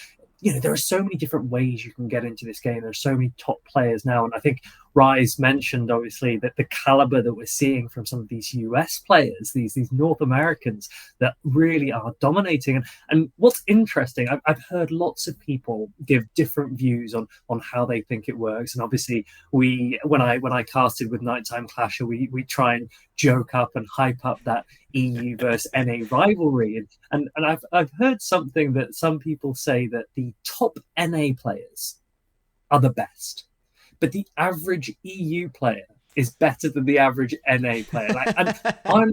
there are so many different ways you can get into this game. There are so many top players now. And I think Rise mentioned, obviously, that the caliber that we're seeing from some of these US players, these North Americans that really are dominating. And what's interesting, I've heard lots of people give different views on how they think it works. And obviously, when I casted with Nighttime Clasher, we try and joke up and hype up that EU versus NA rivalry. And I've heard something that some people say that the top NA players are the best, but the average EU player is better than the average NA player. And I'm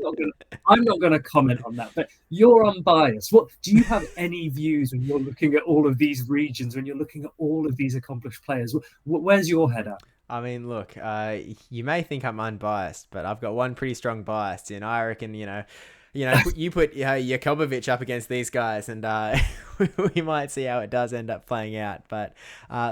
not going to comment on that. But you're unbiased. What do you have any views when you're looking at all of these regions? When you're looking at all of these accomplished players, where's your head at? I mean, look, you may think I'm unbiased, but I've got one pretty strong bias, and I reckon, you put Jakobovich up against these guys, and we might see how it does end up playing out. But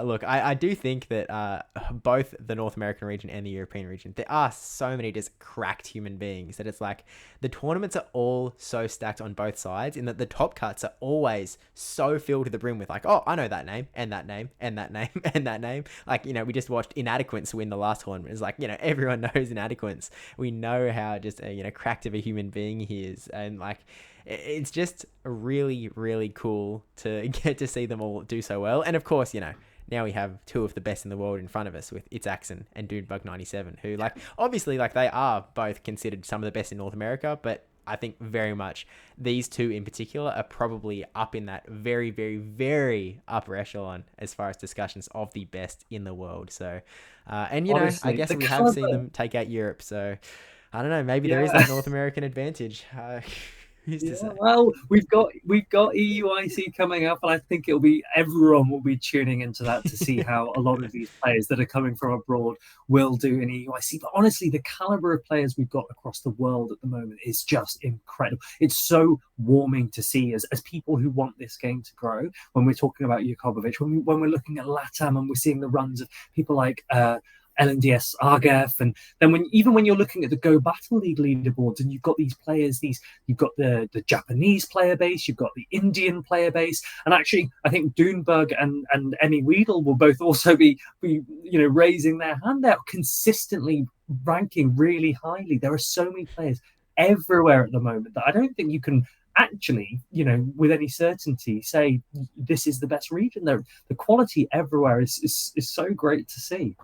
look, I do think that both the North American region and the European region, there are so many just cracked human beings that it's like the tournaments are all so stacked on both sides, in that the top cuts are always so filled to the brim with like, oh, I know that name and that name and that name and that name. Like, we just watched Inadequance win the last tournament. It's like, everyone knows Inadequance. We know how just cracked of a human being he is, and like, it's just really, really cool to get to see them all do so well. And of course, now we have two of the best in the world in front of us with ItsAXN and Dune Bug 97, who obviously they are both considered some of the best in North America, but I think very much these two in particular are probably up in that very, very, very upper echelon as far as discussions of the best in the world. So, and honestly, I guess we have seen them take out Europe. So I don't know, maybe there is that North American advantage. Well, we've got EUIC coming up, and I think everyone will be tuning into that to see how a lot of these players that are coming from abroad will do in EUIC. But honestly, the caliber of players we've got across the world at the moment is just incredible. It's so warming to see as people who want this game to grow. When we're talking about Jakobovich, when we're looking at LATAM and we're seeing the runs of people like LNDS Argef, and then when you're looking at the Go Battle League leaderboards, and you've got these players, you've got the Japanese player base, you've got the Indian player base, and actually I think Dune Bug and MEweedle will both also be raising their hand out, consistently ranking really highly. There are so many players everywhere at the moment that I don't think you can actually, with any certainty say this is the best region. The quality everywhere is so great to see.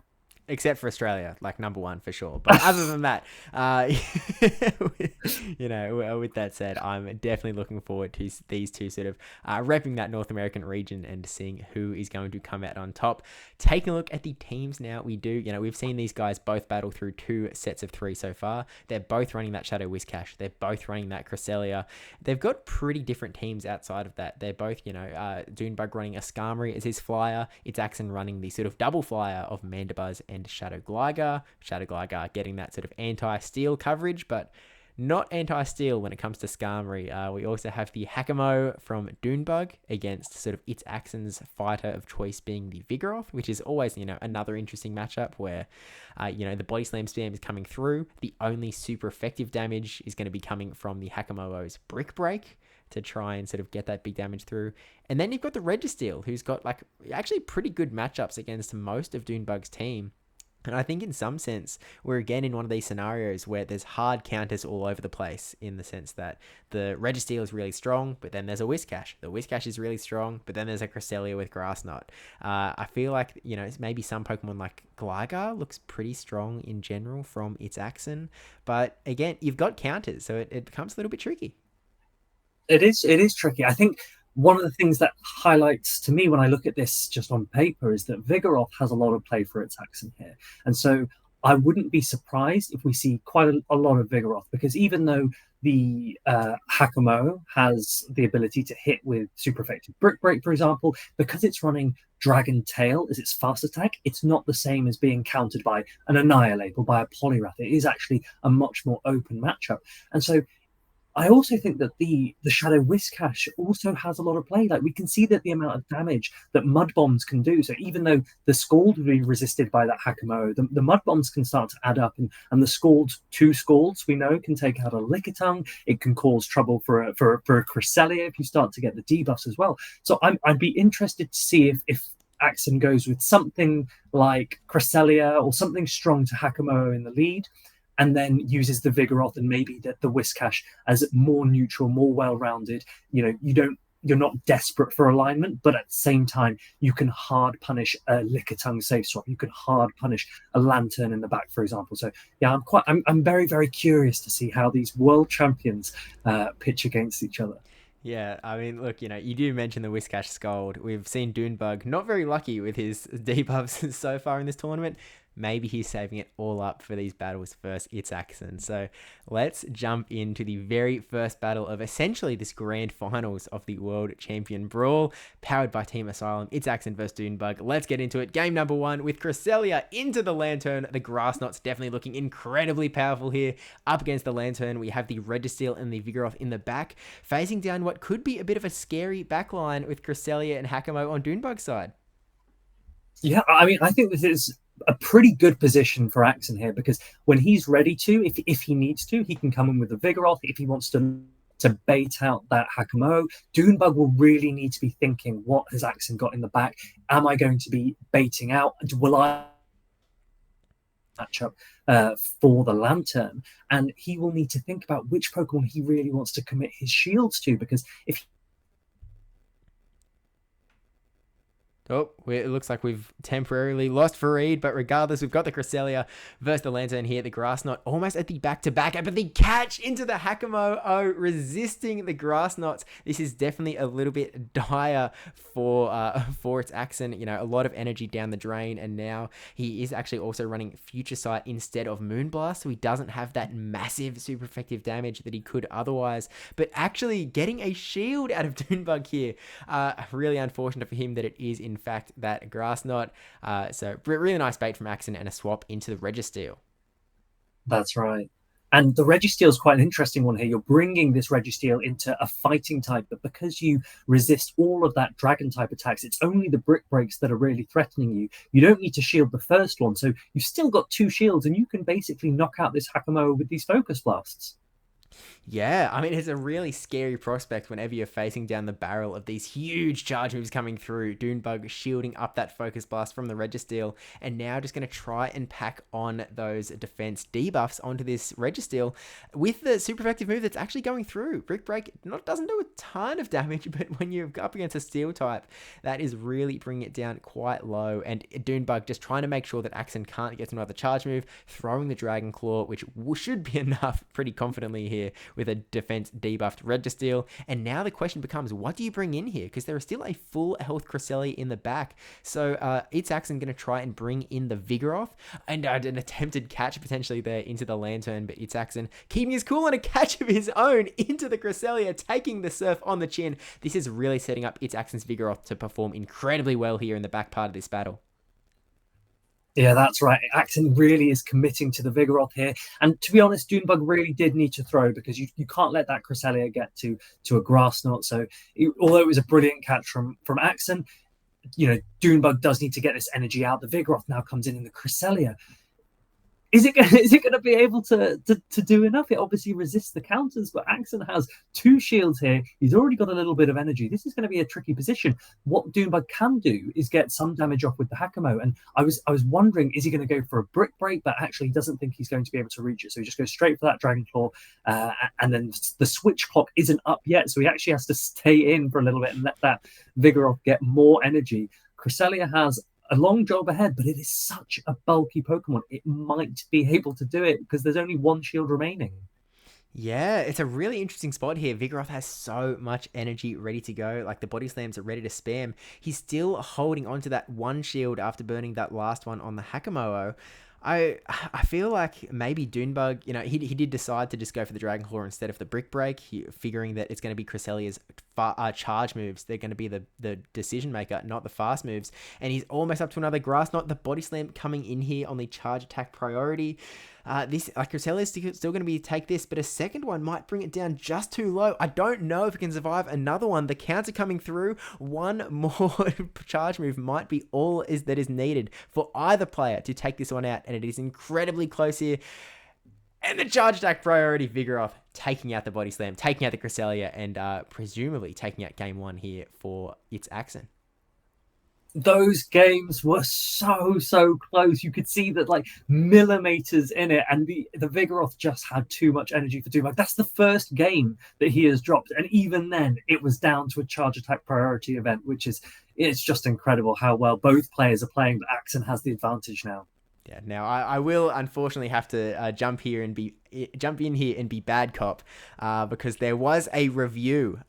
Except for Australia, number one for sure. But other than that, with that said, I'm definitely looking forward to these two sort of repping that North American region and seeing who is going to come out on top. Taking a look at the teams now, we've seen these guys both battle through 2 sets of 3 so far. They're both running that Shadow Whiscash. They're both running that Cresselia. They've got pretty different teams outside of that. They're both, Dune Bug running a Skarmory as his flyer. ItsAXN running the sort of double flyer of Mandibuzz and Shadow Gligar getting that sort of anti-steal coverage, but not anti-steal when it comes to Skarmory. We also have the Hakamo from Dune Bug against sort of ItsAXN's fighter of choice being the Vigoroth, which is always, another interesting matchup where, the body slam spam is coming through. The only super effective damage is going to be coming from the Hakamo's Brick Break to try and sort of get that big damage through. And then you've got the Registeel, who's got actually pretty good matchups against most of Dune Bug's team. And I think in some sense, we're again in one of these scenarios where there's hard counters all over the place, in the sense that the Registeel is really strong, but then there's a Whiscash. The Whiscash is really strong, but then there's a Cresselia with Grass Knot. I feel like, maybe some Pokemon like Gligar looks pretty strong in general from ItsAXN. But again, you've got counters, so it becomes a little bit tricky. It is tricky. I think one of the things that highlights to me when I look at this just on paper is that Vigoroth has a lot of play for its accent here. And so I wouldn't be surprised if we see quite a lot of Vigoroth, because even though the Hakamo has the ability to hit with super effective Brick Break, for example, because it's running Dragon Tail as its fast attack, it's not the same as being countered by an Annihilate or by a Poliwrath. It is actually a much more open matchup. And so I also think that the Shadow Whiscash also has a lot of play. Like, we can see that the amount of damage that Mud Bombs can do. So even though the Scald would be resisted by that Hakamo, the Mud Bombs can start to add up. And the two Scalds, we know, can take out a Lickitung. It can cause trouble for a Cresselia if you start to get the debuffs as well. So I'd be interested to see if Axen goes with something like Cresselia or something strong to Hakamo in the lead, and then uses the Vigoroth and maybe the Whiscash as more neutral, more well-rounded. You're not desperate for alignment, but at the same time, you can hard punish a Lickitung safe swap. You can hard punish a Lantern in the back, for example. So yeah, I'm very, very curious to see how these world champions pitch against each other. Yeah, I mean, look, you do mention the Whiscash Scald. We've seen Dune Bug not very lucky with his debuffs so far in this tournament. Maybe he's saving it all up for these battles first. It's Axen. So let's jump into the very first battle of essentially this grand finals of the World Champion Brawl, powered by Team Asylum. It's Axen versus Dune Bug. Let's get into it. Game number 1 with Cresselia into the Lantern. The Grass Knot's definitely looking incredibly powerful here. Up against the Lantern, we have the Registeel and the Vigoroth in the back, facing down what could be a bit of a scary backline with Cresselia and Hakamo on Dune Bug's side. Yeah, I mean, I think this is a pretty good position for Axen here, because when he's ready to, if he needs to, he can come in with the Vigoroth. If he wants to bait out that Hakamo, Dune Bug will really need to be thinking, what has Axen got in the back? Am I going to be baiting out? Will I match up for the Lantern? And he will need to think about which Pokemon he really wants to commit his shields to, because if Oh, it looks like we've temporarily lost Fareed, but regardless, we've got the Cresselia versus the Lantern here. The Grass Knot almost at the back-to-back, but the catch into the Hakamo, resisting the Grass Knots. This is definitely a little bit dire for its Axen. A lot of energy down the drain, and now he is actually also running Future Sight instead of Moonblast, so he doesn't have that massive super effective damage that he could otherwise. But actually getting a shield out of Dune Bug here, really unfortunate for him that it is in fact that Grass Knot. So really nice bait from Axen and a swap into the Registeel. That's right. And the Registeel is quite an interesting one here. You're bringing this Registeel into a fighting type, but because you resist all of that dragon type attacks, it's only the Brick Breaks that are really threatening you. You don't need to shield the first one, so you've still got 2 shields, and you can basically knock out this Hakamo with these Focus Blasts. Yeah, I mean, it's a really scary prospect whenever you're facing down the barrel of these huge charge moves coming through. Dune Bug shielding up that Focus Blast from the Registeel, and now just going to try and pack on those defense debuffs onto this Registeel with the super effective move that's actually going through. Brick Break doesn't do a ton of damage, but when you're up against a Steel type, that is really bringing it down quite low. And Dune Bug just trying to make sure that Axen can't get another charge move, throwing the Dragon Claw, which should be enough pretty confidently here with a defense debuffed Registeel. And now the question becomes, what do you bring in here? Because there is still a full health Cresselia in the back. So ItsAXN going to try and bring in the Vigoroth, and an attempted catch potentially there into the Lantern, but ItsAXN keeping his cool on a catch of his own into the Cresselia, taking the Surf on the chin. This is really setting up ItsAXN's Vigoroth to perform incredibly well here in the back part of this battle. Yeah, that's right. Axen really is committing to the Vigoroth here. And to be honest, Dune Bug really did need to throw, because you can't let that Cresselia get to a grass knot. So although it was a brilliant catch from Axen, Dune Bug does need to get this energy out. The Vigoroth now comes in the Cresselia. Is it going to be able to do enough? It obviously resists the counters, but Axen has 2 shields here. He's already got a little bit of energy. This is going to be a tricky position. What Dune Bug can do is get some damage off with the Hakamo. And I was wondering, is he going to go for a Brick Break? But actually, he doesn't think he's going to be able to reach it. So he just goes straight for that Dragon Claw. And then the switch clock isn't up yet. So he actually has to stay in for a little bit and let that Vigoroth get more energy. Cresselia has a long job ahead, but it is such a bulky Pokemon. It might be able to do it because there's only 1 shield remaining. Yeah, it's a really interesting spot here. Vigoroth has so much energy ready to go. Like, the body slams are ready to spam. He's still holding onto that 1 shield after burning that last one on the Hakamo. I feel like maybe Dune Bug, he did decide to just go for the Dragon Claw instead of the Brick Break, figuring that it's going to be Cresselia's charge moves. They're going to be the decision maker, not the fast moves. And he's almost up to another Grass Knot. The Body Slam coming in here on the charge attack priority. Cresselia's still going to be take this, but a second one might bring it down just too low. I don't know if it can survive another one. The counter coming through, 1 more charge move might be all that is needed for either player to take this one out, and it is incredibly close here. And the charge attack priority, Vigoroth taking out the Body Slam, taking out the Cresselia, and presumably taking out game 1 here for ItsAXN. Those games were so close. You could see that, like, millimeters in it, and the Vigoroth just had too much energy for Dune Bug. That's the first game that he has dropped, and even then it was down to a charge attack priority event, it's just incredible how well both players are playing, but Axen has the advantage now. Yeah, now I will unfortunately have to jump in here and be bad cop, because there was a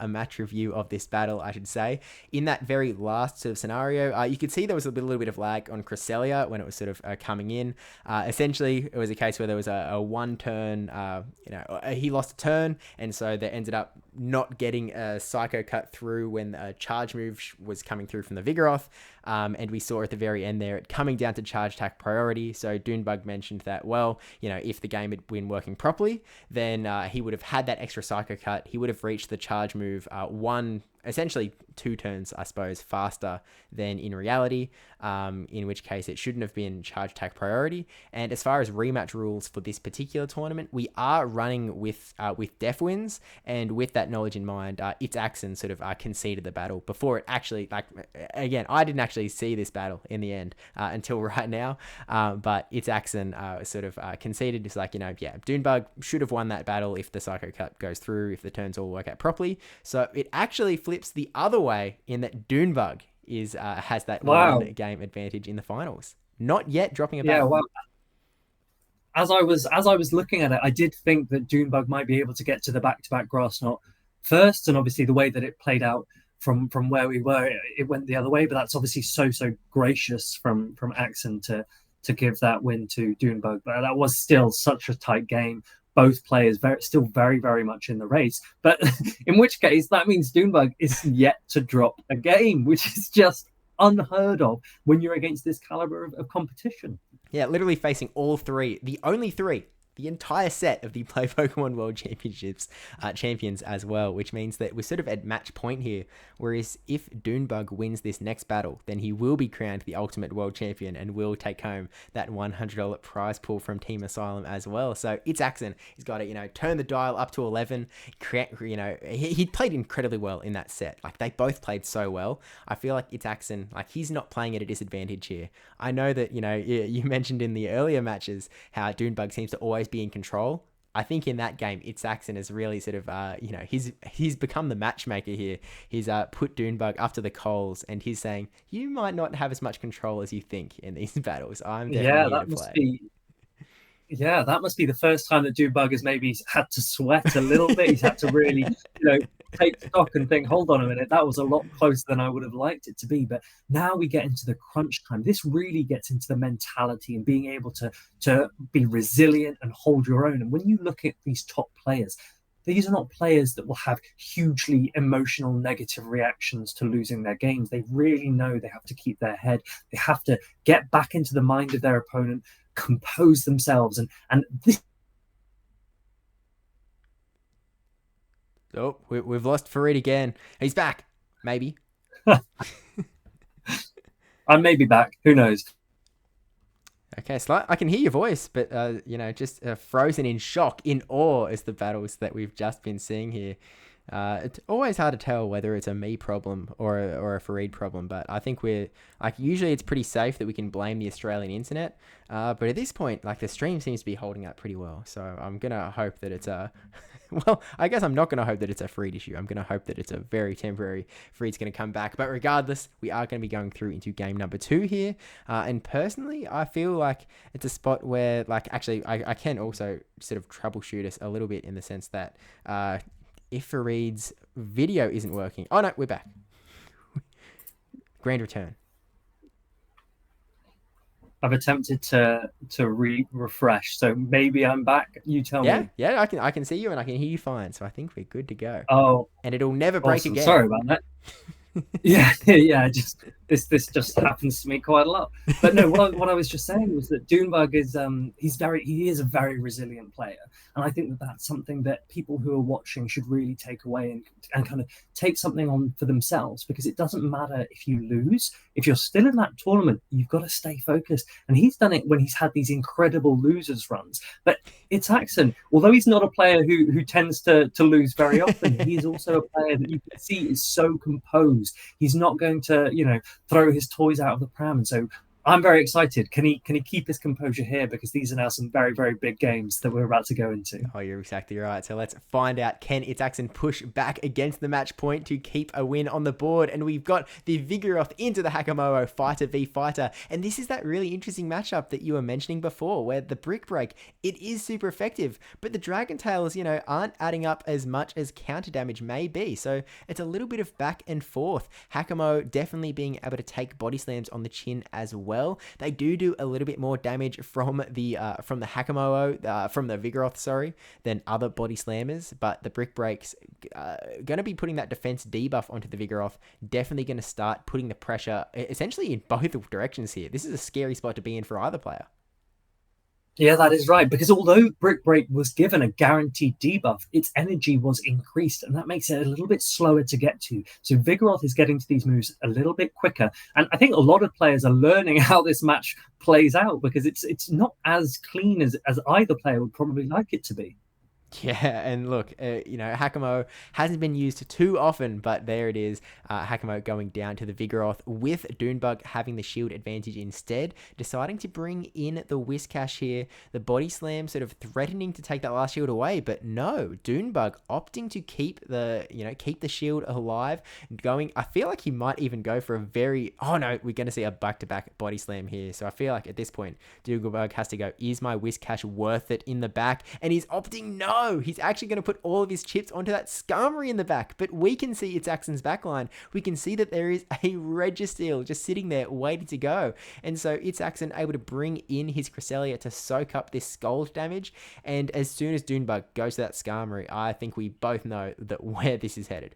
match review of this battle, I should say. In that very last sort of scenario, you could see there was a little bit of lag on Cresselia when it was sort of coming in. Essentially, it was a case where there was a 1 turn, he lost a turn, and so they ended up not getting a Psycho Cut through when a charge move was coming through from the Vigoroth. And we saw at the very end there, it coming down to charge attack priority. So Dune Bug mentioned that, well, if the game had been working properly, then he would have had that extra Psycho Cut. He would have reached the charge move essentially 2 turns, I suppose, faster than in reality, in which case it shouldn't have been charge attack priority. And as far as rematch rules for this particular tournament, we are running with Def Wins, and with that knowledge in mind, ItsAXN sort of conceded the battle before it actually, again, I didn't actually see this battle in the end until right now, but ItsAXN sort of conceded. It's like, Dune Bug should have won that battle if the Psycho Cut goes through, if the turns all work out properly. So it actually flips the other way in that Dune Bug has that 1 game advantage in the finals. Not yet dropping a battle. Yeah, well, as I was looking at it, I did think that Dune Bug might be able to get to the back-to-back Grass Knot first, and obviously the way that it played out from where we were, it went the other way. But that's obviously so gracious from Axen to give that win to Dune Bug. But that was still such a tight game. Both players still very, very much in the race. But in which case, that means Dune Bug is yet to drop a game, which is just unheard of when you're against this caliber of competition. Yeah, literally facing all 3, the only 3, the entire set of the Play Pokemon World Championships champions as well, which means that we're sort of at match point here. Whereas if Dune Bug wins this next battle, then he will be crowned the ultimate world champion and will take home that $100 prize pool from Team Asylum as well. So ItsAXN, he's got to, turn the dial up to 11. He played incredibly well in that set. Like, they both played so well. I feel like ItsAXN, he's not playing at a disadvantage here. I know that, you mentioned in the earlier matches how Dune Bug seems to always be in control. I think in that game, ItsAXN is really sort of, he's become the matchmaker here. He's put Dune Bug up to the coals, and he's saying, you might not have as much control as you think in these battles. I'm definitely here to play. Yeah, that must be the first time that Dune Bug has maybe had to sweat a little bit. He's had to really, take stock and think, hold on a minute, that was a lot closer than I would have liked it to be. But now we get into the crunch time. This really gets into the mentality and being able to be resilient and hold your own. And when you look at these top players, these are not players that will have hugely emotional negative reactions to losing their games. They really know they have to keep their head. They have to get back into the mind of their opponent, compose themselves, and this. Oh, we've lost Farid again. He's back. Maybe. I may be back. Who knows? Okay, I can hear your voice, but just frozen in shock, in awe, as the battles that we've just been seeing here. It's always hard to tell whether it's a me problem or a Farid problem, but I think usually it's pretty safe that we can blame the Australian internet. But at this point, the stream seems to be holding up pretty well. So I'm gonna hope that it's well, I guess I'm not going to hope that it's a Farid issue. I'm going to hope that it's a very temporary. Farid's going to come back. But regardless, we are going to be going through into game number 2 here. And personally, I feel like it's a spot where, actually, I can also sort of troubleshoot us a little bit in the sense that if Farid's video isn't working. Oh, no, we're back. Grand return. I've attempted to refresh, so maybe I'm back. You tell me. Yeah, I can see you and I can hear you fine, so I think we're good to go. Oh, and it'll never break awesome. again. Sorry about that. yeah. Just this just happens to me quite a lot. But no, what I was just saying was that Dune Bug is he is a very resilient player, and I think that that's something that people who are watching should really take away and kind of take something on for themselves, because it doesn't matter if you lose. If you're still in that tournament, you've got to stay focused. And he's done it when he's had these incredible losers runs. But ItsAXN, although he's not a player who tends to lose very often, he is also a player that you can see is so composed. He's not going to, throw his toys out of the pram. And so I'm very excited. Can he keep his composure here? Because these are now some very, very big games that we're about to go into. Oh, you're exactly right. So let's find out, can ItsAXN push back against the match point to keep a win on the board? And we've got the Vigoroth into the Hakamoa, fighter v fighter. And this is that really interesting matchup that you were mentioning before, where the Brick Break, it is super effective, but the Dragon Tails, aren't adding up as much as counter damage may be. So it's a little bit of back and forth. Hakamoa definitely being able to take body slams on the chin as well. They do a little bit more damage from the Hakamoa, from the Vigoroth, than other body slammers, but the Brick Break's going to be putting that defense debuff onto the Vigoroth, definitely going to start putting the pressure essentially in both directions here. This is a scary spot to be in for either player. Yeah, that is right. Because although Brick Break was given a guaranteed debuff, its energy was increased, and that makes it a little bit slower to get to. So Vigoroth is getting to these moves a little bit quicker. And I think a lot of players are learning how this match plays out, because it's not as clean as either player would probably like it to be. Yeah, and look, Hakamoa hasn't been used too often, but there it is. Hakamoa going down to the Vigoroth with Dune Bug having the shield advantage instead, deciding to bring in the Whiscash here. The body slam sort of threatening to take that last shield away, but no, Dune Bug opting to keep the shield alive. I feel like he might even go for we're going to see a back-to-back body slam here. So I feel like at this point, Dune Bug has to go, is my Whiscash worth it in the back? And he's opting no. He's actually going to put all of his chips onto that Skarmory in the back, but we can see ItsAXN's backline. We can see that there is a Registeel just sitting there waiting to go. And so ItsAXN able to bring in his Cresselia to soak up this Scald damage. And as soon as Dune Bug goes to that Skarmory, I think we both know that where this is headed.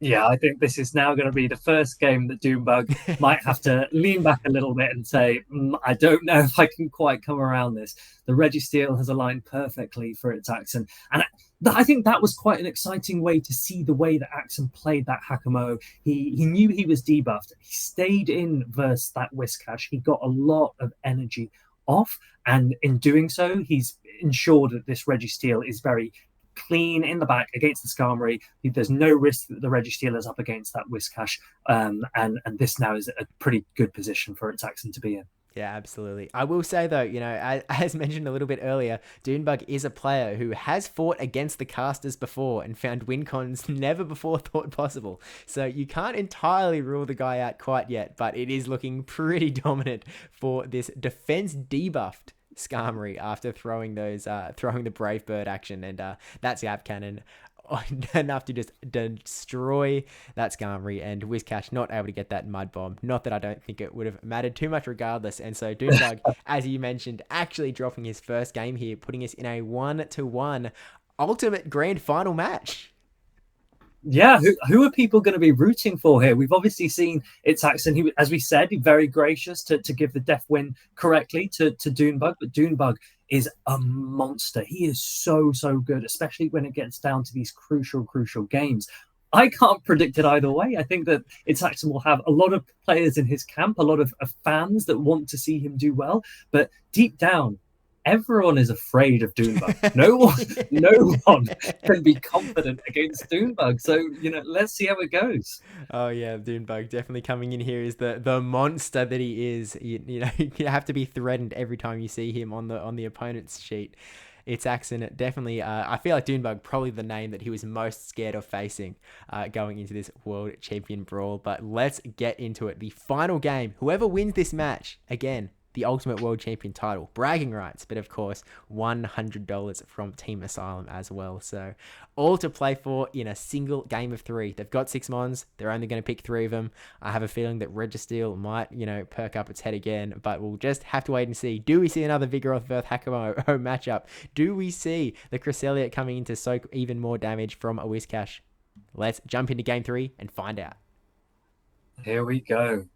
Yeah, I think this is now going to be the first game that Dune Bug might have to lean back a little bit and say, I don't know if I can quite come around this. The Registeel has aligned perfectly for ItsAXN. And I think that was quite an exciting way to see the way that Axen played that Hakamoa. He knew he was debuffed. He stayed in versus that Whiscash. He got a lot of energy off. And in doing so, he's ensured that this Registeel is very clean in the back against the Skarmory. There's no risk that the Registeel is up against that Whiscash, and this now is a pretty good position for ItsAXN to be in. Yeah, absolutely. I will say though, as mentioned a little bit earlier, Dune Bug is a player who has fought against the casters before and found win cons never before thought possible. So you can't entirely rule the guy out quite yet, but it is looking pretty dominant for this defense debuffed Skarmory after throwing the Brave Bird action, and that Zap Cannon enough to just destroy that Skarmory, and Whiscash not able to get that Mud Bomb. Not that I don't think it would have mattered too much regardless. And so Dune Bug, as you mentioned, actually dropping his first game here, putting us in a 1-1. ultimate grand final match. Yeah, who are people going to be rooting for here? We've obviously seen ItsAXN. He, as we said, very gracious to give the death win correctly to Dune Bug, but Dune Bug is a monster. He is so good, especially when it gets down to these crucial games. I can't predict it either way. I think that ItsAXN will have a lot of players in his camp, a lot of fans that want to see him do well, but deep down, everyone is afraid of Dune Bug. No one can be confident against Dune Bug. So, let's see how it goes. Oh yeah, Dune Bug definitely coming in here is the monster that he is. You have to be threatened every time you see him on the opponent's sheet. ItsAXN definitely. I feel like Dune Bug probably the name that he was most scared of facing going into this World Champion Brawl. But let's get into it. The final game. Whoever wins this match, again, the Ultimate World Champion title, bragging rights, but of course $100 from Team Asylum as well. So all to play for in a single game of 3. They've got 6 mons. They're only going to pick 3 of them. I have a feeling that Registeel might, perk up its head again, but we'll just have to wait and see. Do we see another Vigoroth vs Hakamo matchup? Do we see the Cresselia coming in to soak even more damage from a Whiscash? Let's jump into game 3 and find out. Here we go.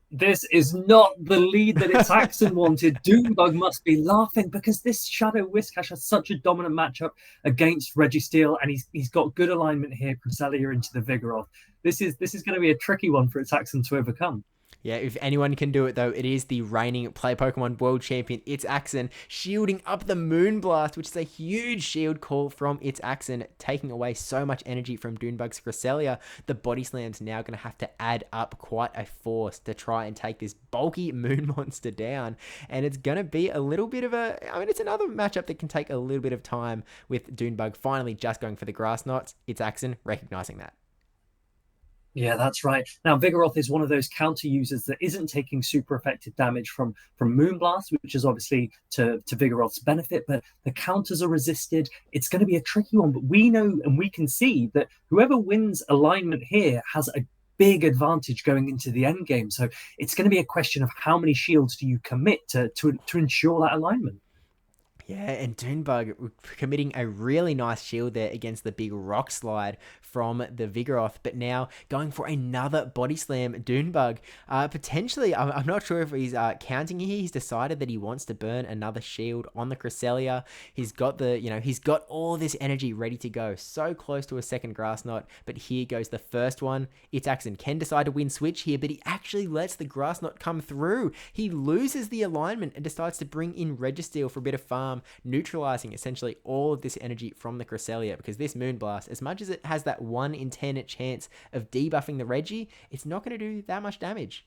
This is not the lead that ItsAXN wanted. Dune Bug must be laughing because this Shadow Whiscash has such a dominant matchup against Registeel, and he's got good alignment here. Cresselia into the Vigoroth. This is going to be a tricky one for ItsAXN to overcome. Yeah, if anyone can do it, though, it is the reigning Play Pokemon World Champion, ItsAXN, shielding up the Moonblast, which is a huge shield call from ItsAXN, taking away so much energy from Dune Bug's Cresselia. The Body Slam's now going to have to add up quite a force to try and take this bulky Moon monster down, and it's going to be a little bit of it's another matchup that can take a little bit of time with Dune Bug finally just going for the Grass Knots. ItsAXN recognizing that. Yeah, that's right. Now, Vigoroth is one of those counter users that isn't taking super effective damage from Moonblast, which is obviously to Vigoroth's benefit, but the counters are resisted. It's going to be a tricky one, but we know and we can see that whoever wins alignment here has a big advantage going into the end game. So it's going to be a question of how many shields do you commit to ensure that alignment. Yeah, and Dune Bug committing a really nice shield there against the big rock slide from the Vigoroth, but now going for another body slam. Dune Bug, potentially, I'm not sure if he's counting here. He's decided that he wants to burn another shield on the Cresselia. He's got he's got all this energy ready to go. So close to a second Grass Knot, but here goes the first one. ItsAXN can decide to win switch here, but he actually lets the Grass Knot come through. He loses the alignment and decides to bring in Registeel for a bit of farm, neutralizing essentially all of this energy from the Cresselia, because this Moonblast, as much as it has that 1 in 10 chance of debuffing the Reggie, it's not going to do that much damage.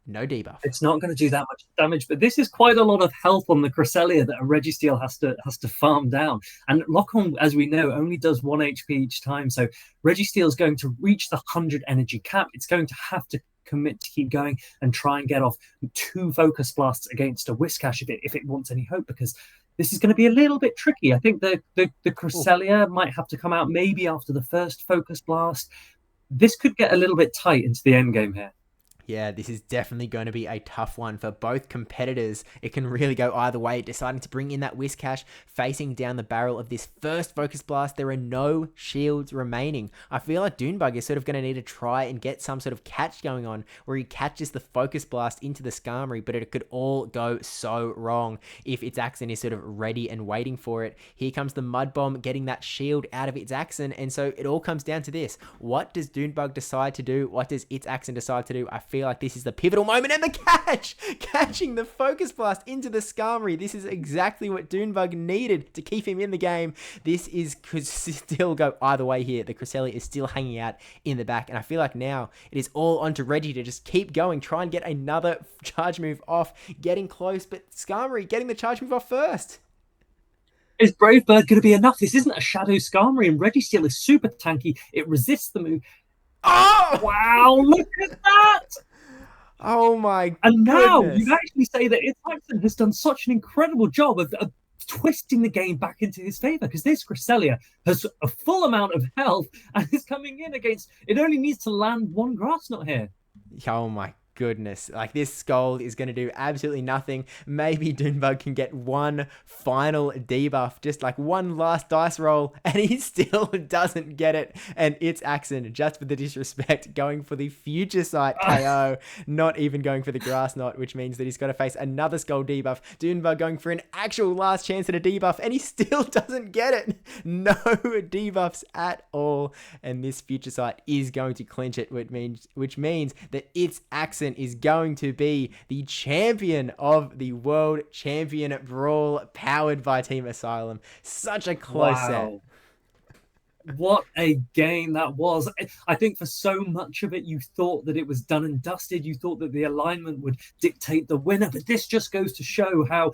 No debuff. It's not going to do that much damage, but this is quite a lot of health on the Cresselia that a Registeel has to farm down. And Lock-On, as we know, only does 1 HP each time, so Registeel is going to reach the 100 energy cap. It's going to have to commit to keep going and try and get off 2 Focus Blasts against a Whiscash if it wants any hope, because this is going to be a little bit tricky. I think the Cresselia might have to come out maybe after the first Focus Blast. This could get a little bit tight into the end game here. Yeah, this is definitely going to be a tough one for both competitors. It can really go either way. Deciding to bring in that Whiscash, facing down the barrel of this first Focus Blast. There are no shields remaining. I feel like Dune Bug is sort of going to need to try and get some sort of catch going on where he catches the Focus Blast into the Skarmory, but it could all go so wrong if ItsAXN is sort of ready and waiting for it. Here comes the Mud Bomb, getting that shield out of ItsAXN, and so it all comes down to this. What does Dune Bug decide to do? What does ItsAXN decide to do? I feel like this is the pivotal moment, and the catching the Focus Blast into the Skarmory. This is exactly what Dune Bug needed to keep him in the game. This could still go either way here. The Cresselia is still hanging out in the back, and I feel like now it is all onto Reggie to just keep going, try and get another charge move off, getting close, but Skarmory getting the charge move off first. Is Brave Bird going to be enough? This isn't a Shadow Skarmory, and Registeel is super tanky. It resists the move. Oh! Wow, look at that! Oh my And now goodness. you actually say that ItsAXN has done such an incredible job of twisting the game back into his favor, because this Cresselia has a full amount of health and is coming in against, it only needs to land 1 Grass Knot here. Oh my goodness. Like, this Scold is going to do absolutely nothing. Maybe Dune Bug can get one final debuff, just like one last dice roll, and he still doesn't get it. And ItsAXN, just for the disrespect, going for the Future Sight KO, not even going for the Grass Knot, which means that he's got to face another Scold debuff. Dune Bug going for an actual last chance at a debuff, and he still doesn't get it. No debuffs at all. And this Future Sight is going to clinch it, which means that ItsAXN is going to be the champion of the World Champion Brawl, powered by Team Asylum. Such a close set. What a game that was. I think for so much of it, you thought that it was done and dusted. You thought that the alignment would dictate the winner. But this just goes to show how,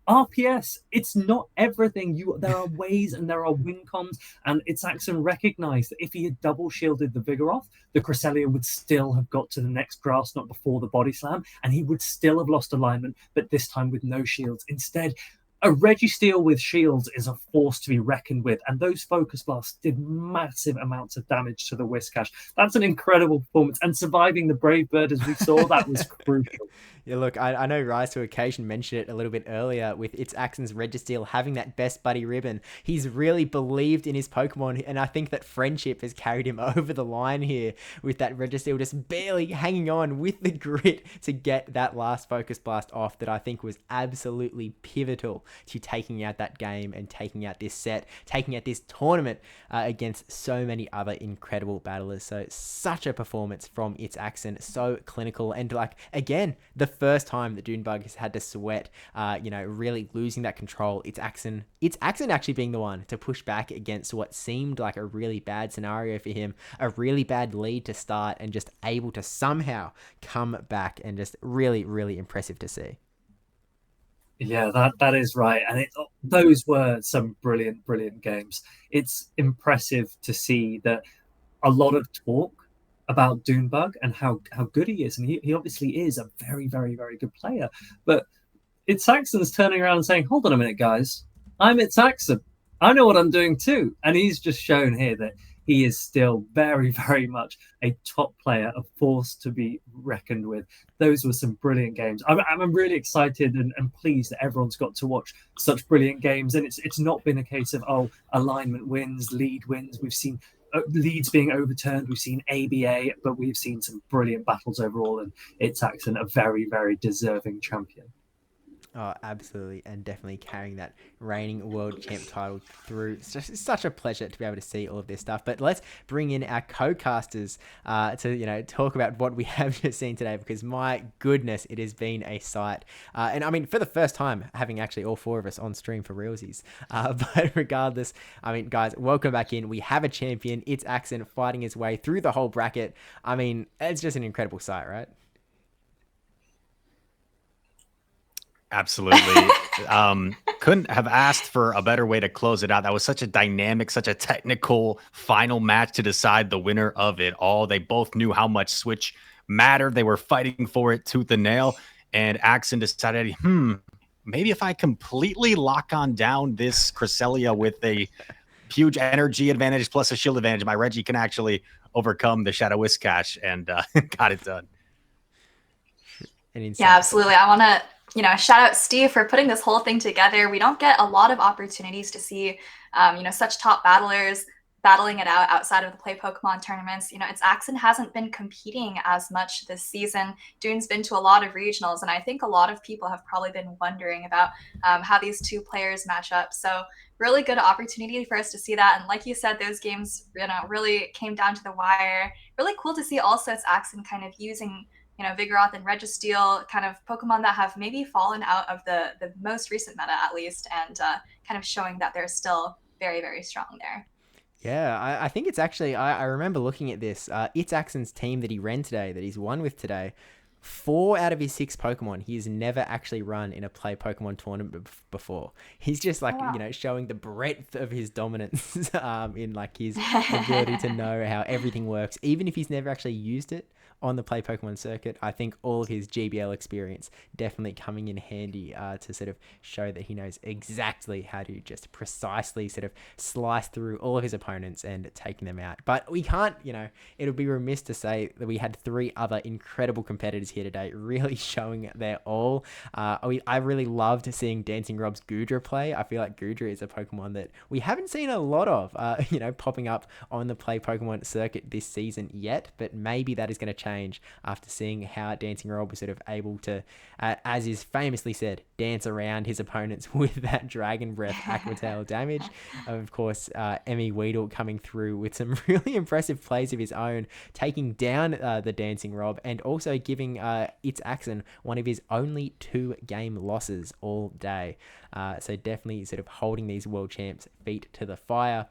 RPS, it's not everything. There are ways and there are win cons, and ItsAXN recognized that if he had double shielded the Vigoroth, the Cresselia would still have got to the next Grass Knot before the Body Slam, and he would still have lost alignment, but this time with no shields. Instead, a Registeel with shields is a force to be reckoned with, and those Focus Blasts did massive amounts of damage to the Whiscash. That's an incredible performance, and surviving the Brave Bird, as we saw, that was crucial. Yeah, look, I know Rise to Occasion mentioned it a little bit earlier with ItsAXN's Registeel having that best buddy ribbon. He's really believed in his Pokemon, and I think that friendship has carried him over the line here with that Registeel just barely hanging on with the grit to get that last Focus Blast off that I think was absolutely pivotal to taking out that game and taking out this set, taking out this tournament against so many other incredible battlers. So such a performance from ItsAXN, so clinical, and like, again, the first time that Dune Bug has had to sweat, really losing that control. ItsAXN actually being the one to push back against what seemed like a really bad scenario for him, a really bad lead to start, and just able to somehow come back, and just really, really impressive to see. Yeah, that is right. And those were some brilliant, brilliant games. It's impressive to see that a lot of talk about Dune Bug and how good he is. And he obviously is a very, very, very good player. But ItsAXN's turning around and saying, hold on a minute, guys. I'm ItsAXN. I know what I'm doing too. And he's just shown here that he is still very, very much a top player, a force to be reckoned with. Those were some brilliant games. I'm really excited and pleased that everyone's got to watch such brilliant games. And it's not been a case of, alignment wins, lead wins. We've seen leads being overturned. We've seen ABA, but we've seen some brilliant battles overall. And ItsAXN, a very, very deserving champion. Oh, absolutely, and definitely carrying that reigning world champ title through. It's such a pleasure to be able to see all of this stuff. But let's bring in our co-casters to talk about what we have just seen today, because my goodness, it has been a sight. And I mean, for the first time, having actually all four of us on stream for realsies. But regardless, I mean, guys, welcome back in. We have a champion. ItsAXN fighting his way through the whole bracket. I mean, it's just an incredible sight, right? Absolutely. Couldn't have asked for a better way to close it out. That was such a dynamic, such a technical final match to decide the winner of it all. They both knew how much Switch mattered. They were fighting for it tooth and nail. And Axen decided, maybe if I completely lock on down this Cresselia with a huge energy advantage plus a shield advantage, my Reggie can actually overcome the Shadow Whiscash, and got it done. Yeah, absolutely. I want to shout out Steve for putting this whole thing together. We don't get a lot of opportunities to see, such top battlers battling it out outside of the Play Pokemon tournaments. ItsAXN hasn't been competing as much this season. Dune's been to a lot of regionals, and I think a lot of people have probably been wondering about how these two players match up. So really good opportunity for us to see that. And like you said, those games, really came down to the wire. Really cool to see also ItsAXN kind of using Vigoroth and Registeel, kind of Pokemon that have maybe fallen out of the most recent meta at least, and kind of showing that they're still very, very strong there. Yeah, I think it's actually, I remember looking at this, ItsAXN's team that he ran today, that he's won with today, 4 out of his 6 Pokemon he has never actually run in a play Pokemon tournament before. He's just like, wow. you know, showing the breadth of his dominance in like his ability to know how everything works, even if he's never actually used it on the play Pokemon circuit. I think all of his GBL experience definitely coming in handy to sort of show that he knows exactly how to just precisely sort of slice through all of his opponents and taking them out. But we can't, you know, it would be remiss to say that we had 3 other incredible competitors here today, really showing their all. I really loved seeing DancingRob's Goodra play. I feel like Goodra is a Pokemon that we haven't seen a lot of, you know, popping up on the play Pokemon circuit this season yet, but maybe that is going to change after seeing how DancingRob was sort of able to, as is famously said, dance around his opponents with that Dragon Breath Aqua Tail damage. Of course, MEweedle coming through with some really impressive plays of his own, taking down the DancingRob and also giving ItsAXN one of his only 2 game losses all day. So definitely sort of holding these world champs' feet to the fire.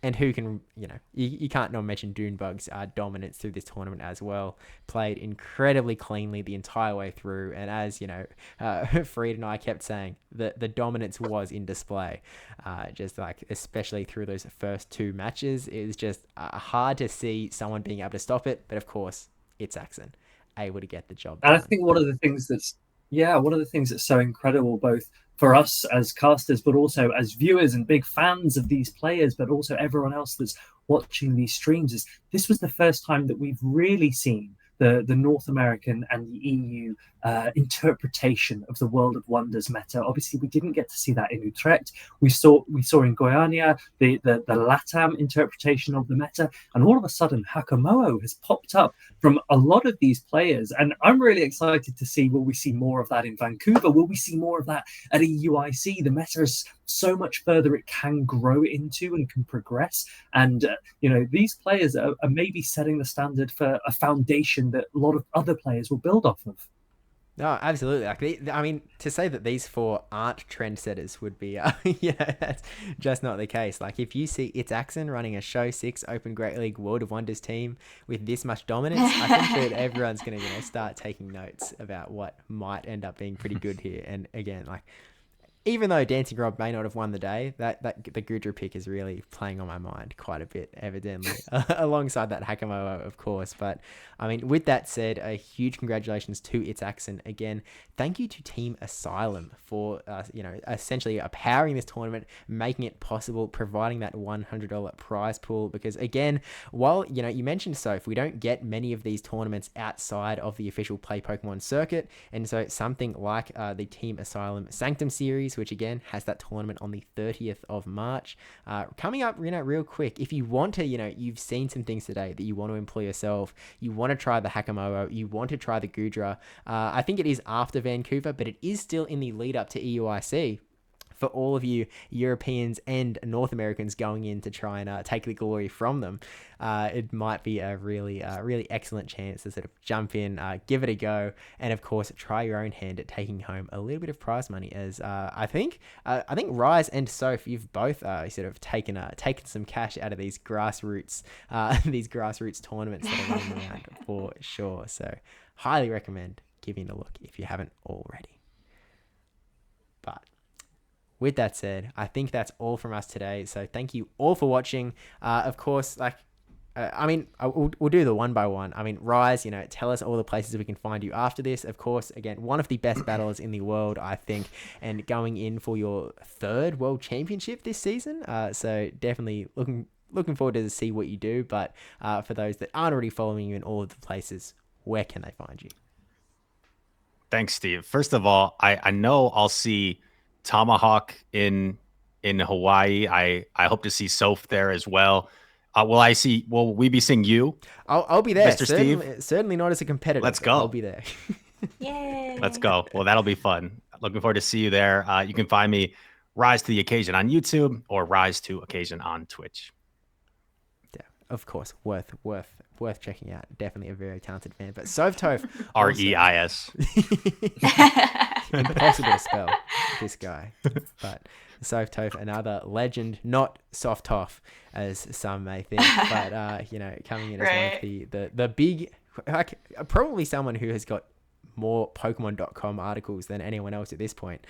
And who can, you know, you can't not mention Dune Bug's dominance through this tournament as well. Played incredibly cleanly the entire way through. And as, you know, Freed and I kept saying, the dominance was in display. Just like, especially through those first 2 matches, it was just hard to see someone being able to stop it. But of course, ItsAXN able to get the job done. And I think one of the things that's so incredible, both for us as casters, but also as viewers and big fans of these players, but also everyone else that's watching these streams, is this was the first time that we've really seen the North American and the EU interpretation of the World of Wonders meta. Obviously, we didn't get to see that in Utrecht. We saw in Guyana the LATAM interpretation of the meta, and all of a sudden, Hakamoa has popped up from a lot of these players, and I'm really excited to see, will we see more of that in Vancouver? Will we see more of that at EUIC? The meta is so much further it can grow into and can progress, and you know, these players are maybe setting the standard for a foundation that a lot of other players will build off of. No, absolutely. Like, I mean, to say that these 4 aren't trendsetters would be, you know, that's just not the case. Like, if you see ItsAXN running a Show 6 Open Great League World of Wonders team with this much dominance, I think that everyone's going to, you know, start taking notes about what might end up being pretty good here. And again, like, even though DancingRob may not have won the day, that the Goodra pick is really playing on my mind quite a bit, evidently, alongside that Hakamoa, of course. But, I mean, with that said, a huge congratulations to ItsAXN. Again, thank you to Team Asylum for, you know, essentially powering this tournament, making it possible, providing that $100 prize pool. Because, again, while, you know, you mentioned Soph, we don't get many of these tournaments outside of the official Play Pokemon circuit. And so something like the Team Asylum Sanctum Series, which again has that tournament on the 30th of March, coming up, you know, real quick. If you want to, you know, you've seen some things today that you want to employ yourself, you want to try the Hakamoa, you want to try the Goodra. I think it is after Vancouver, but it is still in the lead up to EUIC. For all of you Europeans and North Americans going in to try and take the glory from them, it might be a really excellent chance to sort of jump in, give it a go, and of course try your own hand at taking home a little bit of prize money. As I think Rise and Soph, you've both sort of taken some cash out of these grassroots tournaments that are running around for sure. So highly recommend giving it a look if you haven't already. But with that said, I think that's all from us today. So thank you all for watching. Of course, like, I mean, we'll do the one by one. I mean, Rise, you know, tell us all the places we can find you after this. Of course, again, one of the best battlers in the world, I think, and going in for your 3rd World Championship this season. So definitely looking forward to see what you do. But for those that aren't already following you in all of the places, where can they find you? Thanks, Steve. First of all, I know I'll see Tomahawk in Hawaii. I hope to see Soph there as well. Will we be seeing you? I'll be there, Mr. Steve. Certainly not as a competitor. Let's go. I'll be there. Yay! Let's go. Well, that'll be fun. Looking forward to see you there. You can find me Rise to the Occasion on YouTube or Rise to Occasion on Twitch. Yeah, of course, worth checking out. Definitely a very talented fan. But sophtoph, REIS. Impossible to spell, this guy. But sophtoph, another legend, not sophtoph as some may think, but you know, coming in as one of the big, like, probably someone who has got more Pokemon.com articles than anyone else at this point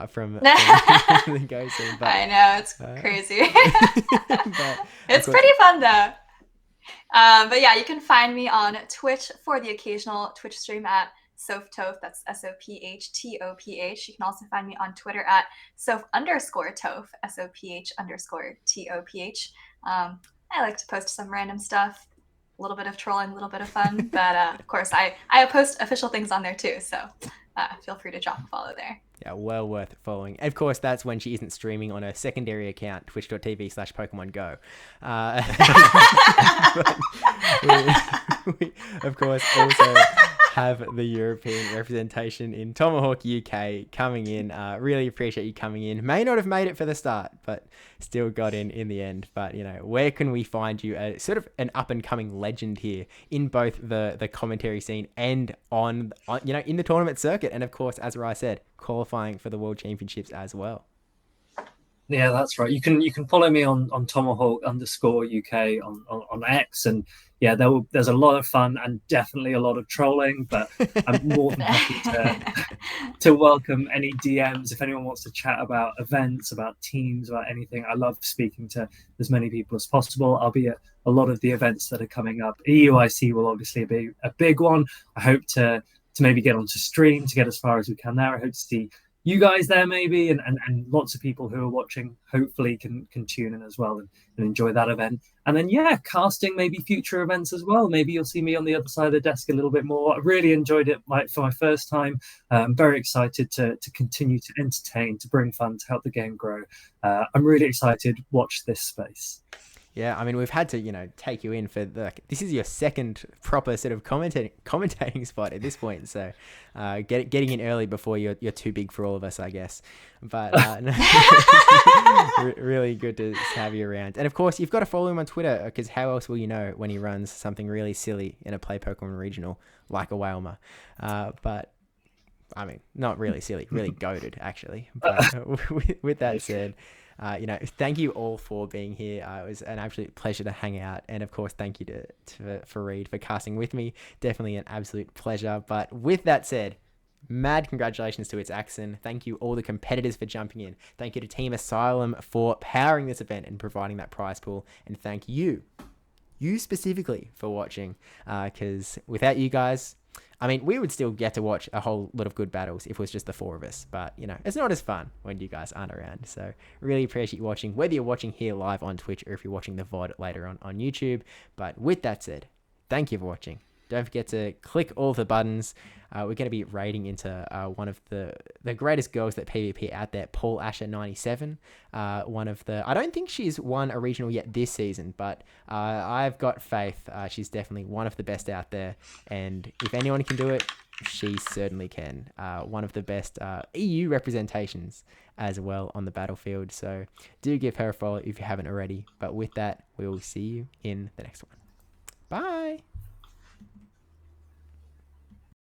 from the Go scene. But, I know, it's crazy. but it's pretty fun though. But yeah, you can find me on Twitch for the occasional Twitch stream at sophtoph. That's SOPHTOPH. You can also find me on Twitter at soph_toph, SOPH_TOPH. I like to post some random stuff, a little bit of trolling, a little bit of fun. But of course, I post official things on there too. So feel free to drop a follow there. Yeah, well worth following. And of course, that's when she isn't streaming on a secondary account, twitch.tv/Pokemon Go. We, of course, also have the European representation in TomahawkUK coming in. Really appreciate you coming in. May not have made it for the start, but still got in the end. But, you know, where can we find you? Sort of an up-and-coming legend here in both the commentary scene and on you know, in the tournament circuit. And, of course, as Rai said, qualifying for the World Championships as well. Yeah, that's right. You can follow me on Tomahawk_UK on X, and yeah, there's a lot of fun and definitely a lot of trolling, but I'm more than happy to welcome any DMs if anyone wants to chat about events, about teams, about anything. I love speaking to as many people as possible. I'll be at a lot of the events that are coming up. EUIC will obviously be a big one. I hope to maybe get onto stream to get as far as we can there. I hope to see you guys there maybe, and lots of people who are watching hopefully can tune in as well and enjoy that event. And then casting maybe future events as well. Maybe you'll see me on the other side of the desk a little bit more. I really enjoyed it for my first time. I'm very excited to continue to entertain, to bring fun, to help the game grow. I'm really excited. Watch this space. Yeah, I mean, we've had to, you know, take you in for this is your second proper sort of commentating spot at this point. So getting in early before you're too big for all of us, I guess. But really good to have you around. And of course, you've got to follow him on Twitter, because how else will you know when he runs something really silly in a Play Pokemon regional like a Wailmer? But I mean, not really silly, really goated actually. But with that said, you know, thank you all for being here. It was an absolute pleasure to hang out. And of course, thank you to Fareed for casting with me. Definitely an absolute pleasure. But with that said, mad congratulations to ItsAXN. Thank you all the competitors for jumping in. Thank you to Team Asylum for powering this event and providing that prize pool. And thank you specifically for watching, because without you guys, I mean, we would still get to watch a whole lot of good battles if it was just the four of us, but, you know, it's not as fun when you guys aren't around. So really appreciate you watching, whether you're watching here live on Twitch or if you're watching the VOD later on YouTube. But with that said, thank you for watching. Don't forget to click all the buttons. We're going to be raiding into one of the greatest girls that PvP out there, Paul Asher 97. One of the, I don't think she's won a regional yet this season, but I've got faith. She's definitely one of the best out there. And if anyone can do it, she certainly can. One of the best EU representations as well on the battlefield. So do give her a follow if you haven't already. But with that, we will see you in the next one. Bye.